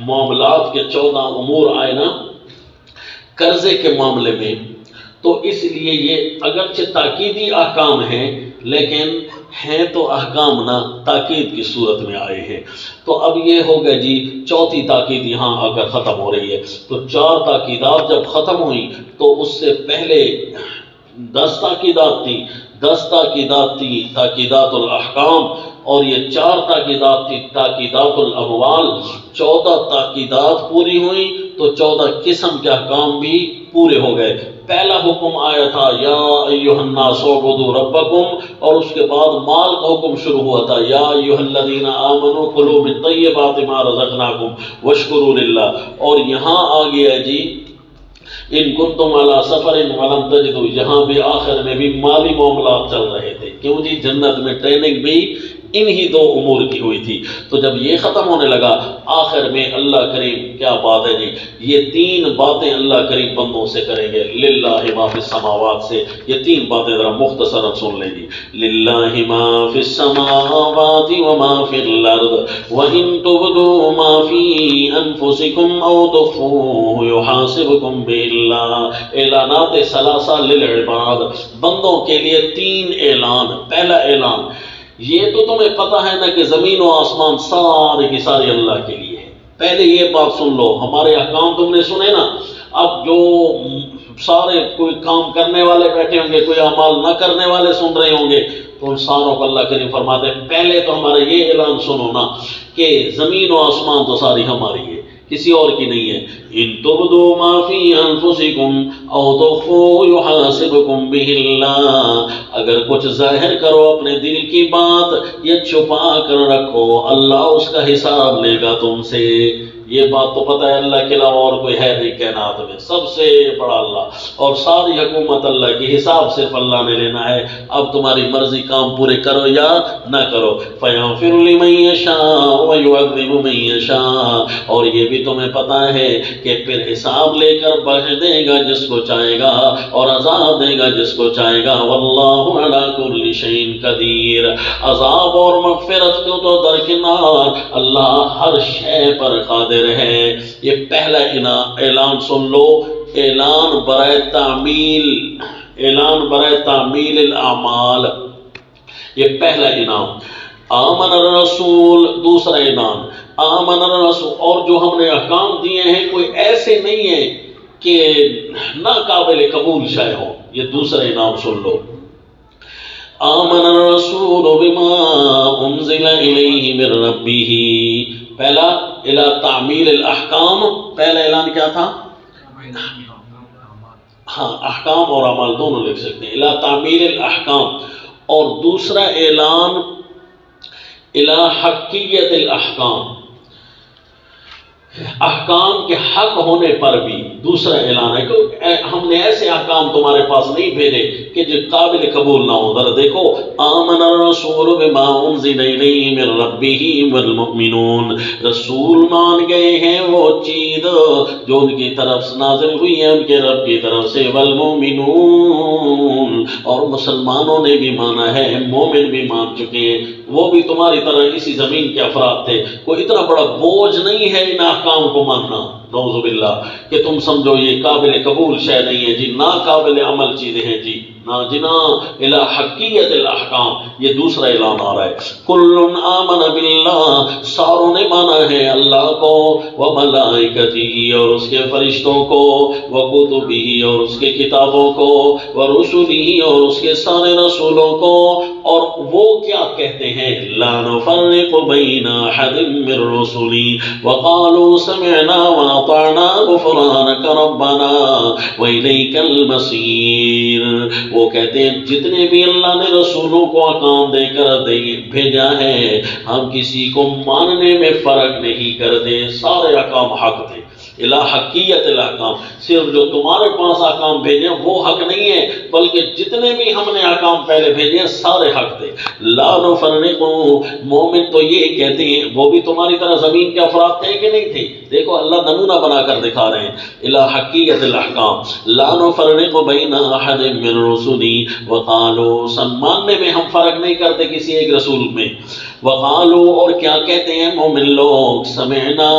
معاملات کے 14 امور آئے نا قرضے کے معاملے میں، تو اس لیے یہ اگرچہ تاکیدی احکام ہیں لیکن ہیں تو احکام نہ تاکید کی صورت میں آئے ہیں۔ تو اب یہ ہو گیا جی 4تھی تاکید یہاں آ کر ختم ہو رہی ہے۔ تو 4 تاکیدات جب ختم ہوئی تو اس سے پہلے 10 تاکیدات تھی، 10 تاکیدات تھی تاکیدات الاحکام، اور یہ 4 تاکیدات تھی تاکیدات الاموال۔ 14 تاکیدات پوری ہوئی تو 14 قسم کے احکام بھی پورے ہو گئے۔ پہلا حکم آیا تھا یا ایھا الناس اعبدوا ربکم، اور اس کے بعد مال کا حکم شروع ہوا تھا یا ایھا الذین آمنوا کلوا من طیبات ما رزقناکم واشکروا للہ، اور یہاں آ گیا جی ان کنتم علی سفر ولم تجدوا، یہاں بھی آخر میں بھی مالی معاملات چل رہے تھے، کیوں جی جنت میں ٹریننگ بھی انہی 2 امور کی ہوئی تھی۔ تو جب یہ ختم ہونے لگا آخر میں اللہ کریم کیا بات ہے جی، یہ 3 باتیں اللہ کریم بندوں سے کریں گے، للہ ما فی السماوات سے، یہ 3 باتیں ذرا مختصرا سن لیں جی، للہ ما فی السماوات وما فی الارض وان تبدوا ما فی انفسکم او تخفوه یحاسبکم باللہ، اعلانات ثلاثہ للعباد، بندوں کے لیے 3 اعلان۔ پہلا اعلان، یہ تو تمہیں پتہ ہے نا کہ زمین و آسمان سارے کی سارے اللہ کے لیے ہے، پہلے یہ بات سن لو، ہمارے احکام تم نے سنے نا، اب جو سارے کوئی کام کرنے والے بیٹھے ہوں گے، کوئی اعمال نہ کرنے والے سن رہے ہوں گے، تو ان ساروں کو اللہ کریم فرماتے ہیں پہلے تو ہمارا یہ اعلان سنو نا کہ زمین و آسمان تو ساری ہماری ہے، کسی اور کی نہیں ہے۔ ان تبدوا ما فی انفسکم او تخفوه یحاسبکم بہ اللہ، اگر کچھ ظاہر کرو اپنے دل کی بات یا چھپا کر رکھو اللہ اس کا حساب لے گا تم سے۔ یہ بات تو پتہ ہے اللہ کے علاوہ اور کوئی ہے نہیں کائنات میں، سب سے بڑا اللہ، اور ساری حکومت اللہ کی، حساب صرف اللہ نے لینا ہے۔ اب تمہاری مرضی کام پورے کرو یا نہ کرو۔ فَيَغْفِرُ لِمَن يَشَاءُ وَيُعَذِّبُ مَن يَشَاءُ، اور یہ بھی تمہیں پتہ ہے کہ پھر حساب لے کر بخش دے گا جس کو چاہے گا اور عذاب دے گا جس کو چاہے گا۔ وَاللَّهُ عَلَى كُلِّ شَيْءٍ قَدِيرٌ، عذاب اور مغفرت کو تو درکنار اللہ ہر شے پر قادر ہے۔ یہ پہلا اعلان سن لو، اعلان برائے تعمیل، اعلان برائے تعمیل الاعمال، یہ پہلا انعام۔ آمن الرسول، دوسرا اعلان آمن الرسول، اور جو ہم نے احکام دیے ہیں کوئی ایسے نہیں ہیں کہ ناقابل قبول شے ہوں، یہ دوسرا انعام سن لو۔ آمن الرسول بما انزل الیہ من ربہ، پہلا الی تعمیل الاحکام، پہلا اعلان کیا تھا؟ ہاں احکام اور اعمال دونوں لکھ سکتے ہیں، الی تعمیل الاحکام، اور دوسرا اعلان الی حقیت الاحکام، احکام کے حق ہونے پر بھی دوسرا اعلان ہے کہ ہم نے ایسے احکام تمہارے پاس نہیں بھیجے کہ جو قابل قبول نہ ہو. ذرا دیکھو، آمن الرسول بما انزل الیہ من ربہ والمؤمنون، رسول مان گئے ہیں وہ چیز جو ان کی طرف سے نازل ہوئی ہے ان کے رب کی طرف سے، والمؤمنون، اور مسلمانوں نے بھی مانا ہے، مومن بھی مان چکے ہیں. وہ بھی تمہاری طرح اسی زمین کے افراد تھے. کوئی اتنا بڑا بوجھ نہیں ہے ان احکام کو ماننا، نعوذ باللہ، کہ تم سمجھو یہ قابل قبول شے نہیں ہے جی، ناقابل عمل چیزیں ہیں جی. ناجنا الی حقیت الاحکام، یہ دوسرا اعلان آ رہا ہے. کل آمن باللہ، ساروں نے مانا ہے اللہ کو، وملائکتہ، اور اس کے فرشتوں کو، وکتبہ، اور اس کے کتابوں کو، ورسلہ، اور اس کے سارے رسولوں کو. اور وہ کیا کہتے ہیں؟ لا نفرق بین احد من رسلی وقالوا سمعنا واطعنا غفرانک ربنا والیک المصیر. وہ کہتے ہیں جتنے بھی اللہ نے رسولوں کو احکام دے کر بھیجا ہے، ہم کسی کو ماننے میں فرق نہیں کرتے، سارے احکام حق تھے. الہ حقیت الاحکام، صرف جو تمہارے پاس احکام بھیجے وہ حق نہیں ہے، بلکہ جتنے بھی ہم نے احکام پہلے بھیجے سارے حق تھے. لا نفرق، مومن تو یہ کہتے ہیں، وہ بھی تمہاری طرح زمین کے افراد تھے کہ نہیں تھے؟ دیکھو اللہ نمونہ بنا کر دکھا رہے ہیں. الہ حقیت الاحکام، لا نفرق بین احد من رسلی وقالوا، ماننے میں ہم فرق نہیں کرتے کسی ایک رسول میں. وقالوا، اور کیا کہتے ہیں مومن لوگ؟ سمعنا،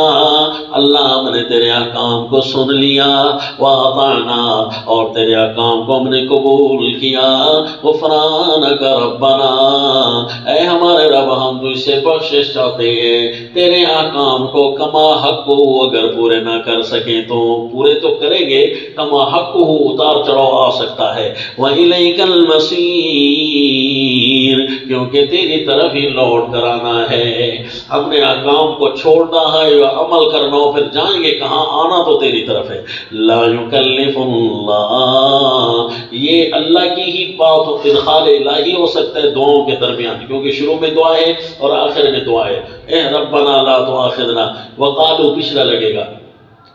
اللہ ہم نے تیرے احکام کو سن لیا، واطعنا، اور تیرے احکام کو ہم نے قبول کیا، غفرانک ربنا، اے ہمارے رب ہم تجھ سے بخشش چاہتے ہیں. تیرے احکام کو کما حق کو اگر پورے نہ کر سکیں تو پورے تو کریں گے، کما حق کو اتار چڑھاؤ آ سکتا ہے. وَإِلَيْكَ الْمَصِيرُ، کیونکہ تیری طرف ہی لوٹ کرانا ہے. ہم نے احکام کو چھوڑنا ہے یا عمل کرنا ہو پھر جائیں گے کہاں؟ آنا تو تیری طرف ہے. لا یکلف اللہ، یہ اللہ کی ہی بات ہو، ادخال الہی ہو سکتا ہے دعاؤں کے درمیان، کیونکہ شروع میں دعا ہے اور آخر میں دعا ہے. اے ربنا لا تؤاخذنا، وقالوا پچھلا لگے گا،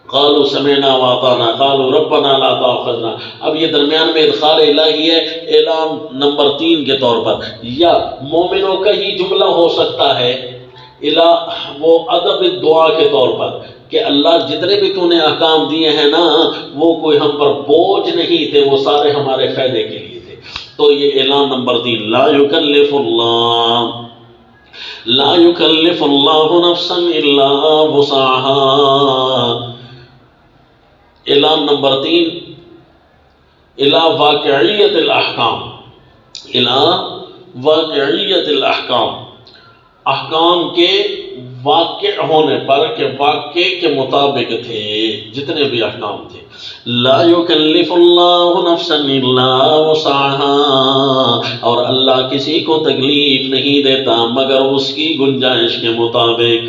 قالوا سمعنا واطعنا، قالوا ربنا لا تؤاخذنا. اب یہ درمیان میں ادخال الہی ہے، اعلان نمبر 3 کے طور پر. یا مومنوں کا ہی جملہ ہو سکتا ہے وہ ادب دعا کے طور پر کہ اللہ جتنے بھی تو نے احکام دیے ہیں نا وہ کوئی ہم پر بوجھ نہیں تھے، وہ سارے ہمارے فائدے کے لیے تھے. تو یہ اعلان نمبر 3، لا یکلف اللہ نفسا الا وسعها. اعلان نمبر 3، الى واقعیت الاحکام، الى واقعیت الاحکام، احکام کے واقع ہونے پر کہ واقع کے مطابق تھے جتنے بھی احکام تھے. لا یکلف اللہ نفسا الا وسعها، اور اللہ کسی کو تکلیف نہیں دیتا مگر اس کی گنجائش کے مطابق.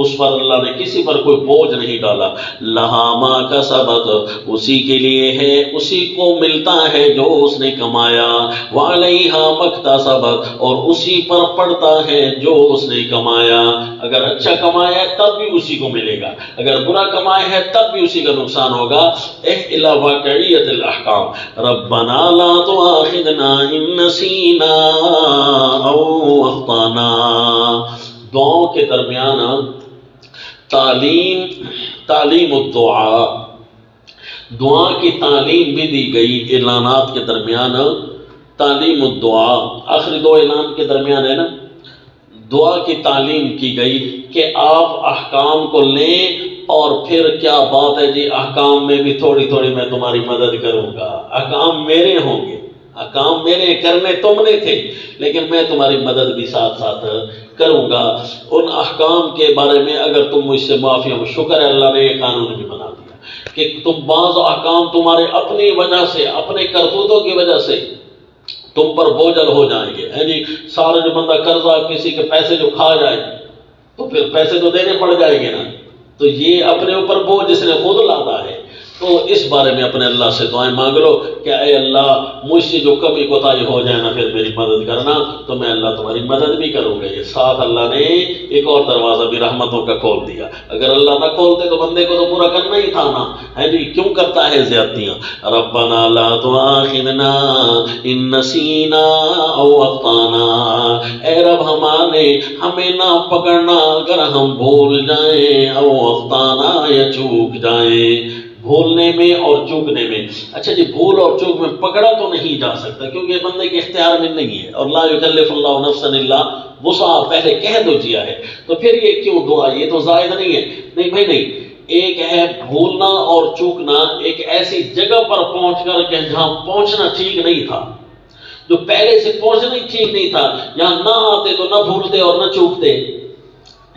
اس پر اللہ نے کسی پر کوئی بوجھ نہیں ڈالا. لہا ما کسبت، اسی کے لیے ہے، اسی کو ملتا ہے جو اس نے کمایا. وعلیہا مکتسبت، اور اسی پر پڑتا ہے جو اس نے کمایا. اگر اچھا کمایا ہے تب بھی اسی کو ملے گا، اگر برا کمایا ہے تب بھی اسی کا نقصان ہوگا. الی واقعیت الاحکام. ربنا لا تؤاخذنا ان نسینا او اخطانا. دعاؤں کے درمیان تعلیم الدعا، دعا کی تعلیم بھی دی گئی. اعلانات کے درمیان تعلیم الدعا، آخری 2 اعلان کے درمیان ہے نا، دعا کی تعلیم کی گئی کہ آپ احکام کو لیں. اور پھر کیا بات ہے جی، احکام میں بھی تھوڑی تھوڑی میں تمہاری مدد کروں گا، احکام میرے ہوں گے، احکام میرے کرنے تم نے تھے لیکن میں تمہاری مدد بھی ساتھ ساتھ کروں گا. ان احکام کے بارے میں اگر تم مجھ سے معافی ہو، شکر ہے اللہ نے یہ قانون بھی بنا دیا کہ تم بعض احکام تمہارے اپنی وجہ سے، اپنے کرتوتوں کی وجہ سے تم پر بوجھل ہو جائیں گے. جی سارا جو بندہ قرضہ کسی کے پیسے جو کھا جائے تو پھر پیسے تو دینے پڑ جائیں گے نا، تو یہ اپنے اوپر بوجھ جس نے خود لادا ہے. تو اس بارے میں اپنے اللہ سے دعائیں مانگ لو کہ اے اللہ مجھ سے جو کمی کوتاہی ہو جائے نا پھر میری مدد کرنا، تو میں اللہ تمہاری مدد بھی کروں گا۔ یہ ساتھ اللہ نے ایک اور دروازہ بھی رحمتوں کا کھول دیا۔ اگر اللہ نہ کھولتے تو بندے کو تو پورا کرنا ہی تھا نا، ہے جی، کیوں کرتا ہے زیادتیاں؟ ربنا لا تؤاخذنا ان نسینا او اخطانا، اے رب ہمیں نہ پکڑنا اگر ہم بھول جائیں، او اخطانا یا چوک جائیں، بھولنے میں اور چوکنے میں۔ اچھا جی، بھول اور چوک میں پکڑا تو نہیں جا سکتا کیونکہ بندے کے اختیار میں نہیں ہے، اور لا یکلف اللہ نفسا الا وسعها پہلے کہہ دو جیا ہے، تو پھر یہ کیوں دعا؟ یہ تو زائد نہیں ہے۔ نہیں بھائی نہیں، ایک ہے بھولنا اور چوکنا ایک ایسی جگہ پر پہنچ کر کہ جہاں پہنچنا ٹھیک نہیں تھا، جو پہلے سے پہنچنا ہی ٹھیک نہیں تھا، یہاں نہ آتے تو نہ بھولتے اور نہ چوکتے،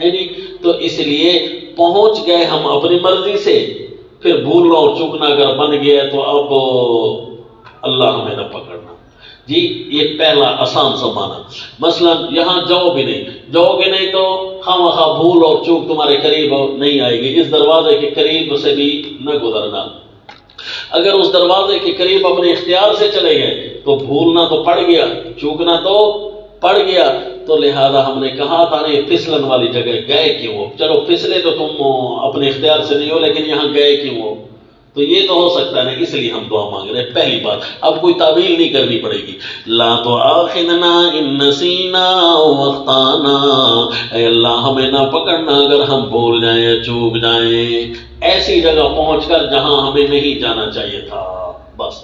ہے نہیں؟ تو اس لیے پہنچ گئے ہم اپنی مرضی سے، پھر بھولنا اور چوکنا اگر بن گیا تو اب اللہ ہمیں نہ پکڑنا۔ جی یہ پہلا آسان سا معنی۔ مثلا یہاں جاؤ بھی نہیں تو خواہ بھول اور چوک تمہارے قریب نہیں آئے گی، اس دروازے کے قریب سے بھی نہ گزرنا۔ اگر اس دروازے کے قریب اپنے اختیار سے چلے گئے تو بھولنا تو پڑ گیا، چوکنا تو پڑ گیا، تو لہذا ہم نے کہا تھا نہیں پھسلن والی جگہ گئے کیوں ہو؟ چلو پھسلے تو تم اپنے اختیار سے نہیں ہو، لیکن یہاں گئے کیوں ہو؟ تو یہ تو ہو سکتا ہے نا، اس لیے ہم دعا مانگ رہے ہیں۔ پہلی بات، اب کوئی تعویل نہیں کرنی پڑے گی۔ لا تؤاخذنا ان نسینا واخطانا، اے اللہ ہمیں نہ پکڑنا اگر ہم بھول جائیں یا چوک جائیں، ایسی جگہ پہنچ کر جہاں ہمیں نہیں جانا چاہیے تھا، بس۔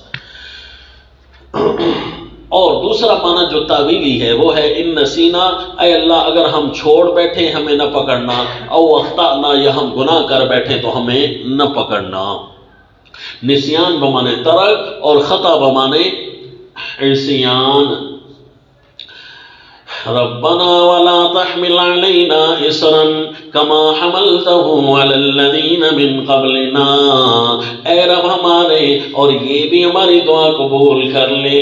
اور دوسرا معنی جو تعویلی ہے وہ ہے ان نسینا، اے اللہ اگر ہم چھوڑ بیٹھے ہمیں نہ پکڑنا، او اخطانا یا ہم گناہ کر بیٹھے تو ہمیں نہ پکڑنا۔ نسیان بمانے ترک اور خطا بمانے عصیان۔ ربنا ولا تحمل علينا إصرا كما حملته على الذين من قبلنا، اے رب ہمارے اور یہ بھی ہماری دعا قبول کر لے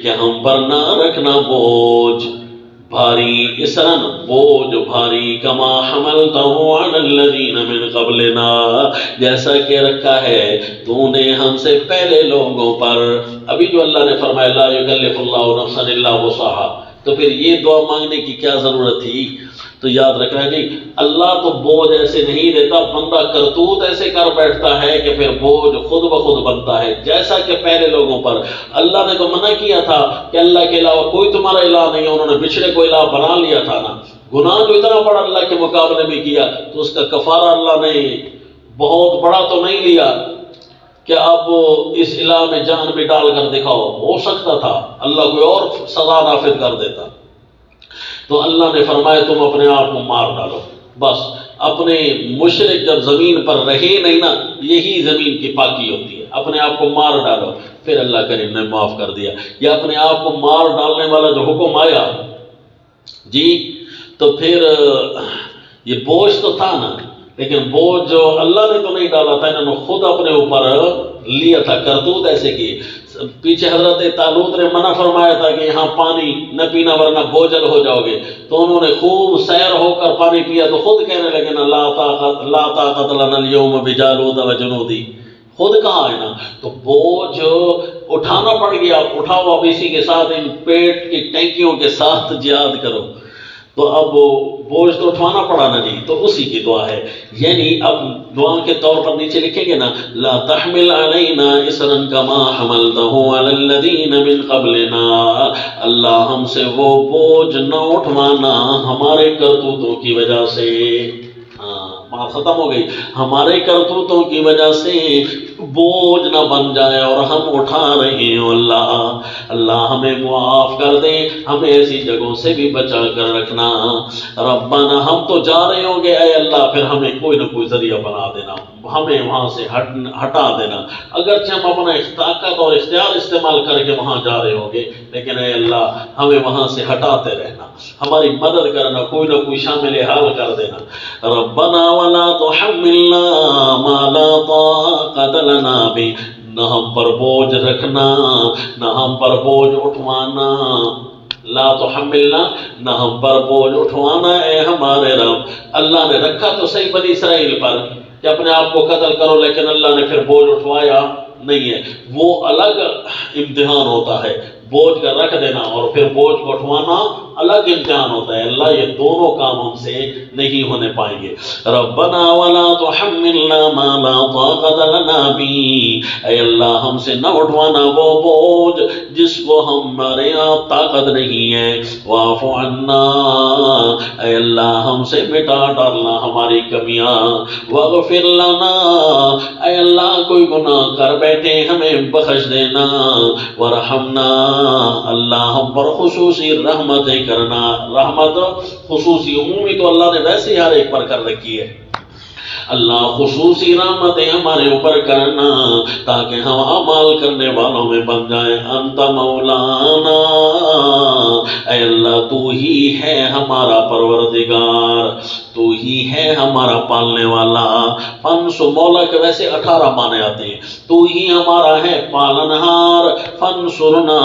کہ ہم پر نہ رکھنا بوجھ بھاری، اسرن بوجھ بھاری، کما حملته على الذين من قبلنا، جیسا کہ رکھا ہے تو نے ہم سے پہلے لوگوں پر۔ ابھی جو اللہ نے فرمایا لا یکلف اللہ نفسا الا وسعها، تو پھر یہ دعا مانگنے کی کیا ضرورت تھی؟ تو یاد رکھنا جی، اللہ تو بوجھ ایسے نہیں دیتا، بندہ کرتوت ایسے کر بیٹھتا ہے کہ پھر بوجھ خود بخود بنتا ہے، جیسا کہ پہلے لوگوں پر۔ اللہ نے تو منع کیا تھا کہ اللہ کے علاوہ کوئی تمہارا الہ نہیں ہے، انہوں نے بچھڑے کو الہ بنا لیا تھا نا، گناہ جو اتنا بڑا اللہ کے مقابلے میں کیا تو اس کا کفارہ اللہ نے بہت بڑا تو نہیں لیا کہ اب اس الہ میں جان بھی ڈال کر دکھاؤ، ہو سکتا تھا اللہ کوئی اور سزا نافذ کر دیتا، تو اللہ نے فرمایا تم اپنے آپ کو مار ڈالو، بس۔ اپنے مشرک جب زمین پر رہے نہیں نا، یہی زمین کی پاکی ہوتی ہے، اپنے آپ کو مار ڈالو، پھر اللہ کریم نے معاف کر دیا۔ یا اپنے آپ کو مار ڈالنے والا جو حکم آیا جی، تو پھر یہ بوجھ تو تھا نا، لیکن بوجھ جو اللہ نے تو نہیں ڈالا تھا، انہوں نے خود اپنے اوپر لیا تھا، کرتوت ایسے کی۔ پیچھے حضرت طالوت نے منع فرمایا تھا کہ یہاں پانی نہ پینا ورنہ بوجھل ہو جاؤ گے، تو انہوں نے خوب سیر ہو کر پانی پیا تو خود کہنے لگے نا لا طاقت لنا اليوم بجالوت وجنودی، خود کہا ہے نا، تو بوجھ اٹھانا پڑ گیا، اٹھاؤ اب اسی کے ساتھ ان پیٹ کی ٹینکیوں کے ساتھ جہاد کرو، تو اب بوجھ تو اٹھوانا پڑا نا جی، تو اسی کی دعا ہے۔ یعنی اب دعا کے طور پر نیچے لکھیں گے نا لا تحمل علینا اسرا کما حملته علی الذین من قبلنا، اللہ ہم سے وہ بوجھ نہ اٹھوانا ہمارے کرتوتوں کی وجہ سے، بات ختم ہو گئی، ہمارے کرتوتوں کی وجہ سے بوجھ نہ بن جائے اور ہم اٹھا رہے ہوں، اللہ ہمیں معاف کر دے، ہمیں ایسی جگہوں سے بھی بچا کر رکھنا۔ ربنا ہم تو جا رہے ہوں گے، اے اللہ پھر ہمیں کوئی نہ کوئی ذریعہ بنا دینا، ہمیں وہاں سے ہٹا دینا، اگرچہ ہم اپنا طاقت اور اختیار استعمال کر کے وہاں جا رہے ہوں گے، لیکن اے اللہ ہمیں وہاں سے ہٹاتے رہنا، ہماری مدد کرنا، کوئی نہ کوئی شامل حال کر دینا۔ ربنا ولا تحملنا ما لا طاقت لنا به، نہ ہم پر بوجھ رکھنا، نہ ہم پر بوجھ اٹھوانا، لا تحملنا نہ ہم پر بوجھ اٹھوانا اے ہمارے رب۔ اللہ نے رکھا تو صحیح بنی اسرائیل پر، کہ اپنے آپ کو قتل کرو، لیکن اللہ نے پھر بوجھ اٹھوایا نہیں ہے۔ وہ الگ امتحان ہوتا ہے، بوجھ کا رکھ دینا اور پھر بوجھ کو اٹھوانا الگ امتحان ہوتا ہے۔ اللہ یہ دونوں کام ہم سے نہیں ہونے پائیں گے۔ ربنا ولا تحملنا ما لا طاقت لنا به، اے اللہ ہم سے نہ اٹھوانا وہ بوجھ جس کو ہمارے یہاں طاقت نہیں ہے۔ واعف عنا، اے اللہ ہم سے مٹا ڈالنا ہماری کمیاں۔ واغفر لنا، اے اللہ کوئی گناہ کر بیٹھے ہمیں بخش دینا۔ ورحمنا، اللہ ہم پر خصوصی رحمتیں کرنا۔ رحمت خصوصی، عمومی تو اللہ نے ویسے ہی ہر ایک پر کر رکھی ہے، اللہ خصوصی رحمتیں ہمارے اوپر کرنا تاکہ ہم اعمال کرنے والوں میں بن جائیں۔ انت مولانا، اے اللہ تو ہی ہے ہمارا پروردگار، تو ہی ہے ہمارا پالنے والا۔ فنسو، مولا کے ویسے 18 معنی آتے ہیں، تو ہی ہمارا ہے پالنہار۔ فانصرنا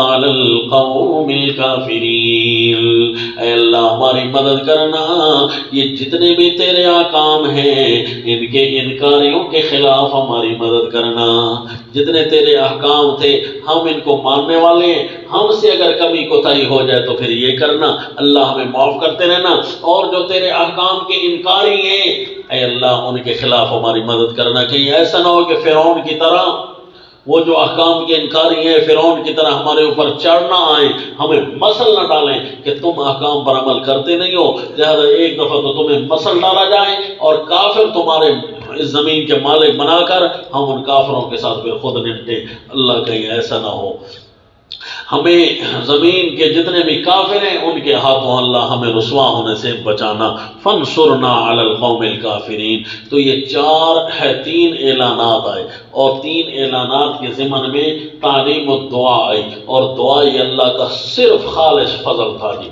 علی القوم الکافرین، اے اللہ ہماری مدد کرنا یہ جتنے بھی تیرے احکام ہیں ان کے انکاریوں کے خلاف ہماری مدد کرنا۔ جتنے تیرے احکام تھے ہم ان کو ماننے والے ہیں، ہم سے اگر کمی کوتاہی ہو جائے تو پھر یہ کرنا، اللہ ہمیں معاف کرتے رہنا۔ اور جو تیرے احکام کے انکاری ہیں اے اللہ ان کے خلاف ہماری مدد کرنا۔ کہیں ایسا نہ ہو کہ فرعون کی طرح وہ جو احکام کے انکاری ہیں فرعون کی طرح ہمارے اوپر چڑھنا آئے، ہمیں مسل نہ ڈالیں کہ تم احکام پر عمل کرتے نہیں ہو، لہذا ایک دفعہ تو تمہیں مسل ڈالا جائے اور کافر تمہارے اس زمین کے مالک بنا کر ہم ان کافروں کے ساتھ پھر خود نمٹے۔ اللہ کہیں ایسا نہ ہو۔ ہمیں زمین کے جتنے بھی کافر ہیں ان کے ہاتھوں اللہ ہمیں رسوا ہونے سے بچانا۔ فانصرنا علی القوم الکافرین۔ تو یہ 3 اعلانات آئے اور 3 اعلانات کے ضمن میں تعلیم الدعا آئی، اور دعا یہ اللہ کا صرف خالص فضل تھا جی،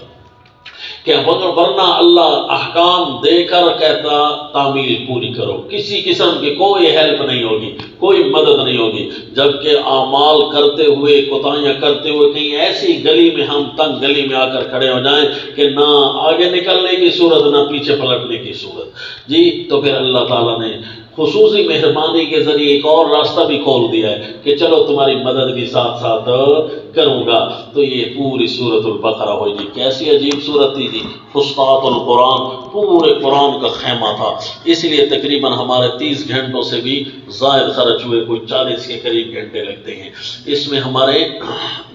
کہ ورنہ اللہ احکام دے کر کہتا تعمیل پوری کرو، کسی قسم کی کوئی ہیلپ نہیں ہوگی، کوئی مدد نہیں ہوگی، جبکہ اعمال کرتے ہوئے کوتاہیاں کرتے ہوئے کہیں ایسی گلی میں ہم تنگ گلی میں آ کر کھڑے ہو جائیں کہ نہ آگے نکلنے کی صورت نہ پیچھے پلٹنے کی صورت جی، تو پھر اللہ تعالیٰ نے خصوصی مہربانی کے ذریعے ایک اور راستہ بھی کھول دیا ہے کہ چلو تمہاری مدد بھی ساتھ ساتھ کروں گا۔ تو یہ پوری سورۃ البقرہ ہوئی جی، کیسی عجیب سورت تھی جی، فسطاط القرآن، پورے قرآن کا خیمہ تھا، اس لیے تقریباً ہمارے 30 گھنٹوں سے بھی زائد خرچ ہوئے، کوئی 40 کے قریب گھنٹے لگتے ہیں۔ اس میں ہمارے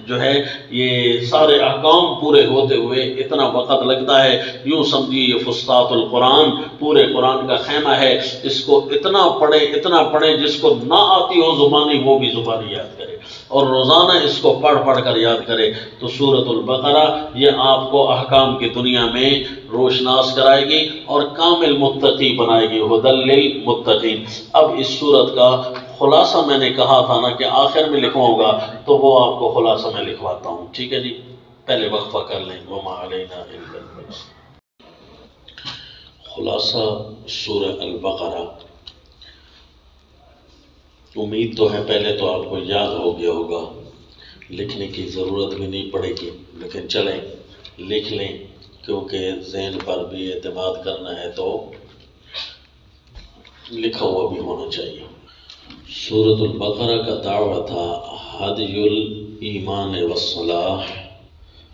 جو ہے یہ سارے احکام پورے ہوتے ہوئے اتنا وقت لگتا ہے، یوں سمجھیے یہ فسطاط القرآن پورے قرآن کا خیمہ ہے۔ اس کو اتنا پڑھیں جس کو نہ آتی ہو زبانی وہ بھی زبانی یاد کرے اور روزانہ اس کو پڑھ کر یاد کرے۔ تو سورۃ البقرہ یہ آپ کو احکام کی دنیا میں روشناس کرائے گی اور کامل متقی بنائے گی، ھدی للمتقین۔ اب اس سورت کا خلاصہ میں نے کہا تھا نا کہ آخر میں لکھواؤں گا، تو وہ آپ کو خلاصہ میں لکھواتا ہوں، ٹھیک ہے جی، پہلے وقفہ کر لیں۔ وما علینا الا البلاغ۔ خلاصہ سورہ البقرہ، امید تو ہے پہلے تو آپ کو یاد ہو گیا ہوگا، لکھنے کی ضرورت بھی نہیں پڑے گی، لیکن چلیں لکھ لیں کیونکہ ذہن پر بھی اعتماد کرنا ہے تو لکھا ہوا بھی ہونا چاہیے۔ سورۃ البقرہ کا دعویٰ تھا ہدی الایمان والصلاح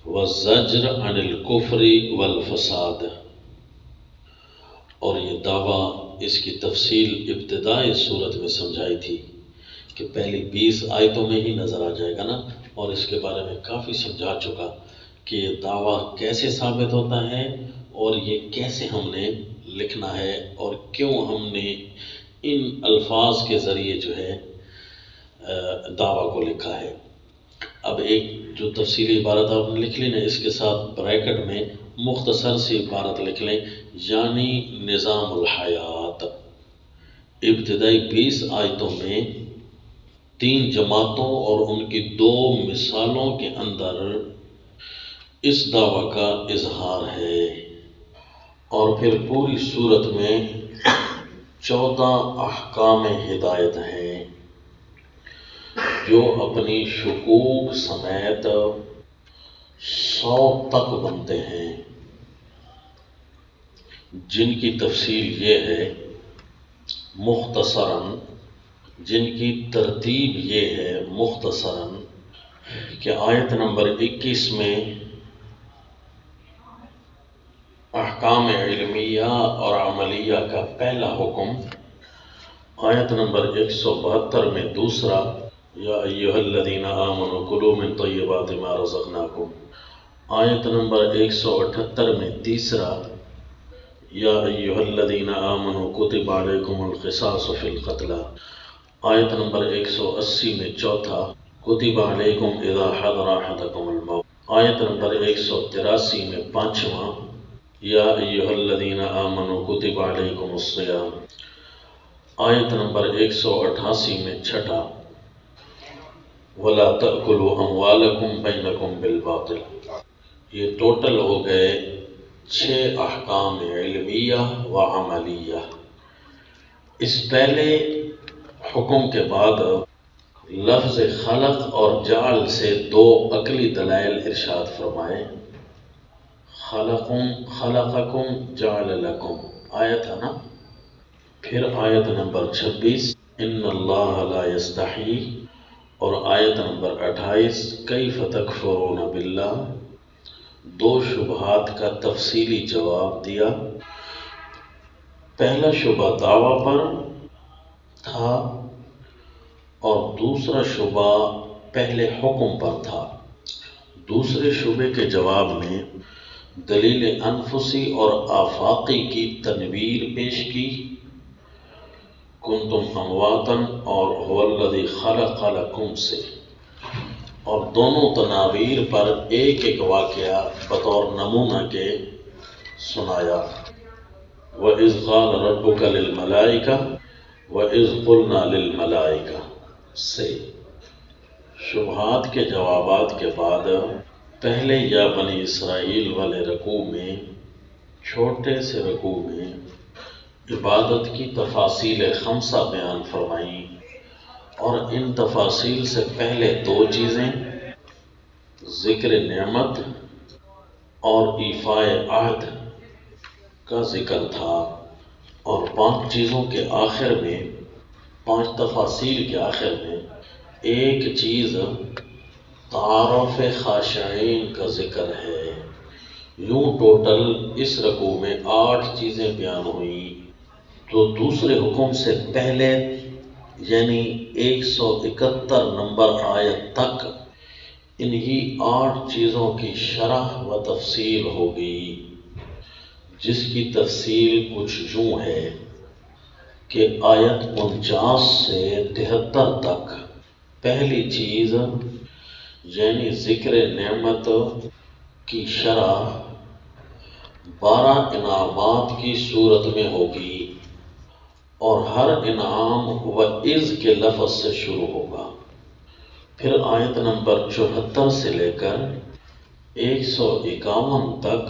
والزجر عن الکفر والفساد، اور یہ دعویٰ اس کی تفصیل ابتدائی صورت میں سمجھائی تھی کہ پہلی 20 آیتوں میں ہی نظر آ جائے گا نا، اور اس کے بارے میں کافی سمجھا چکا کہ یہ دعویٰ کیسے ثابت ہوتا ہے اور یہ کیسے ہم نے لکھنا ہے اور کیوں ہم نے ان الفاظ کے ذریعے جو ہے دعویٰ کو لکھا ہے۔ اب ایک جو تفصیلی عبارت آپ نے لکھ لی نا، اس کے ساتھ بریکٹ میں مختصر سی عبارت لکھ لیں، یعنی نظام الحیات۔ ابتدائی 20 آیتوں میں 3 جماعتوں اور ان کی 2 مثالوں کے اندر اس دعویٰ کا اظہار ہے، اور پھر پوری صورت میں 14 احکام ہدایت ہیں جو اپنی شکوک سمیت 100 تک بنتے ہیں، جن کی تفصیل یہ ہے مختصراً، جن کی ترتیب یہ ہے مختصراً کہ آیت نمبر 21 میں احکام علمیہ اور عملیہ کا پہلا حکم، آیت نمبر 172 میں دوسرا، یا ایھا الذین آمنوا کلوا من طیبات ما رزقناکم، آیت نمبر 178 میں تیسرا، یا ایھا الذین آمنوا کتب علیکم القصاص فی القتلی، آیت نمبر 180 میں چوتھا، کتب علیکم اذا حضر احدکم الموت، آیت نمبر 183 میں پانچواں، یا ایھا الذین آمنوا کتب علیکم الصیام، آیت نمبر 188 میں چھٹا، وَلَا تَأْكُلُوا أَمْوَالَكُمْ بَيْنَكُمْ بِالْبَاطِلِ۔ یہ ٹوٹل ہو گئے 6 احکام علمیہ و عملیہ۔ اس پہلے حکم کے بعد لفظ خلق اور جعل سے 2 عقلی دلائل ارشاد فرمائے۔ خلقکم جعل لکم آیت ہے نا، پھر آیت نمبر 26 ان اللہ لا یستحی، اور آیت نمبر 28 کیف تکفرون باللہ، 2 شبہات کا تفصیلی جواب دیا۔ پہلا شبہ دعویٰ پر تھا اور دوسرا شبہ پہلے حکم پر تھا۔ دوسرے شبے کے جواب میں دلیل انفسی اور آفاقی کی تنویر پیش کی، کنتم امواتا اور هو الذی خلق لکم سے، اور دونوں تناویر پر ایک ایک واقعہ بطور نمونہ کے سنایا۔ وَإِذْ قَالَ رَبُّكَ لِلْمَلَائِكَةِ وَإِذْ قُلْنَا لِلْمَلَائِكَةِ سے۔ شبہات کے جوابات کے بعد پہلے یا بنی اسرائیل والے رکوع میں، چھوٹے سے رکوع میں عبادت کی تفاصیل 5 بیان فرمائیں، اور ان تفاصیل سے پہلے 2 چیزیں ذکر نعمت اور ایفاء عہد کا ذکر تھا، اور 5 چیزوں کے آخر میں، 5 تفاصیل کے آخر میں ایک چیز تعارف خاشعین کا ذکر ہے۔ یوں ٹوٹل اس رکوع میں 8 چیزیں بیان ہوئیں، تو دوسرے حکم سے پہلے یعنی 171 نمبر آیت تک انہی 8 چیزوں کی شرح و تفصیل ہوگی، جس کی تفصیل کچھ یوں ہے کہ آیت 49 سے 73 تک پہلی چیز یعنی ذکر نعمت کی شرح 12 انعامات کی صورت میں ہوگی، اور ہر انعام وَإِذْ کے لفظ سے شروع ہوگا۔ پھر آیت نمبر 74 سے لے کر 151 تک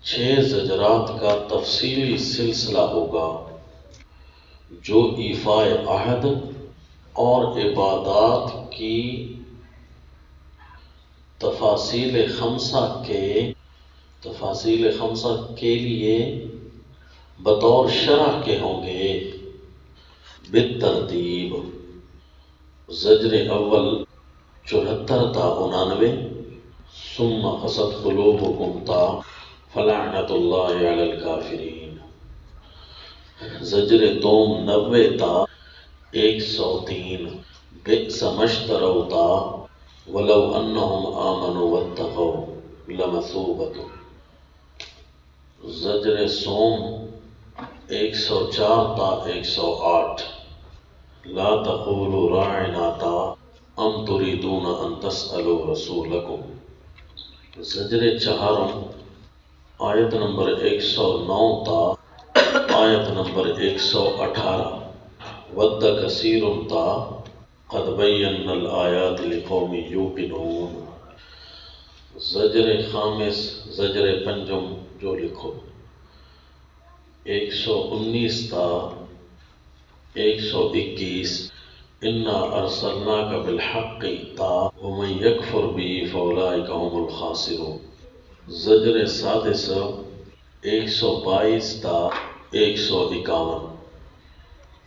6 زجرات کا تفصیلی سلسلہ ہوگا، جو ایفاء عہد اور عبادات کی تفاصیل 5 کے لیے بطور شرح کے ہوں گے بالترتیب۔ زجر اول 74 تا 99، ثم قست قلوبکم تا فلعنت اللہ علی الکافرین، زجر دوم 90 تا 103، بئس ما اشتروا تا ولو انہم آمنوا واتقوا لمثوبۃ، زجر سوم 104 تا 108، لا تقولوا راعنا تا ام تريدون ان تسألوا رسولکم، زجر چہارم آیت نمبر 109 تا آیت نمبر 118، ود کثیر تا قد بینا الآیات لقوم یوقنون، زجر خامس زجر پنجم جو لکھو 119 تا 121، انا ارسلناک بالحق تا ومن یکفر بی فاولئک هم الخاسرون، زجر سادس 122 تا 151،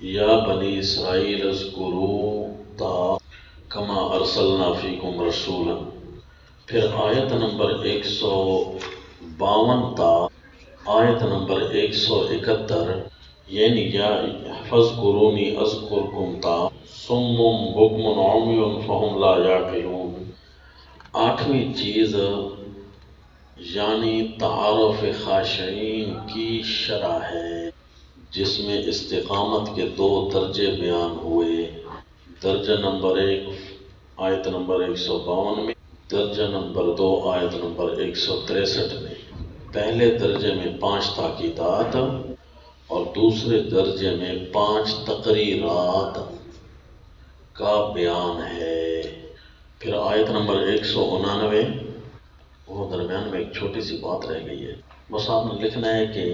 یا بنی اسرائیل اذکروا تا کما ارسلنا فیکم رسولا. پھر آیت نمبر 152 تا آیت نمبر 171، یعنی یا فاذکرونی اذکرکم تا صم بکم عمی فہم لا یعقلون. آٹھویں چیز یعنی تعارف خاشعین کی شرح ہے، جس میں استقامت کے 2 درجے بیان ہوئے. درجہ نمبر 1 آیت نمبر 152 میں، درجہ نمبر 2 آیت نمبر 163 میں. پہلے درجے میں 5 تاکیدات اور دوسرے درجے میں 5 تقریرات کا بیان ہے. پھر آیت نمبر 189، وہ درمیان میں ایک چھوٹی سی بات رہ گئی ہے، بس آپ نے لکھنا ہے کہ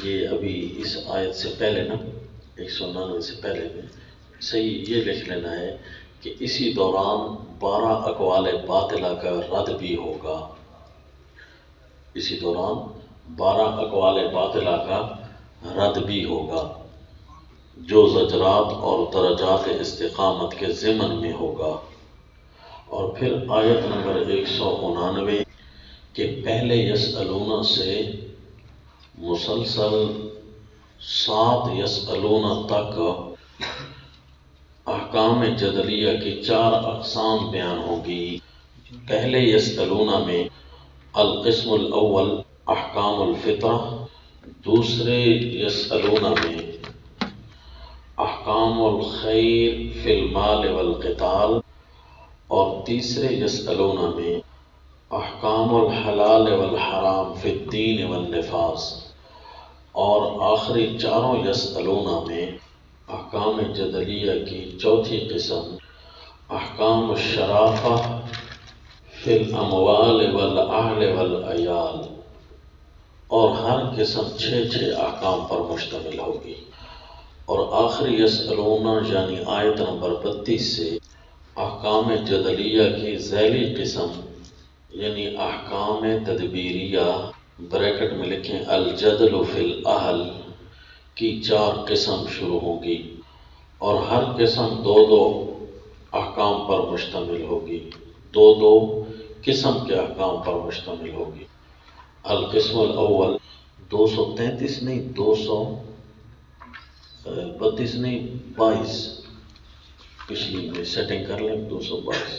یہ ابھی اس آیت سے پہلے نا 199 سے پہلے میں صحیح یہ لکھ لینا ہے کہ اسی دوران 12 اقوال باطلہ کا رد بھی ہوگا. اسی دوران 12 اقوال باطلہ کا رد بھی ہوگا جو زجرات اور درجات استقامت کے ضمن میں ہوگا. اور پھر آیت نمبر 189 کہ پہلے یسألون سے مسلسل 7 یسألون تک احکام جدلیہ کی 4 اقسام بیان ہوگی. پہلے یسألون میں القسم الاول احکام الفطرہ، دوسرے یسألون میں احکام الخیر فی المال والقتال، اور تیسرے یسألون میں احکام الحلال والحرام فی الدین والنفاس، اور آخری چاروں یسألون میں احکام جدلیہ کی چوتھی قسم احکام الشرافہ فی الاموال والاہل والعیال، اور ہر قسم 6 احکام پر مشتمل ہوگی. اور آخری یسألون یعنی آیت نمبر 32 سے احکام جدلیہ کی ذیلی قسم یعنی احکام تدبیریہ بریکٹ میں لکھیں الجدل فی الاہل کی 4 قسم شروع ہوگی، اور ہر قسم 2 احکام پر مشتمل ہوگی، 2 قسم کے احکام پر مشتمل ہوگی. القسم الاول 233 نہیں 232 نہیں 22، پچھلی میں سیٹنگ کر لیں 222.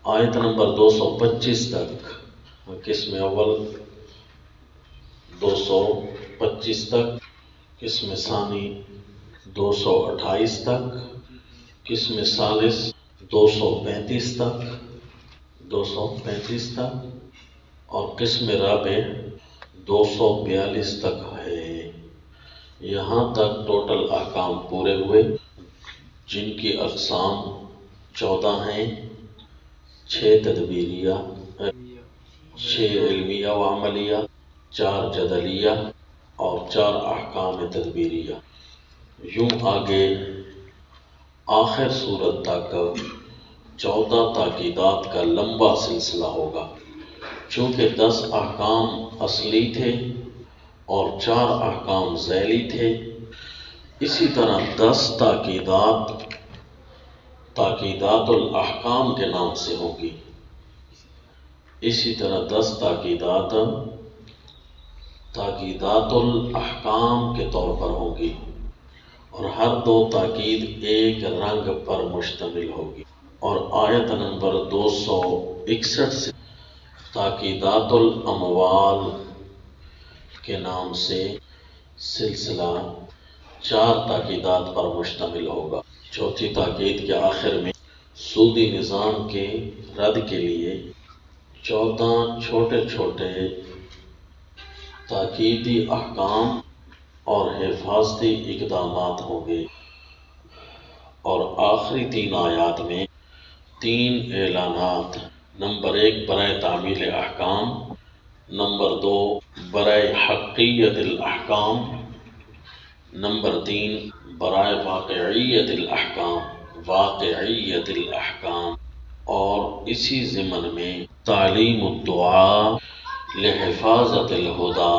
آیت نمبر 225 تک قسم اول 225 تک، قسم ثانی 228 تک، قسم ثالث 235 تک، اور قسم رابع 242 تک ہے. یہاں تک ٹوٹل احکام پورے ہوئے، جن کی اقسام 14 ہیں: 6 تدبیریہ، 6 علمیہ و عملیہ، 4 جدلیہ اور 4 احکام تدبیریہ. یوں آگے آخر صورت تک 14 تاکیدات کا لمبا سلسلہ ہوگا. چونکہ 10 احکام اصلی تھے اور 4 احکام ذیلی تھے، اسی طرح 10 تاکیدات الاحکام کے نام سے ہوگی. اسی طرح 10 تاکیدات الاحکام کے طور پر ہوگی، اور ہر 2 تاکید ایک رنگ پر مشتمل ہوگی. اور آیت نمبر 261 سے تاکیدات الاموال کے نام سے سلسلہ 4 تاکیدات پر مشتمل ہوگا. چوتھی تاکید کے آخر میں سودی نظام کے رد کے لیے 14 چھوٹے تاکیدی احکام اور حفاظتی اقدامات ہوں گے. اور آخری 3 آیات میں 3 اعلانات: نمبر 1 برائے تعمیل احکام، نمبر 2 برائے حقیت الاحکام، نمبر 3 برائے واقعیت الاحکام. اور اسی ضمن میں تعلیم الدعاء لحفاظت الہدا،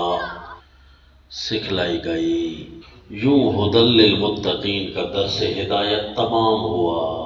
سکھلائی گئی۔ یوں ہدی للمتقین کا درس ہدایت تمام ہوا۔